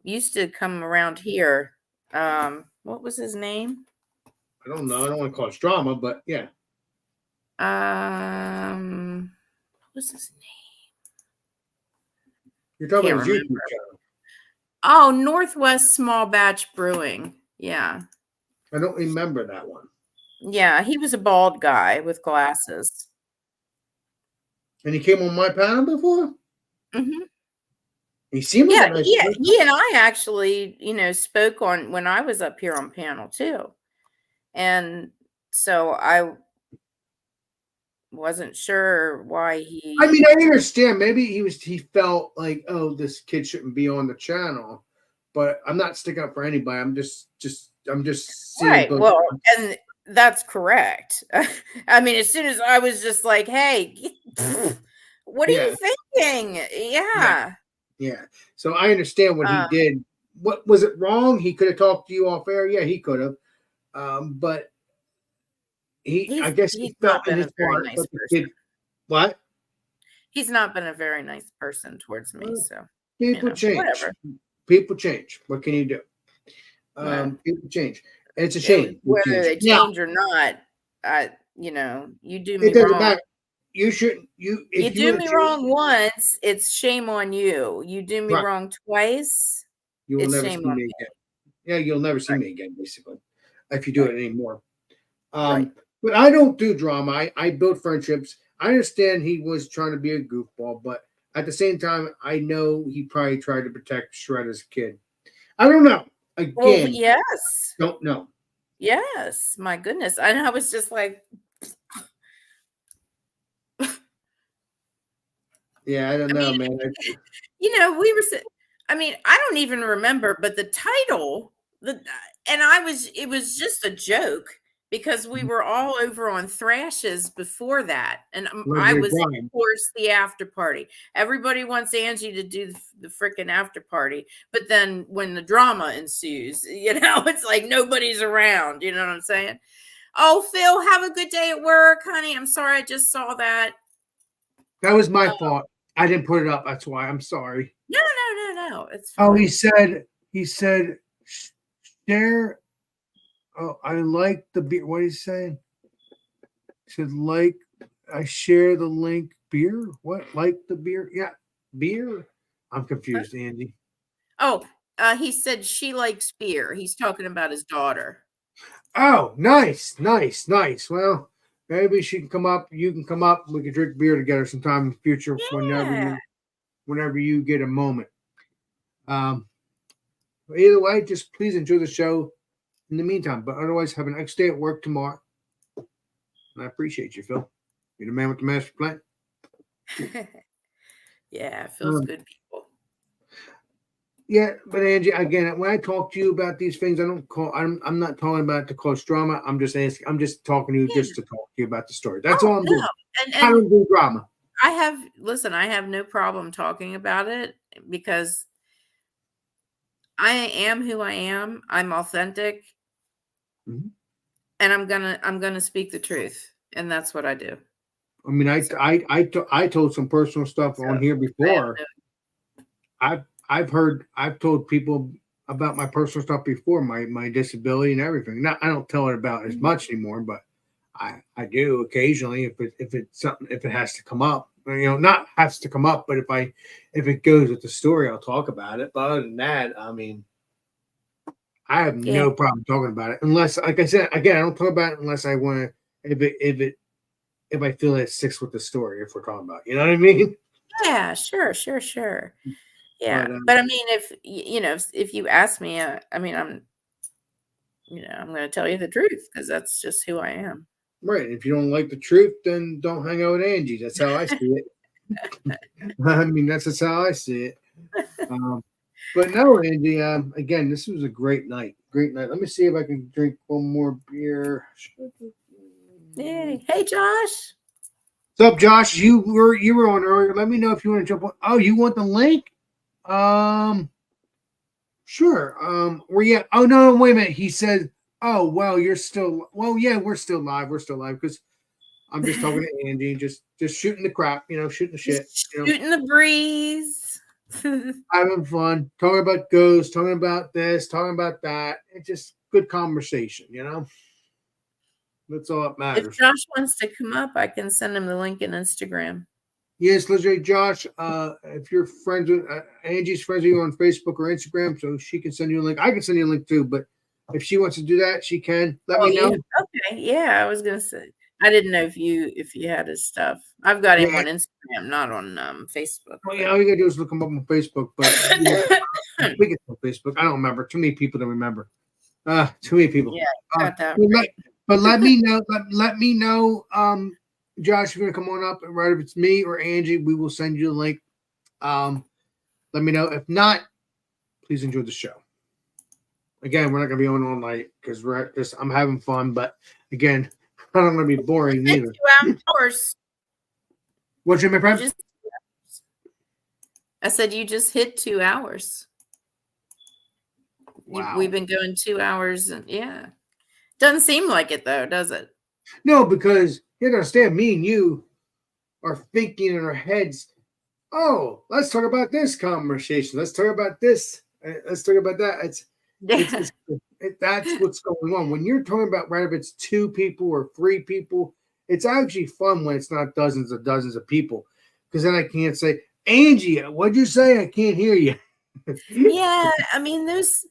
used to come around here. What was his name? I don't know. I don't want to call it drama, but yeah. What was his name? You're talking Can't about his YouTube remember. channel. Oh, Northwest Small Batch Brewing. Yeah. I don't remember that one. Yeah, he was a bald guy with glasses. And he came on my panel before? Mm-hmm. He seemed like Yeah, a nice person. he and I actually, spoke on when I was up here on panel too. And so I wasn't sure why he I mean, I understand. Maybe he felt like, oh, this kid shouldn't be on the channel. But I'm not sticking up for anybody. I'm just seeing right. both. Well, and that's correct. I mean, as soon as I was just like, hey, what are you thinking? Yeah. Yeah. So I understand what he did. What was it wrong? He could have talked to you off air. Yeah, he could have. But I guess he felt in his heart. Nice But the kid, what? He's not been a very nice person towards me. So people change. Whatever. People change. What can you do? People change. It's a shame. Whether they change or not, you do me it doesn't wrong. matter. You shouldn't. You do me wrong once, it's shame on you. You do me wrong twice, you will never see shame on me me. again. Yeah, you'll never see me again, basically, if you do it anymore. Right. But I don't do drama. I build friendships. I understand he was trying to be a goofball, but at the same time, I know he probably tried to protect Shredder's kid. I don't know. Again, Well, yes. don't know. Yes, my goodness. And I was just like, yeah, I don't know, man. we were. I mean, I don't even remember, but the title, it was just a joke because we were all over on Thrashes before that, and I was, of course, the after party. Everybody wants Angie to do the freaking after party, but then when the drama ensues, it's like nobody's around. You know what I'm saying? Oh, Phil, have a good day at work, honey. I'm sorry, I just saw that. That was my fault. I didn't put it up. That's why. I'm sorry. No. It's fine. Oh, he said, share. Oh, I like the beer. What is he saying? He said, I share the link. Beer? What? Like the beer? Yeah, beer. I'm confused, Andy. Oh, he said she likes beer. He's talking about his daughter. Oh, nice. Well, maybe she can come up. You can come up. We can drink beer together sometime in the future. Yeah. Whenever you get a moment. Either way, just please enjoy the show in the meantime. But otherwise, have an next day at work tomorrow. I appreciate you, Phil. You're the man with the master plan. Yeah, it feels Um, good, people. Yeah, but Angie, again, when I talk to you about these things, I'm not talking about to cause drama. I'm just asking. I'm just talking to you Yeah. just to talk to you about the story. That's Oh, all I'm doing. And I don't do drama. I have no problem talking about it because I am who I am. I'm authentic. Mhm. And I'm gonna speak the truth. And that's what I do. I mean, I told some personal stuff on here before. I've told people about my personal stuff before, my disability and everything. Now I don't tell it about as much anymore, but I do occasionally if it's something, if it has to come up. Not has to come up, but if it goes with the story, I'll talk about it. But other than that, I mean, I have no problem talking about it unless, like I said, again, I don't talk about it unless I want to. If I feel it sticks with the story, if we're talking about, you know what I mean? Yeah, sure. Yeah, but I mean, if you ask me, I mean, I'm going to tell you the truth because that's just who I am. Right. If you don't like the truth, then don't hang out with Angie. That's how I see it. I mean, that's just how I see it. But no, Angie. Again, this was a great night. Great night. Let me see if I can drink one more beer. Yay! Hey, Josh. What's up, Josh? You were on earlier. Let me know if you want to jump on. Oh, you want the link? Sure. Where you at? Oh no, wait a minute. He said, "Oh well, you're still. Well, yeah, we're still live. We're still live because I'm just talking to Angie, just shooting the crap, shooting the shit, shooting the breeze, having fun, talking about ghosts, talking about this, talking about that. It's just good conversation, That's all that matters. If Josh wants to come up, I can send him the link in Instagram. Yes, legit, Josh. If you're friends with Angie's friends with you on Facebook or Instagram, so she can send you a link. I can send you a link too, but if she wants to do that, she can. Let me know. Okay, yeah, I was gonna say. I didn't know if you had his stuff. I've got him on Instagram, not on Facebook. Well, yeah, all you gotta do is look him up on Facebook. But I think it's on Facebook. I don't remember. Too many people to remember. Too many people. Yeah, got that right. But let me know. Let me know. Josh, if you're gonna come on up, right? If it's me or Angie, we will send you a link. Let me know. If not, please enjoy the show. Again, we're not gonna be on all night because I'm having fun. But again, I don't want to be boring either. 2 hours. What's your my friend? I said you just hit 2 hours. Wow. We've been going 2 hours, and yeah, doesn't seem like it though, does it? No, because you understand, me and you are thinking in our heads, oh, let's talk about this conversation. Let's talk about this. Let's talk about that. That's what's going on. When you're talking about, right, if it's 2 people or 3 people, it's actually fun when it's not dozens of people. Because then I can't say, Angie, what'd you say? I can't hear you. Yeah, I mean, those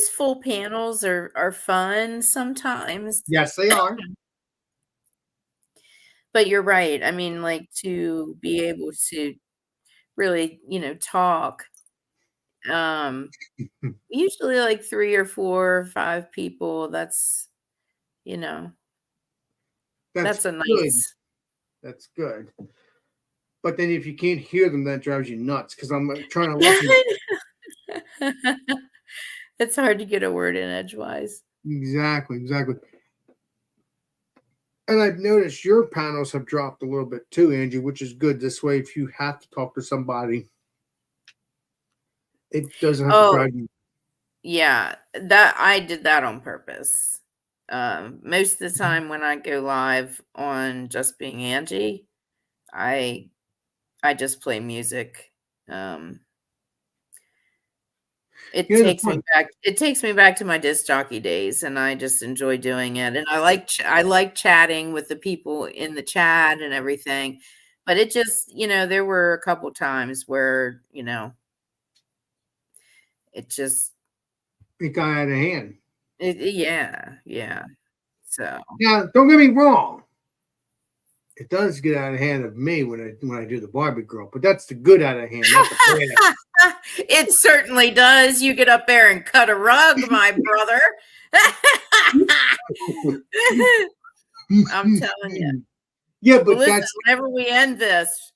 full panels are fun sometimes. Yes, they are. But you're right. I mean, like, to be able to really, talk. Usually like 3 or 4 or 5 people. That's a nice. Good. That's good. But then if you can't hear them, that drives you nuts because I'm trying to listen. It's hard to get a word in edgewise. Exactly. And I've noticed your panels have dropped a little bit too, Angie, which is good. This way, if you have to talk to somebody, it doesn't have to drive you. Yeah, that I did that on purpose. Most of the time when I go live on Just Being Angie, I just play music. It takes me back to my disc jockey days, and I just enjoy doing it. And I like chatting with the people in the chat and everything. But it just, there were a couple times where, it got out of hand. Yeah. So now, don't get me wrong. It does get out of hand of me when I do the Barbie girl, but that's the good out of hand, not the bad. It certainly does. You get up there and cut a rug, my brother. I'm telling you. Yeah, Well, but listen, that's whenever we end this,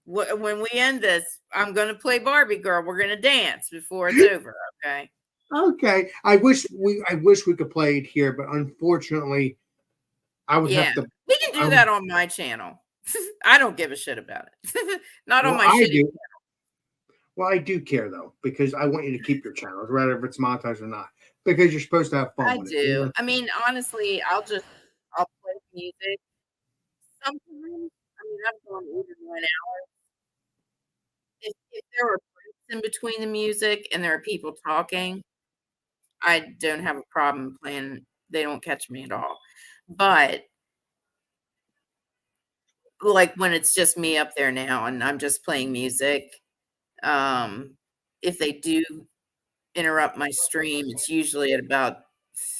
when we end this, I'm going to play Barbie Girl. We're going to dance before it's over. Okay. okay. I wish we could play it here, but unfortunately, I would Yeah. have to. We can I do would, that on my channel. I don't give a shit about it. Not on well, my I shitty. do. Well, I do care though because I want you to keep your channels, whether if it's monetized or not, because you're supposed to have fun I with it. do. I mean, honestly, I'll play music sometimes. I mean, I've gone 8 or 9 hours. If there are breaks in between the music and there are people talking, I don't have a problem playing. They don't catch me at all. But like when it's just me up there now and I'm just playing music, if they do interrupt my stream, it's usually at about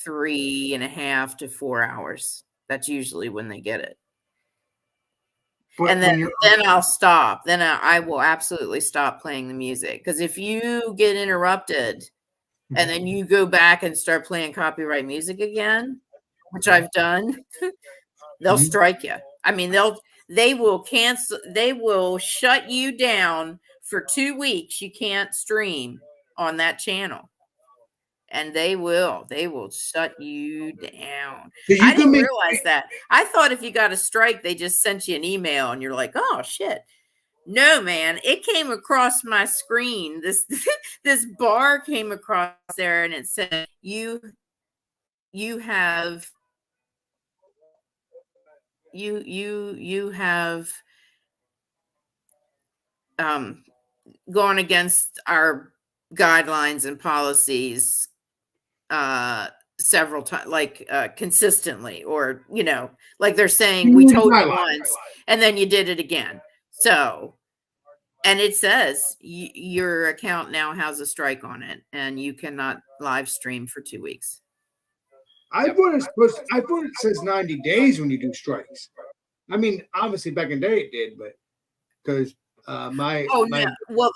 3.5 to 4 hours. That's usually when they get it. But And when you're then I'll stop. Then I will absolutely stop playing the music. Because if you get interrupted and then you go back and start playing copyright music again, which I've done, they'll Mhm. strike you. I mean, they will cancel. They will shut you down for 2 weeks. You can't stream on that channel, and they will shut you down. 'cause I you can didn't make realize that. I thought if you got a strike, they just sent you an email, and you're like, oh shit. No, man, it came across my screen. This this bar came across there, and it said you have you have gone against our guidelines and policies several times, like consistently, or like they're saying we told you once and then you did it again. So, and it says your account now has a strike on it and you cannot live stream for 2 weeks. I thought it's supposed. I thought it says 90 days when you do strikes. I mean, obviously back in the day it did, but because my Oh my no, well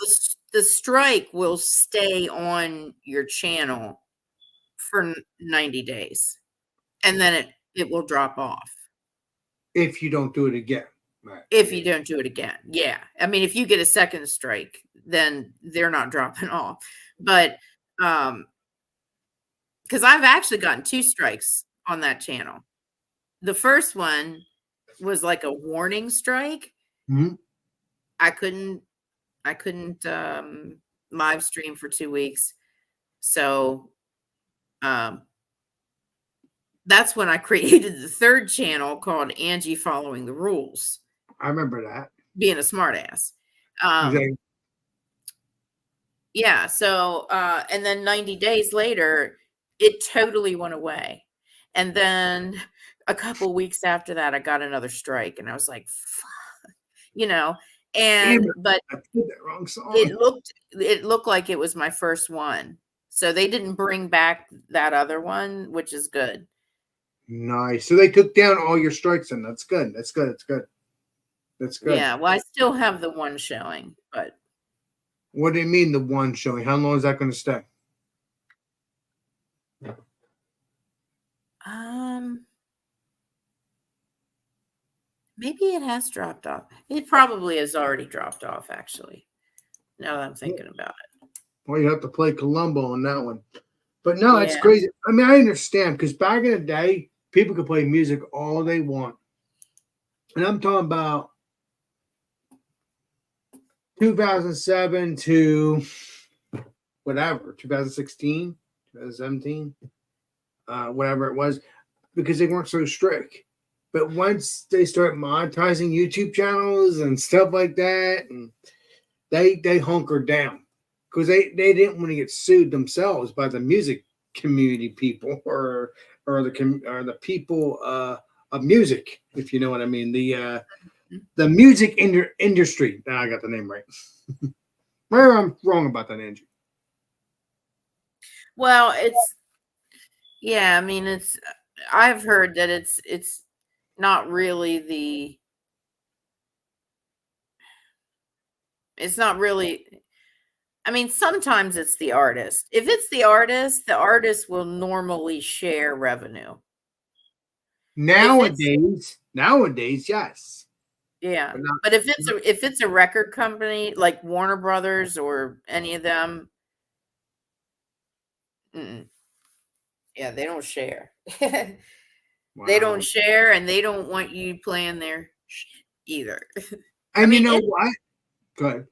the strike will stay on your channel for 90 days and then it will drop off if you don't do it again, right? if you don't do it again. Yeah, I mean, if you get a second strike, then they're not dropping off. But because I've actually gotten 2 strikes on that channel. The first one was like a warning strike. Mhm. I couldn't live stream for 2 weeks. So that's when I created the third channel called Angie Following the Rules, I remember that. being a smartass. Exactly. Yeah. So, and then 90 days later, it totally went away. And then a couple weeks after that, I got another strike, and I was like, "Fuck," Damn and it, but I played that wrong song. it looked like it was my first one, so they didn't bring back that other one, which is good. Nice. So they took down all your strikes, and that's good. That's good. That's good. That's good. Yeah. Well, I still have the one showing, but What do you mean the one showing? How long is that going to stay? maybe it has dropped off. It probably has already dropped off, actually. Now that I'm thinking about it. Well, you have to play Columbo on that one. But no, it's Yeah. crazy. I mean, I understand because back in the day, people could play music all they want. And I'm talking about 2007 to whatever, 2016, 2017, whatever it was, because they weren't so strict. But once they start monetizing YouTube channels and stuff like that, and they hunkered down because they didn't want to get sued themselves by the music community people or the people of music, if you know what I mean. The music industry. Now I got the name right. Where I'm wrong about that, Angie. Well, I mean, I've heard that it's not really it's not really, I mean, sometimes it's the artist. If it's the artist will normally share revenue. Nowadays, yes. Yeah, But not, but if it's a record company like Warner Brothers or any of them, mm-mm. Yeah, they don't share. They wow. don't share, and they don't want you playing their shit either. And you mean, know what? Good.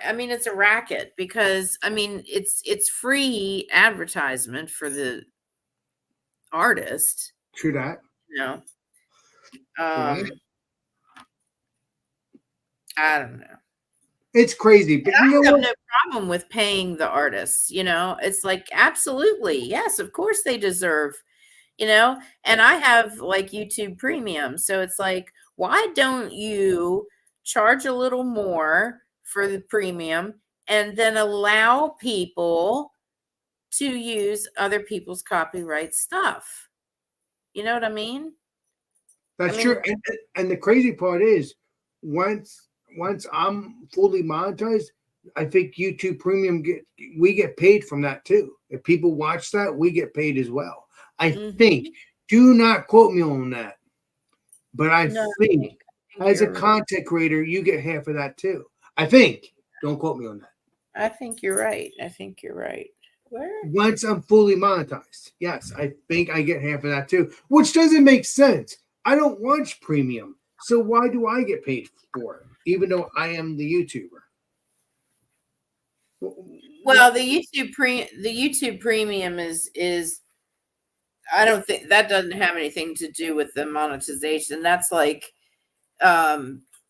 I mean, it's a racket because I mean, it's free advertisement for the artist, True that. you know. True that. I don't know. It's crazy, but you know I have what? no problem with paying the artists, you know. It's like absolutely, yes, of course they deserve, you know. And I have like YouTube Premium, so it's like, why don't you charge a little more for the premium and then allow people to use other people's copyright stuff? You know what I mean? That's I true. mean, And the crazy part is, once I'm fully monetized, I think YouTube Premium we get paid from that too. If people watch that, we get paid as well. I think. Do not quote me on that, but I no, think as a you're right. content creator, you get half of that too. I think. Don't quote me on that. I think you're right. I think you're right. Where? Once I'm fully monetized, yes, I think I get half of that too, which doesn't make sense. I don't watch premium, so why do I get paid for it, even though I am the YouTuber? Well, the YouTube Premium is I don't think that doesn't have anything to do with the monetization. That's like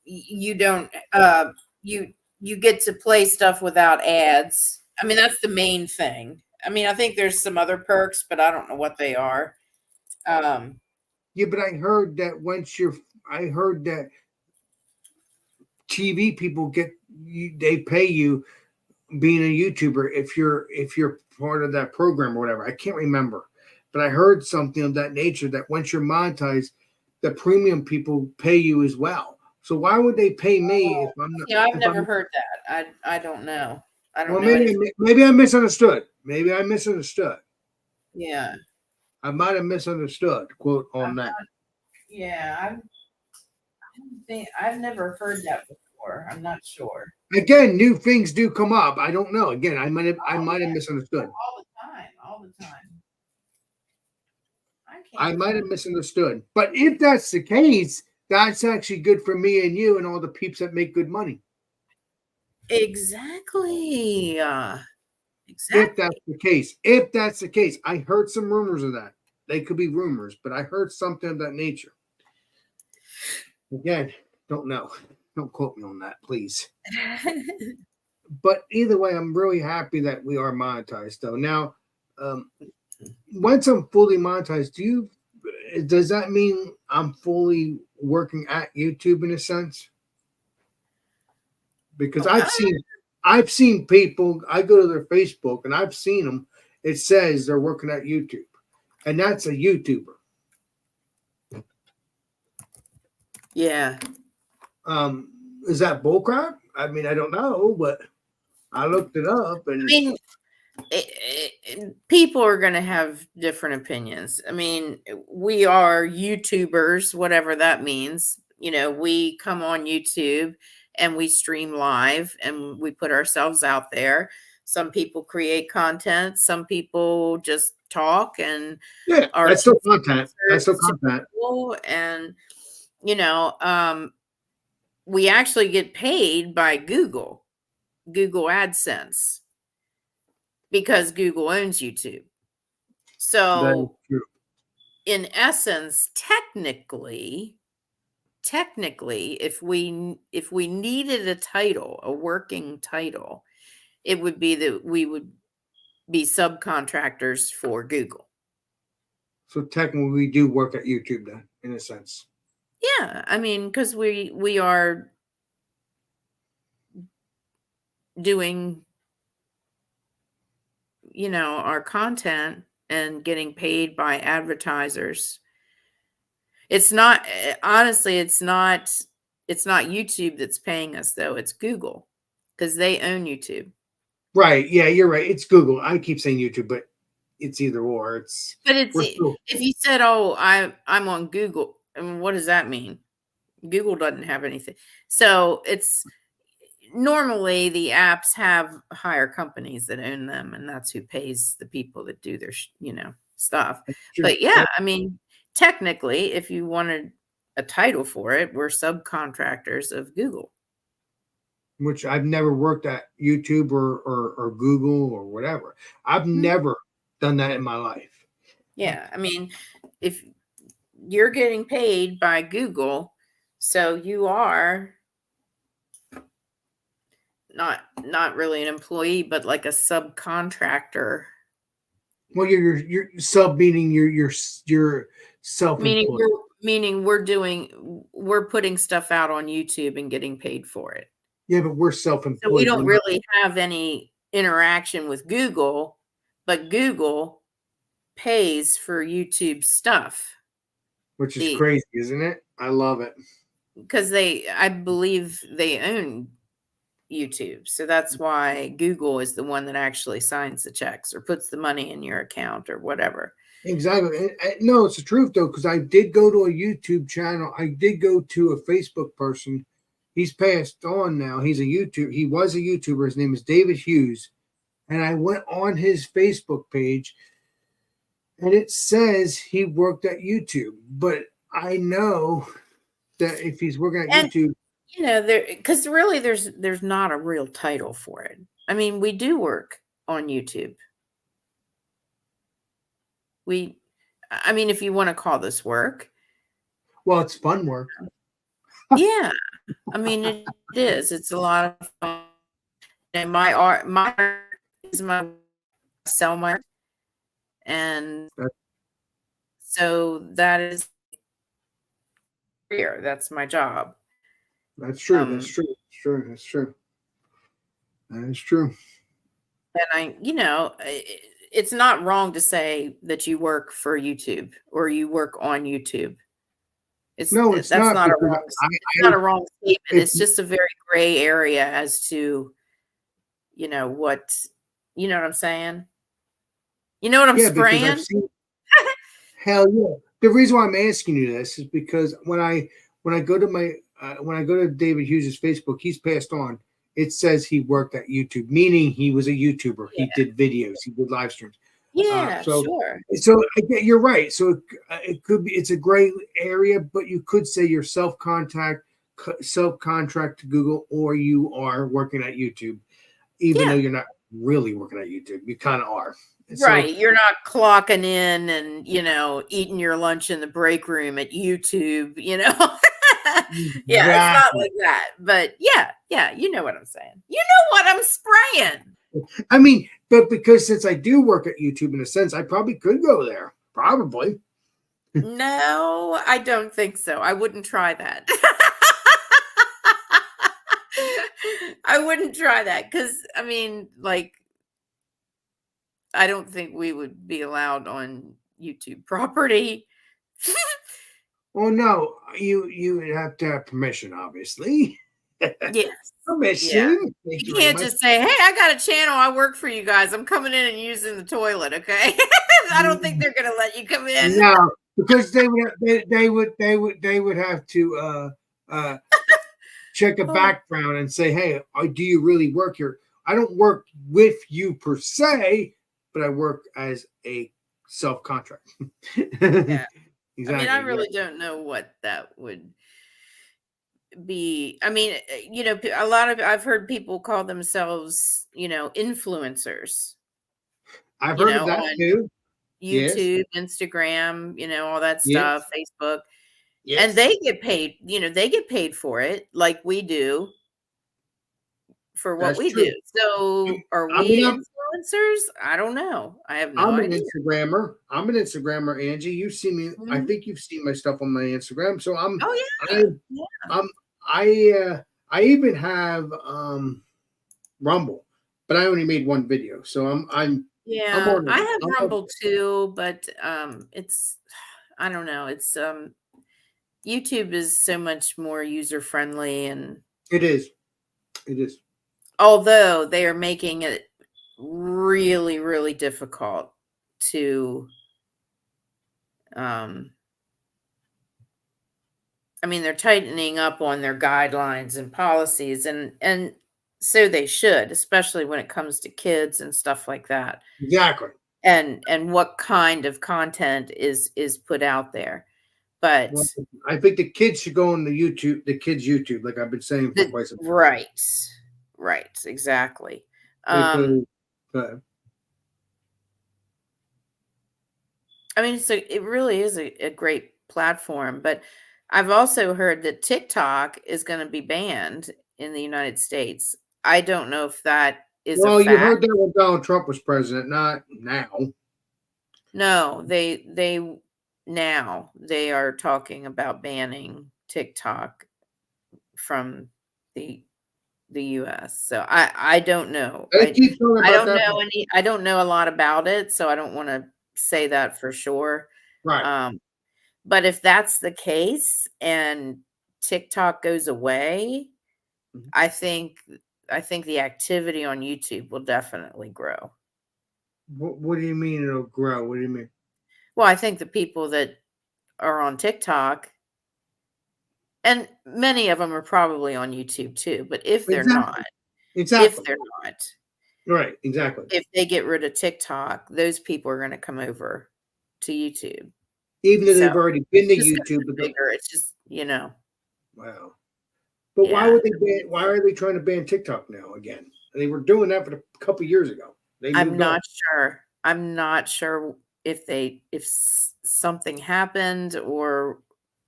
you don't you get to play stuff without ads. I mean, that's the main thing. I mean, I think there's some other perks, but I don't know what they are. Yeah, but I heard that I heard that TV people they pay you being a YouTuber if you're part of that program or whatever. I can't remember, but I heard something of that nature that once you're monetized, the premium people pay you as well. So why would they pay me if I'm not? Yeah, I've never heard that. I don't know. I don't Well, know anything. maybe I misunderstood. Maybe I misunderstood. Yeah. I might have misunderstood. Quote on that. Yeah, I don't think I've never heard that before. I'm not sure. Again, new things do come up. I don't know. Again, I might have misunderstood. All the time. All the time. I might have misunderstood. But if that's the case, that's actually good for me and you and all the peeps that make good money. Exactly. If that's the case, I heard some rumors of that. They could be rumors, but I heard something of that nature. Again, don't know. Don't quote me on that, please. But either way, I'm really happy that we are monetized, though. Now, once I'm fully monetized, does that mean I'm fully working at YouTube in a sense? Because I've seen people. I go to their Facebook and I've seen them. It says they're working at YouTube, and that's a YouTuber. Yeah. Is that bullcrap? I mean, I don't know, but I looked it up, and I mean, people are going to have different opinions. I mean, we are YouTubers, whatever that means. You know, we come on YouTube and we stream live and we put ourselves out there. Some people create content, some people just talk and yeah, that's still content. That's still content. And you know, we actually get paid by Google AdSense, because Google owns YouTube. So in essence, technically, if we needed a title, a working title, it would be that we would be subcontractors for Google. So technically we do work at YouTube then, in a sense. Yeah, I mean, because we are doing, you know, our content and getting paid by advertisers. It's not, honestly, it's not YouTube that's paying us, though. It's Google, because they own YouTube. Right. Yeah, you're right. It's Google. I keep saying YouTube, but it's either or. It's But it's we're still, if you said, "Oh, I'm on Google," I mean, what does that mean? Google doesn't have anything. So it's normally the apps have higher companies that own them, and that's who pays the people that do their, stuff. sure. But yeah, I mean, technically, if you wanted a title for it, we're subcontractors of Google. Which I've never worked at YouTube or Google or whatever. I've Mhm. never done that in my life. Yeah, I mean, if you're getting paid by Google, so you are not really an employee, but like a subcontractor. Well, you're sub meaning you're self-employed. Meaning we're putting stuff out on YouTube and getting paid for it. Yeah, but we're So we self-employed. don't We're not- really have any interaction with Google, but Google pays for YouTube stuff which is the- crazy, isn't it? I love it. because I believe they own YouTube. So that's why Google is the one that actually signs the checks or puts the money in your account or whatever. Exactly. No, it's the truth though, because I did go to a YouTube channel. I did go to a Facebook person. He's passed on now. He was a YouTuber. His name is David Hughes. And I went on his Facebook page and it says he worked at YouTube. But I know that if he's working at And YouTube, because really there's not a real title for it. I mean, we do work on YouTube. I mean, if you want to call this work, well, it's fun work. yeah. I mean, it is. It's a lot of fun. And my art is my sell my art. And so that is career. That's my job. That's true. That's true. That's true. That's true. That is true. And it's not wrong to say that you work for YouTube or you work on YouTube. It's No, it's that's not. not a because wrong. It's not a wrong statement. It's just a very gray area as to, what, you know what I'm saying? You know what I'm yeah, because spraying? I've seen. Hell yeah! The reason why I'm asking you this is because when I go to David Hughes' Facebook, he's passed on. It says he worked at YouTube, meaning he was a YouTuber. Yeah. He did videos. He did live streams. Yeah, so- sure. So you're right. So it could be it's a gray area, but you could say you're self-contract to Google, or you are working at YouTube, even though you're not really working at YouTube. You kind of are. So- Right. You're not clocking in and, eating your lunch in the break room at YouTube, Yeah, it's not like that. But yeah, you know what I'm saying. You know what I'm spraying. I mean, but because since I do work at YouTube in a sense, I probably could go there. Probably. No, I don't think so. I wouldn't try that. I wouldn't try that because, I mean, I don't think we would be allowed on YouTube property. Well, no, you would have to have permission, obviously. Yes. Permission. Thank You very can't much. just say, "Hey, I got a channel. I work for you guys. I'm coming in and using the toilet." Okay. I don't think they're gonna let you come in. No, because they would have to check a background and say, "Hey, do you really work here?" I don't work with you per se, but I work as a self-contract. Yeah. Exactly. I mean, I really don't know what that would be. I mean, I've heard people call themselves, influencers. I've heard of on that too. Yes. YouTube, Instagram, all that Yes. stuff, Facebook. Yes. And they get paid, they get paid for it like we do for what That's we true. do. So are I we mean, influencers? I don't know. I have no I'm an idea. Instagrammer. Angie. You've seen me. I Mhm. think you've seen my stuff on my Instagram. So I'm. Oh yeah. I even have Rumble, but I only made one video. So I'm Yeah, on I it. have I'm on- Rumble too, but it's I don't know. It's YouTube is so much more user friendly, and It is. It is. although they are making it really, really difficult to I mean, they're tightening up on their guidelines and policies, and so they should, especially when it comes to kids and stuff like that. Exactly. And what kind of content is put out there. But Well, I think the kids should go on the kids' YouTube, like I've been saying for quite some time. right, exactly. Because, I mean, so it really is a great platform, but I've also heard that TikTok is going to be banned in the United States. I don't know if that is well, a you fact. heard that when Donald Trump was president, not now. No, now they are talking about banning TikTok from the US. So I don't know. They keep talking I about don't that. know I don't know a lot about it, so I don't want to say that for sure. Right. But if that's the case and TikTok goes away, Mhm. I think the activity on YouTube will definitely grow. What do you mean it'll grow? What do you mean? Well, I think the people that are on TikTok, and many of them are probably on YouTube too, but if they're not, Exactly. Right. Exactly. if they get rid of TikTok, those people are going to come over to YouTube. Even though So, they've already been to it's just YouTube, gonna be bigger. It's just, wow. But why Yeah. would they ban? Why are they trying to ban TikTok now again? They were doing that for a couple years ago. They moved I'm on. not sure. I'm not sure if something happened, or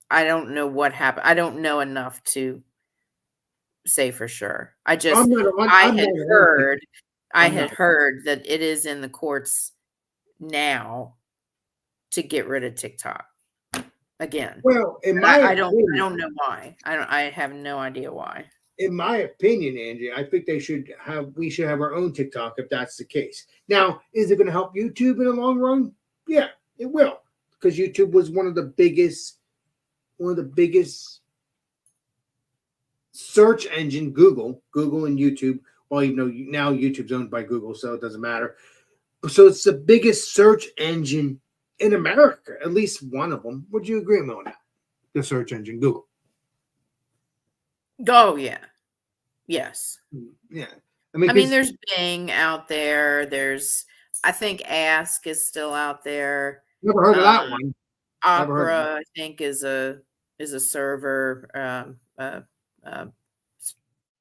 I don't know what happened. I don't know enough to say for sure. I just I'm not on. I I'm had not on heard I I'm had not. heard that it is in the courts now to get rid of TikTok again. Well, in And my I opinion, don't know why. I have no idea why. Angie, I think we should have our own TikTok if that's the case. Now, is it going to help YouTube in the long run? Yeah, it will, because YouTube was one of the biggest search engine. Google and YouTube. Well, even though now YouTube's owned by Google, so it doesn't matter. So it's the biggest search engine in America, at least one of them. Would you agree with me on that? The search engine, Google. Oh yeah. Yes. Yeah. I mean, there's Bing out there. I think Ask is still out there. Never heard of that one. Never heard of Opera, I think, is a server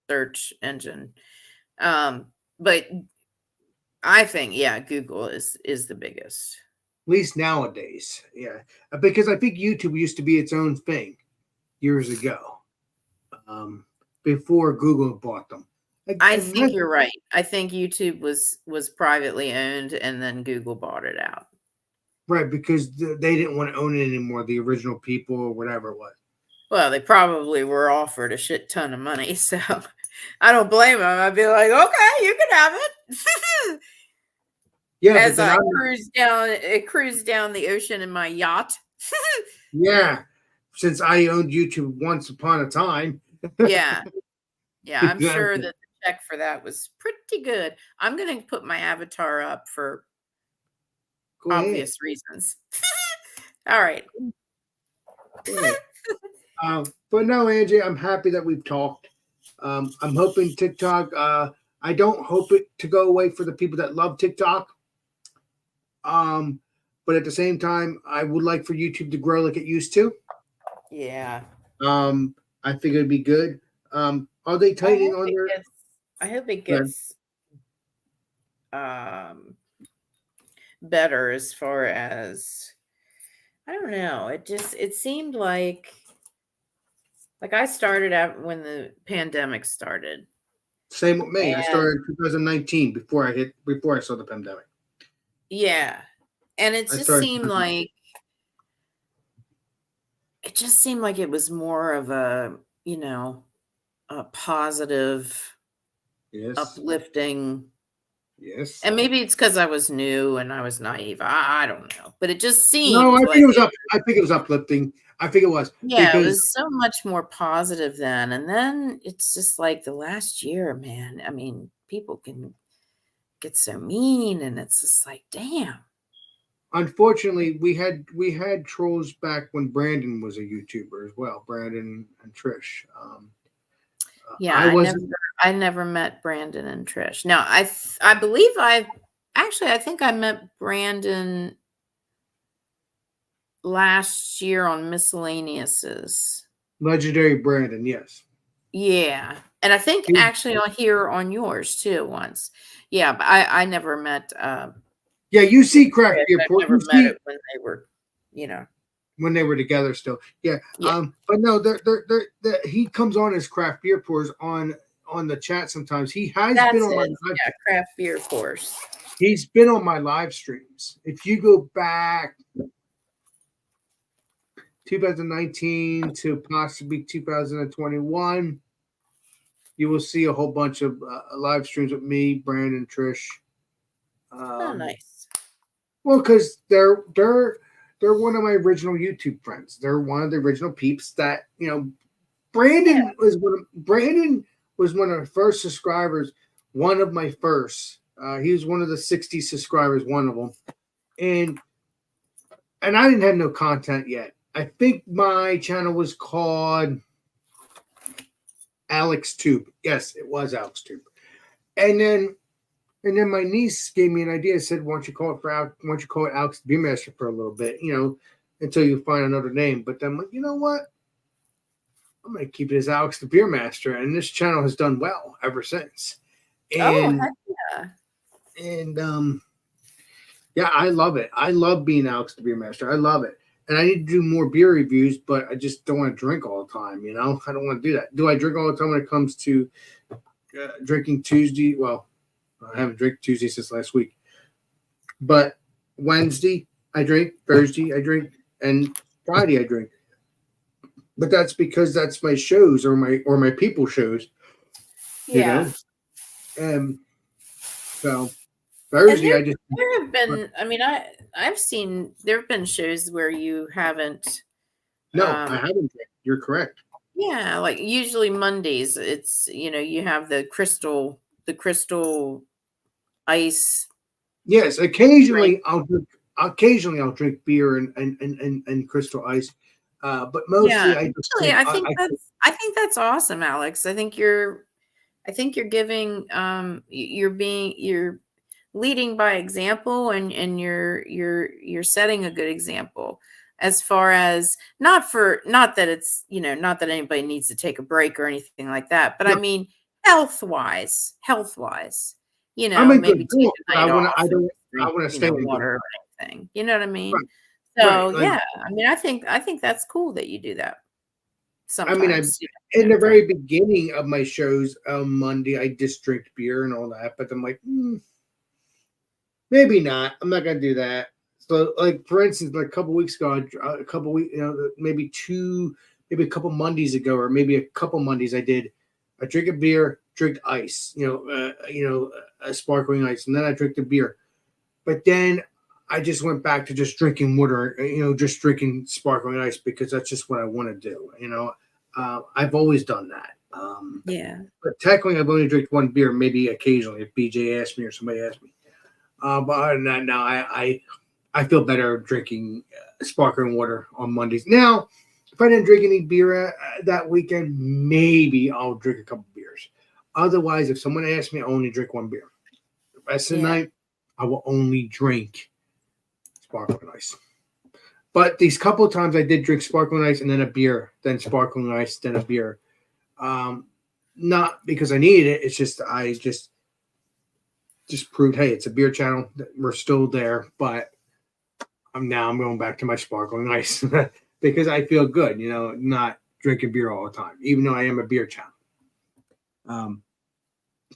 search engine. But I think, yeah, Google is the biggest. At least nowadays. Yeah. Because I think YouTube used to be its own thing years ago. Before Google bought them. I think you're right. I think YouTube was privately owned, and then Google bought it out. Right, because they didn't want to own it anymore, the original people or whatever it was. Well, they probably were offered a shit ton of money, so I don't blame them. I'd be like, okay, you can have it. Yeah, as I cruise down the ocean in my yacht. Yeah, since I owned YouTube once upon a time. Yeah, I'm sure Exactly. that the check for that was pretty good. I'm going to put my avatar up for Go ahead. obvious reasons. All right. Go ahead. But no, Angie, I'm happy that we've talked. I'm hoping TikTok. I don't hope it to go away for the people that love TikTok. But at the same time, I would like for YouTube to grow like it used to. Yeah. I think it'd be good. Are they tightening on their? I hope it gets better as far as, I don't know. It seemed like I started out when the pandemic started. Same with me. I started in 2019 before I saw the pandemic. Yeah. And it just seemed like it was more of a positive, yes, uplifting. Yes. And maybe it's because I was new and I was naive. I don't know. But it just seemed I think it was uplifting. I think it was. Yeah, it was so much more positive then. And then it's just like the last year, man. I mean, people can get so mean, and it's just like, damn. unfortunately, we had trolls back when Brandon was a YouTuber as well. Brandon and Trish. Yeah, I wasn't. I never met Brandon and Trish. Now, I believe I think I met Brandon last year on Miscellaneouses. Legendary Brandon, yes. Yeah. And I think actually on here on yours too once. Yeah, but I never met Yeah, you see craft beer I pour. never You met see it when they were, you know. when they were together still. Yeah. Yeah. But no, he comes on as craft beer pours on the chat sometimes. He has That's been on my it. Yeah, craft beer course. he's been on my live streams. If you go back 2019 to possibly 2021, you will see a whole bunch of live streams with me, Brandon, Trish. Oh, nice. Well, because they're one of my original YouTube friends. They're one of the original peeps that Brandon was one of the first subscribers. One of my first. He was one of the 60 subscribers. One of them, and I didn't have no content yet. I think my channel was called Alex Tube. Yes, it was Alex Tube. And then my niece gave me an idea. Said, "Why don't you call it Alex the Beermaster for a little bit, until you find another name." But then I'm like, you know what? I'm going to keep it as Alex the Beermaster, and this channel has done well ever since. And, heck yeah. And yeah, I love it. I love being Alex the Beermaster. I love it. And I need to do more beer reviews, but I just don't want to drink all the time. I don't want to do that. Do I drink all the time when it comes to drinking Tuesday? Well, I haven't drank Tuesday since last week. But Wednesday, I drink. Thursday, I drink. And Friday, I drink. But that's because that's my shows or my people shows. Yeah. So Thursday, there have been. I mean, I've seen there have been shows where you haven't. No, I haven't drank. You're correct. Yeah, like usually Mondays, it's you have the crystal ice. Yes, occasionally I'll drink beer and crystal ice. But mostly I think that's awesome, Alex. I think you're giving you're leading by example, and you're setting a good example as far as not that it's not that anybody needs to take a break or anything like that, but no. I mean health wise, I'm a maybe good girl, I want to stay in water or anything. You know what I mean? Right. So right. Yeah, I mean, I think that's cool that you do that. Sometimes. I mean, in the very beginning of my shows on Monday, I just drink beer and all that, but I'm like, maybe not. I'm not gonna do that. So, like for instance, like a couple weeks ago, maybe a couple Mondays ago, or maybe a couple Mondays, I drink a beer, drink ice, a sparkling ice, and then I drink the beer. But then I just went back to just drinking water, just drinking sparkling ice because that's just what I want to do. I've always done that. Yeah. But technically, I've only drank one beer, maybe occasionally if BJ asked me or somebody asked me. But other than that, now I feel better drinking sparkling water on Mondays. Now, if I didn't drink any beer that weekend, maybe I'll drink a couple beers. Otherwise, if someone asks me, I only drink one beer. The rest of the night, I will only drink sparkling ice. But these couple of times I did drink sparkling ice and then a beer, then sparkling ice, then a beer. Not because I needed it. It's just I just proved, hey, it's a beer channel. We're still there, but I'm going back to my sparkling ice because I feel good, not drinking beer all the time, even though I am a beer channel.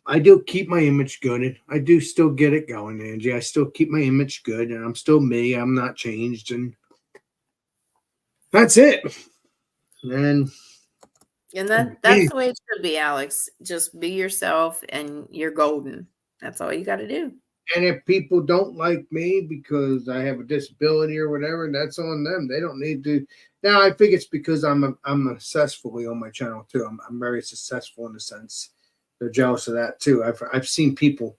I do keep my image good. And I do still get it going, Angie. I still keep my image good, and I'm still me. I'm not changed, and that's it. And that's the way it should be, Alex. Just be yourself, and you're golden. That's all you got to do. And if people don't like me because I have a disability or whatever, that's on them. They don't need to. Now, I think it's because I'm successfully on my channel too. I'm very successful in a sense. They're jealous of that too. I've seen people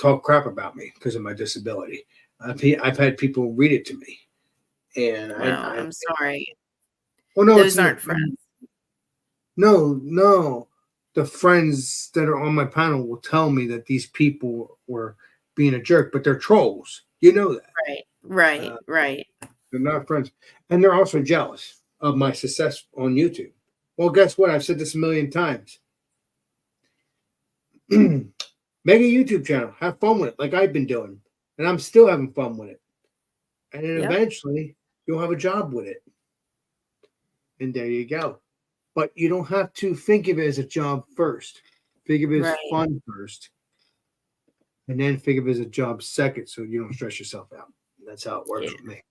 talk crap about me because of my disability. I've had people read it to me, and Well, I'm sorry. well, no, Those aren't friends. No, the friends that are on my panel will tell me that these people were being a jerk, but they're trolls. You know that. Right. Uh, Right. They're not friends, and they're also jealous of my success on YouTube. Well, guess what? I've said this a million times. Make a YouTube channel. Have fun with it, like I've been doing, and I'm still having fun with it. And then Yep. eventually, you'll have a job with it, and there you go. But you don't have to think of it as a job first. Think of it as Right. fun first, and then think of it as a job second, so you don't stress yourself out. That's how it works Yeah. with me.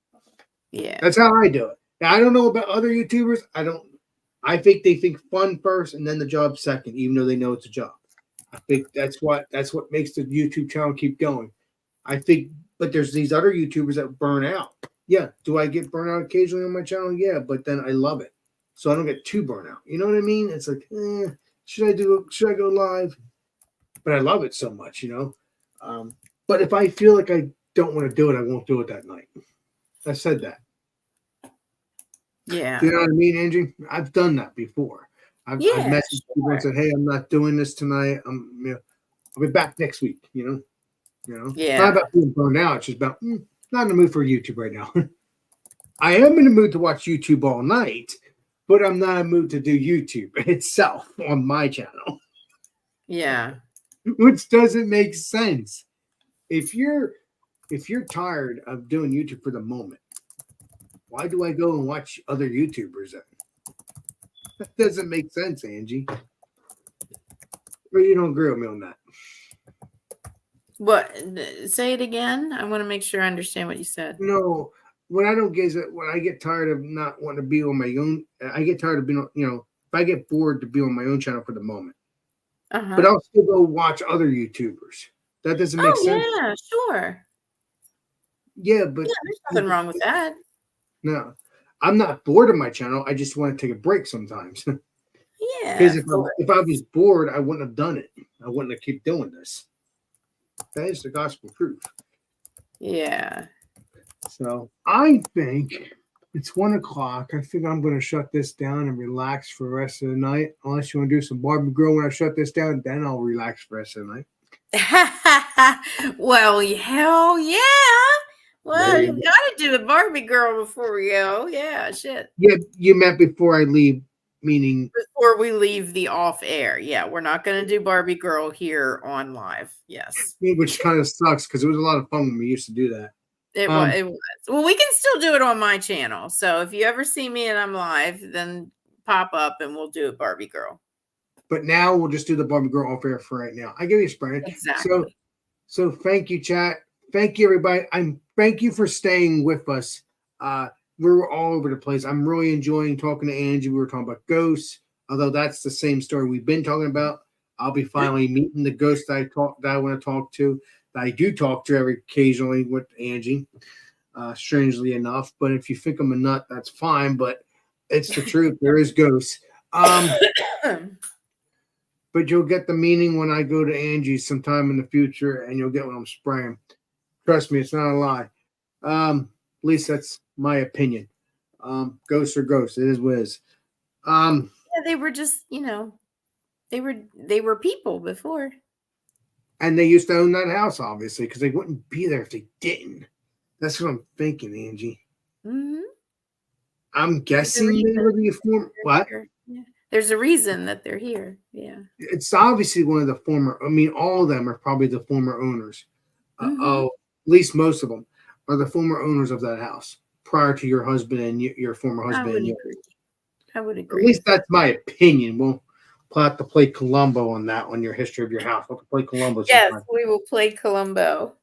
Yeah. That's how I do it. Now, I don't know about other YouTubers. I don't. I think they think fun first and then the job second, even though they know it's a job. I think that's what makes the YouTube channel keep going. I think, but there's these other YouTubers that burn out. Yeah, do I get burnt out occasionally on my channel? Yeah, but then I love it, so I don't get too burnt out. You know what I mean? It's like, should I go live? But I love it so much, you know. But if I feel like I don't want to do it, I won't do it that night. I said that. Yeah. Do you know what I mean, Angie? I've done that before. I've Yeah, messaged people and said, "Hey, I'm not doing this tonight. I'll be back next week." You know. It's Yeah. not about being burned out. It's just about not in the mood for YouTube right now. I am in the mood to watch YouTube all night, but I'm not in the mood to do YouTube itself on my channel, Yeah. which doesn't make sense. If you're tired of doing YouTube for the moment, why do I go and watch other YouTubers then? That doesn't make sense, Angie. Or you don't agree with me on that? What? Say it again. I want to make sure I understand what you said. No, what I don't get is that when I get tired of not wanting to be on my own, I get tired of being, if I get bored to be on my own channel for the moment, Uh-huh. but I'll still go watch other YouTubers. That doesn't make sense. Yeah, sure. Yeah, but Yeah, there's nothing wrong with that. no, I'm not bored of my channel. I just want to take a break sometimes. Yeah. Because of course. if I was bored, I wouldn't have done it. I wouldn't have keep doing this. That is the gospel truth. Yeah. So I think it's 1:00. I think I'm going to shut this down and relax for the rest of the night. Unless you want to do some Barbie Girl when I shut this down, then I'll relax for the rest of the night. Well, hell yeah. Well, There you you go. got to do the Barbie girl before we go. Yeah, shit. Yeah, you meant before I leave, meaning Before we leave the off air. Yeah, we're not going to do Barbie girl here on live. Yes. which kind of sucks because it was a lot of fun when we used to do that. It was. Well, we can still do it on my channel. So if you ever see me and I'm live, then pop up and we'll do a Barbie girl. But now we'll just do the Barbie Girl off air for right now. I give you a spread. Exactly. So thank you, chat. Thank you, everybody. Thank you for staying with us. We were all over the place. I'm really enjoying talking to Angie. We were talking about ghosts, although that's the same story we've been talking about. I'll be finally meeting the ghost that I want to talk to. That I do talk to every occasionally with Angie, strangely enough. But if you think I'm a nut, that's fine. But it's the truth. There is ghosts. But you'll get the meaning when I go to Angie sometime in the future, and you'll get what I'm spraying. Trust me, it's not a lie. At least that's my opinion. Ghosts are ghosts. It is what it is. Yeah, they were just, they were people before. And they used to own that house, obviously, because they wouldn't be there if they didn't. That's what I'm thinking, Angie. Mm-hmm. I'm guessing they would be a former. What? Yeah. There's a reason that they're here. Yeah. It's obviously one of the former. I mean, all of them are probably the former owners. Mhm. At least most of them are the former owners of that house prior to your husband and your former husband. I would At agree. least that's my opinion. We'll have to play Columbo on that one, your history of your house. We'll have to play Columbo Yes, sometime. we will play Columbo.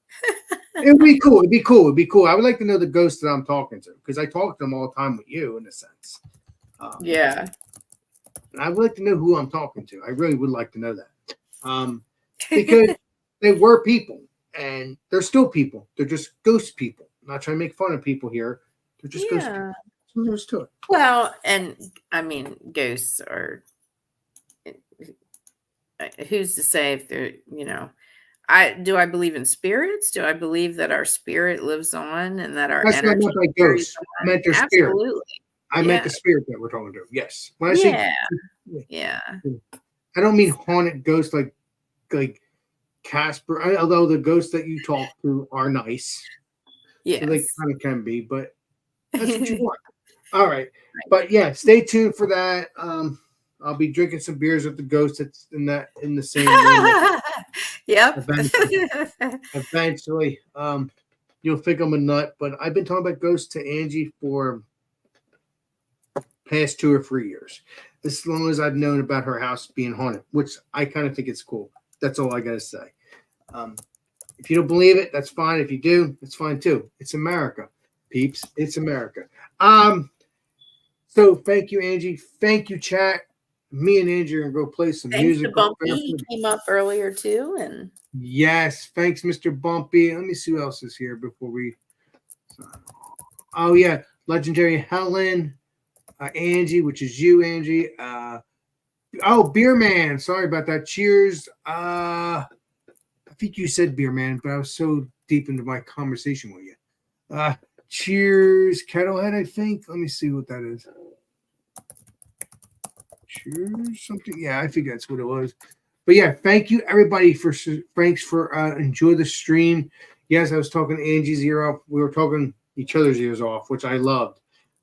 It'd be cool. It'd be cool. I would like to know the ghosts that I'm talking to because I talk to them all the time with you, in a sense. Yeah. And I would like to know who I'm talking to. I really would like to know that. Because they were people and they're still people. They're just ghost people. I'm not trying to make fun of people here. They're just ghost people. So there's to it. Well, and I mean, ghosts are. Who's to say if they're, I believe in spirits? Do I believe that our spirit lives on and that our That's what I energy meant by carries ghosts. I on? meant their spirit. Absolutely. I meant Yeah. the spirit that we're talking to. Yes. When I say, Yeah. Yeah. I don't mean haunted ghosts like Casper. Although the ghosts that you talk to are nice, so they Yes. kind of can be. But that's what you want. All right. But yeah, stay tuned for that. I'll be drinking some beers with the ghost that's in the same room Yep. eventually. You'll think I'm a nut, but I've been talking about ghosts to Angie for past 2 or 3 years. As long as I've known about her house being haunted, which I kind of think it's cool. That's all I gotta say. If you don't believe it, that's fine. If you do, it's fine too. It's America, peeps. It's America. So thank you, Angie. Thank you, chat. Me and Angie are gonna go play some Thanks music. to Bumpy. He came up earlier too, and Yes, thanks, Mr. Bumpy. Let me see who else is here before we. Oh yeah, legendary Helen, Angie, which is you, Angie. Beer Man. Sorry about that. Cheers. I think you said Beer Man, but I was so deep into my conversation with you. Cheers, Kettlehead. I think. Let me see what that is. Cheers, something. Yeah, I think that's what it was. But yeah, thank you everybody thanks for enjoy the stream. Yes, I was talking Angie's ear off. We were talking each other's ears off, which I loved.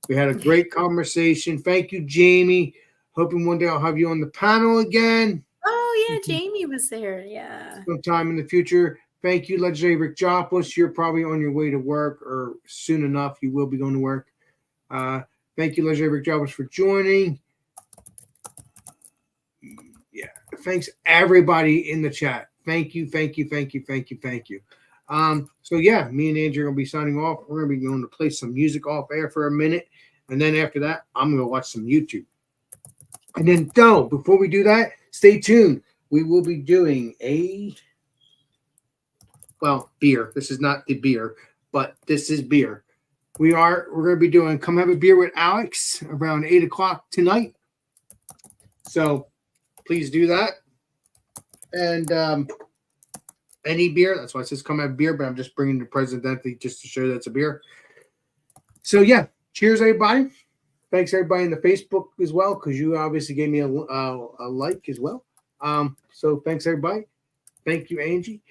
We had a great conversation. Thank you, Jamie. Hoping one day I'll have you on the panel again. oh yeah, Jamie was there. Yeah. Sometime in the future. Thank you, legendary Rick Joplis. You're probably on your way to work, or soon enough you will be going to work. Thank you, legendary Rick Joplis, for joining. Yeah, thanks everybody in the chat. Thank you. So yeah, me and Andrew are gonna be signing off. We're gonna be going to play some music off air for a minute, and then after that, I'm gonna watch some YouTube. And then before we do that, stay tuned. We will be doing beer. This is not the beer, but this is beer. We're gonna be doing Come Have a Beer with Alex around 8:00 tonight. So please do that. And any beer, that's why it says come have beer, but I'm just bringing the Presidente just to show that's a beer. So yeah, cheers everybody. Thanks everybody in the Facebook as well, because you obviously gave me a like as well. So thanks everybody. Thank you, Angie.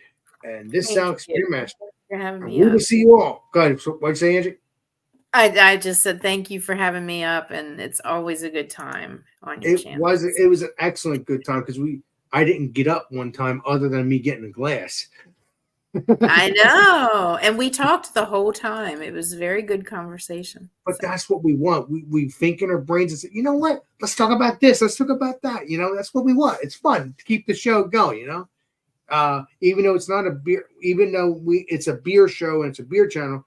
And this is Alex Beermaster. For having me We up. will see you all. Go ahead. So what'd you say, Angie? I just said thank you for having me up, and it's always a good time on your channel. It was an excellent good time because I didn't get up one time other than me getting a glass. I know. And we talked the whole time. It was a very good conversation. But that's what we want. We think in our brains and say, you know what? Let's talk about this. Let's talk about that. That's what we want. It's fun to keep the show going, even though it's not a beer, even though it's a beer show and it's a beer channel,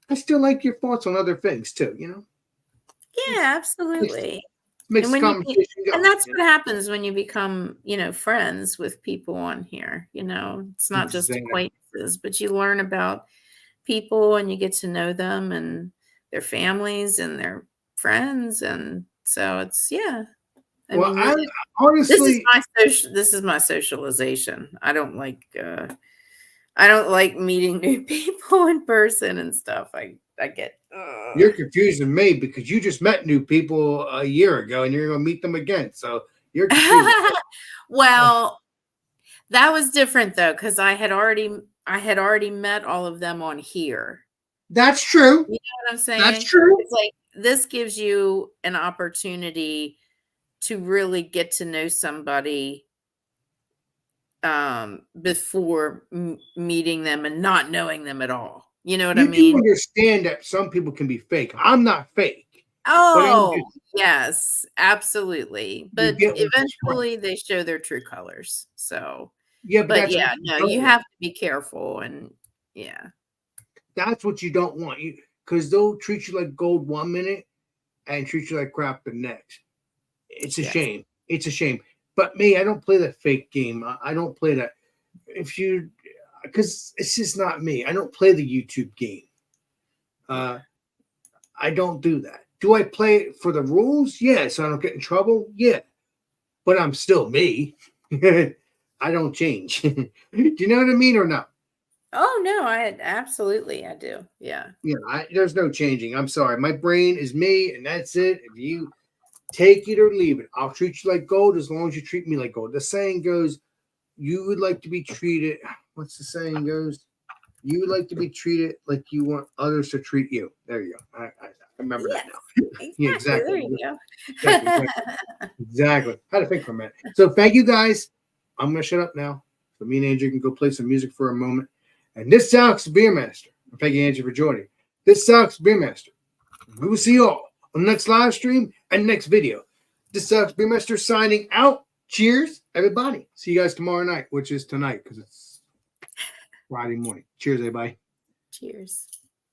I still like your thoughts on other things too, Yeah, absolutely. Makes the And conversation go. and that's what happens when you become, friends with people on here. It's not just Exactly. acquaintances, but you learn about people and you get to know them and their families and their friends. And so it's, yeah. Well, I this honestly, this is my socialization. I don't like meeting new people in person and stuff. I get you're confusing me because you just met new people a year ago and you're going to meet them again. So you're confusing. Well, that was different though, because I had already met all of them on here. That's true. You know what I'm saying? That's true. It's like this gives you an opportunity to really get to know somebody before meeting them and not knowing them at all. You know what I mean? You understand that some people can be fake. I'm not fake. Oh, yes, absolutely. But get what I'm eventually they show their true colors. So, Yeah, but that's yeah, what no, don't you want. have to be careful. And yeah, That's what you don't want. Because they'll treat you like gold 1 minute and treat you like crap the next. It's a Yes. shame. It's a shame. But me, I don't play that fake game. I don't play that. Because it's just not me. I don't play the YouTube game. I don't do that. Do I play it for the rules? Yeah, so I don't get in trouble. Yeah, but I'm still me. I I don't change. Do you know what I mean or no? Oh no, I do. Yeah. There's no changing. I'm sorry. My brain is me, and that's it. If you take it or leave it, I'll treat you like gold as long as you treat me like gold. The saying goes, you would like to be treated. What's the saying goes? You would like to be treated like you want others to treat you. There you go. I remember that now. Yeah, exactly. There you go. Exactly. Had to think for a minute. So thank you guys. I'm going to shut up now. So me and Andrew can go play some music for a moment. And this is Alex Beer Master. And thank you, Andrew, for joining. This is Alex Beer Master. We will see you all on the next live stream and next video. This is Alex Beer Master signing out. Cheers, everybody. See you guys tomorrow night, which is tonight because it's Friday morning. Cheers, everybody. Cheers.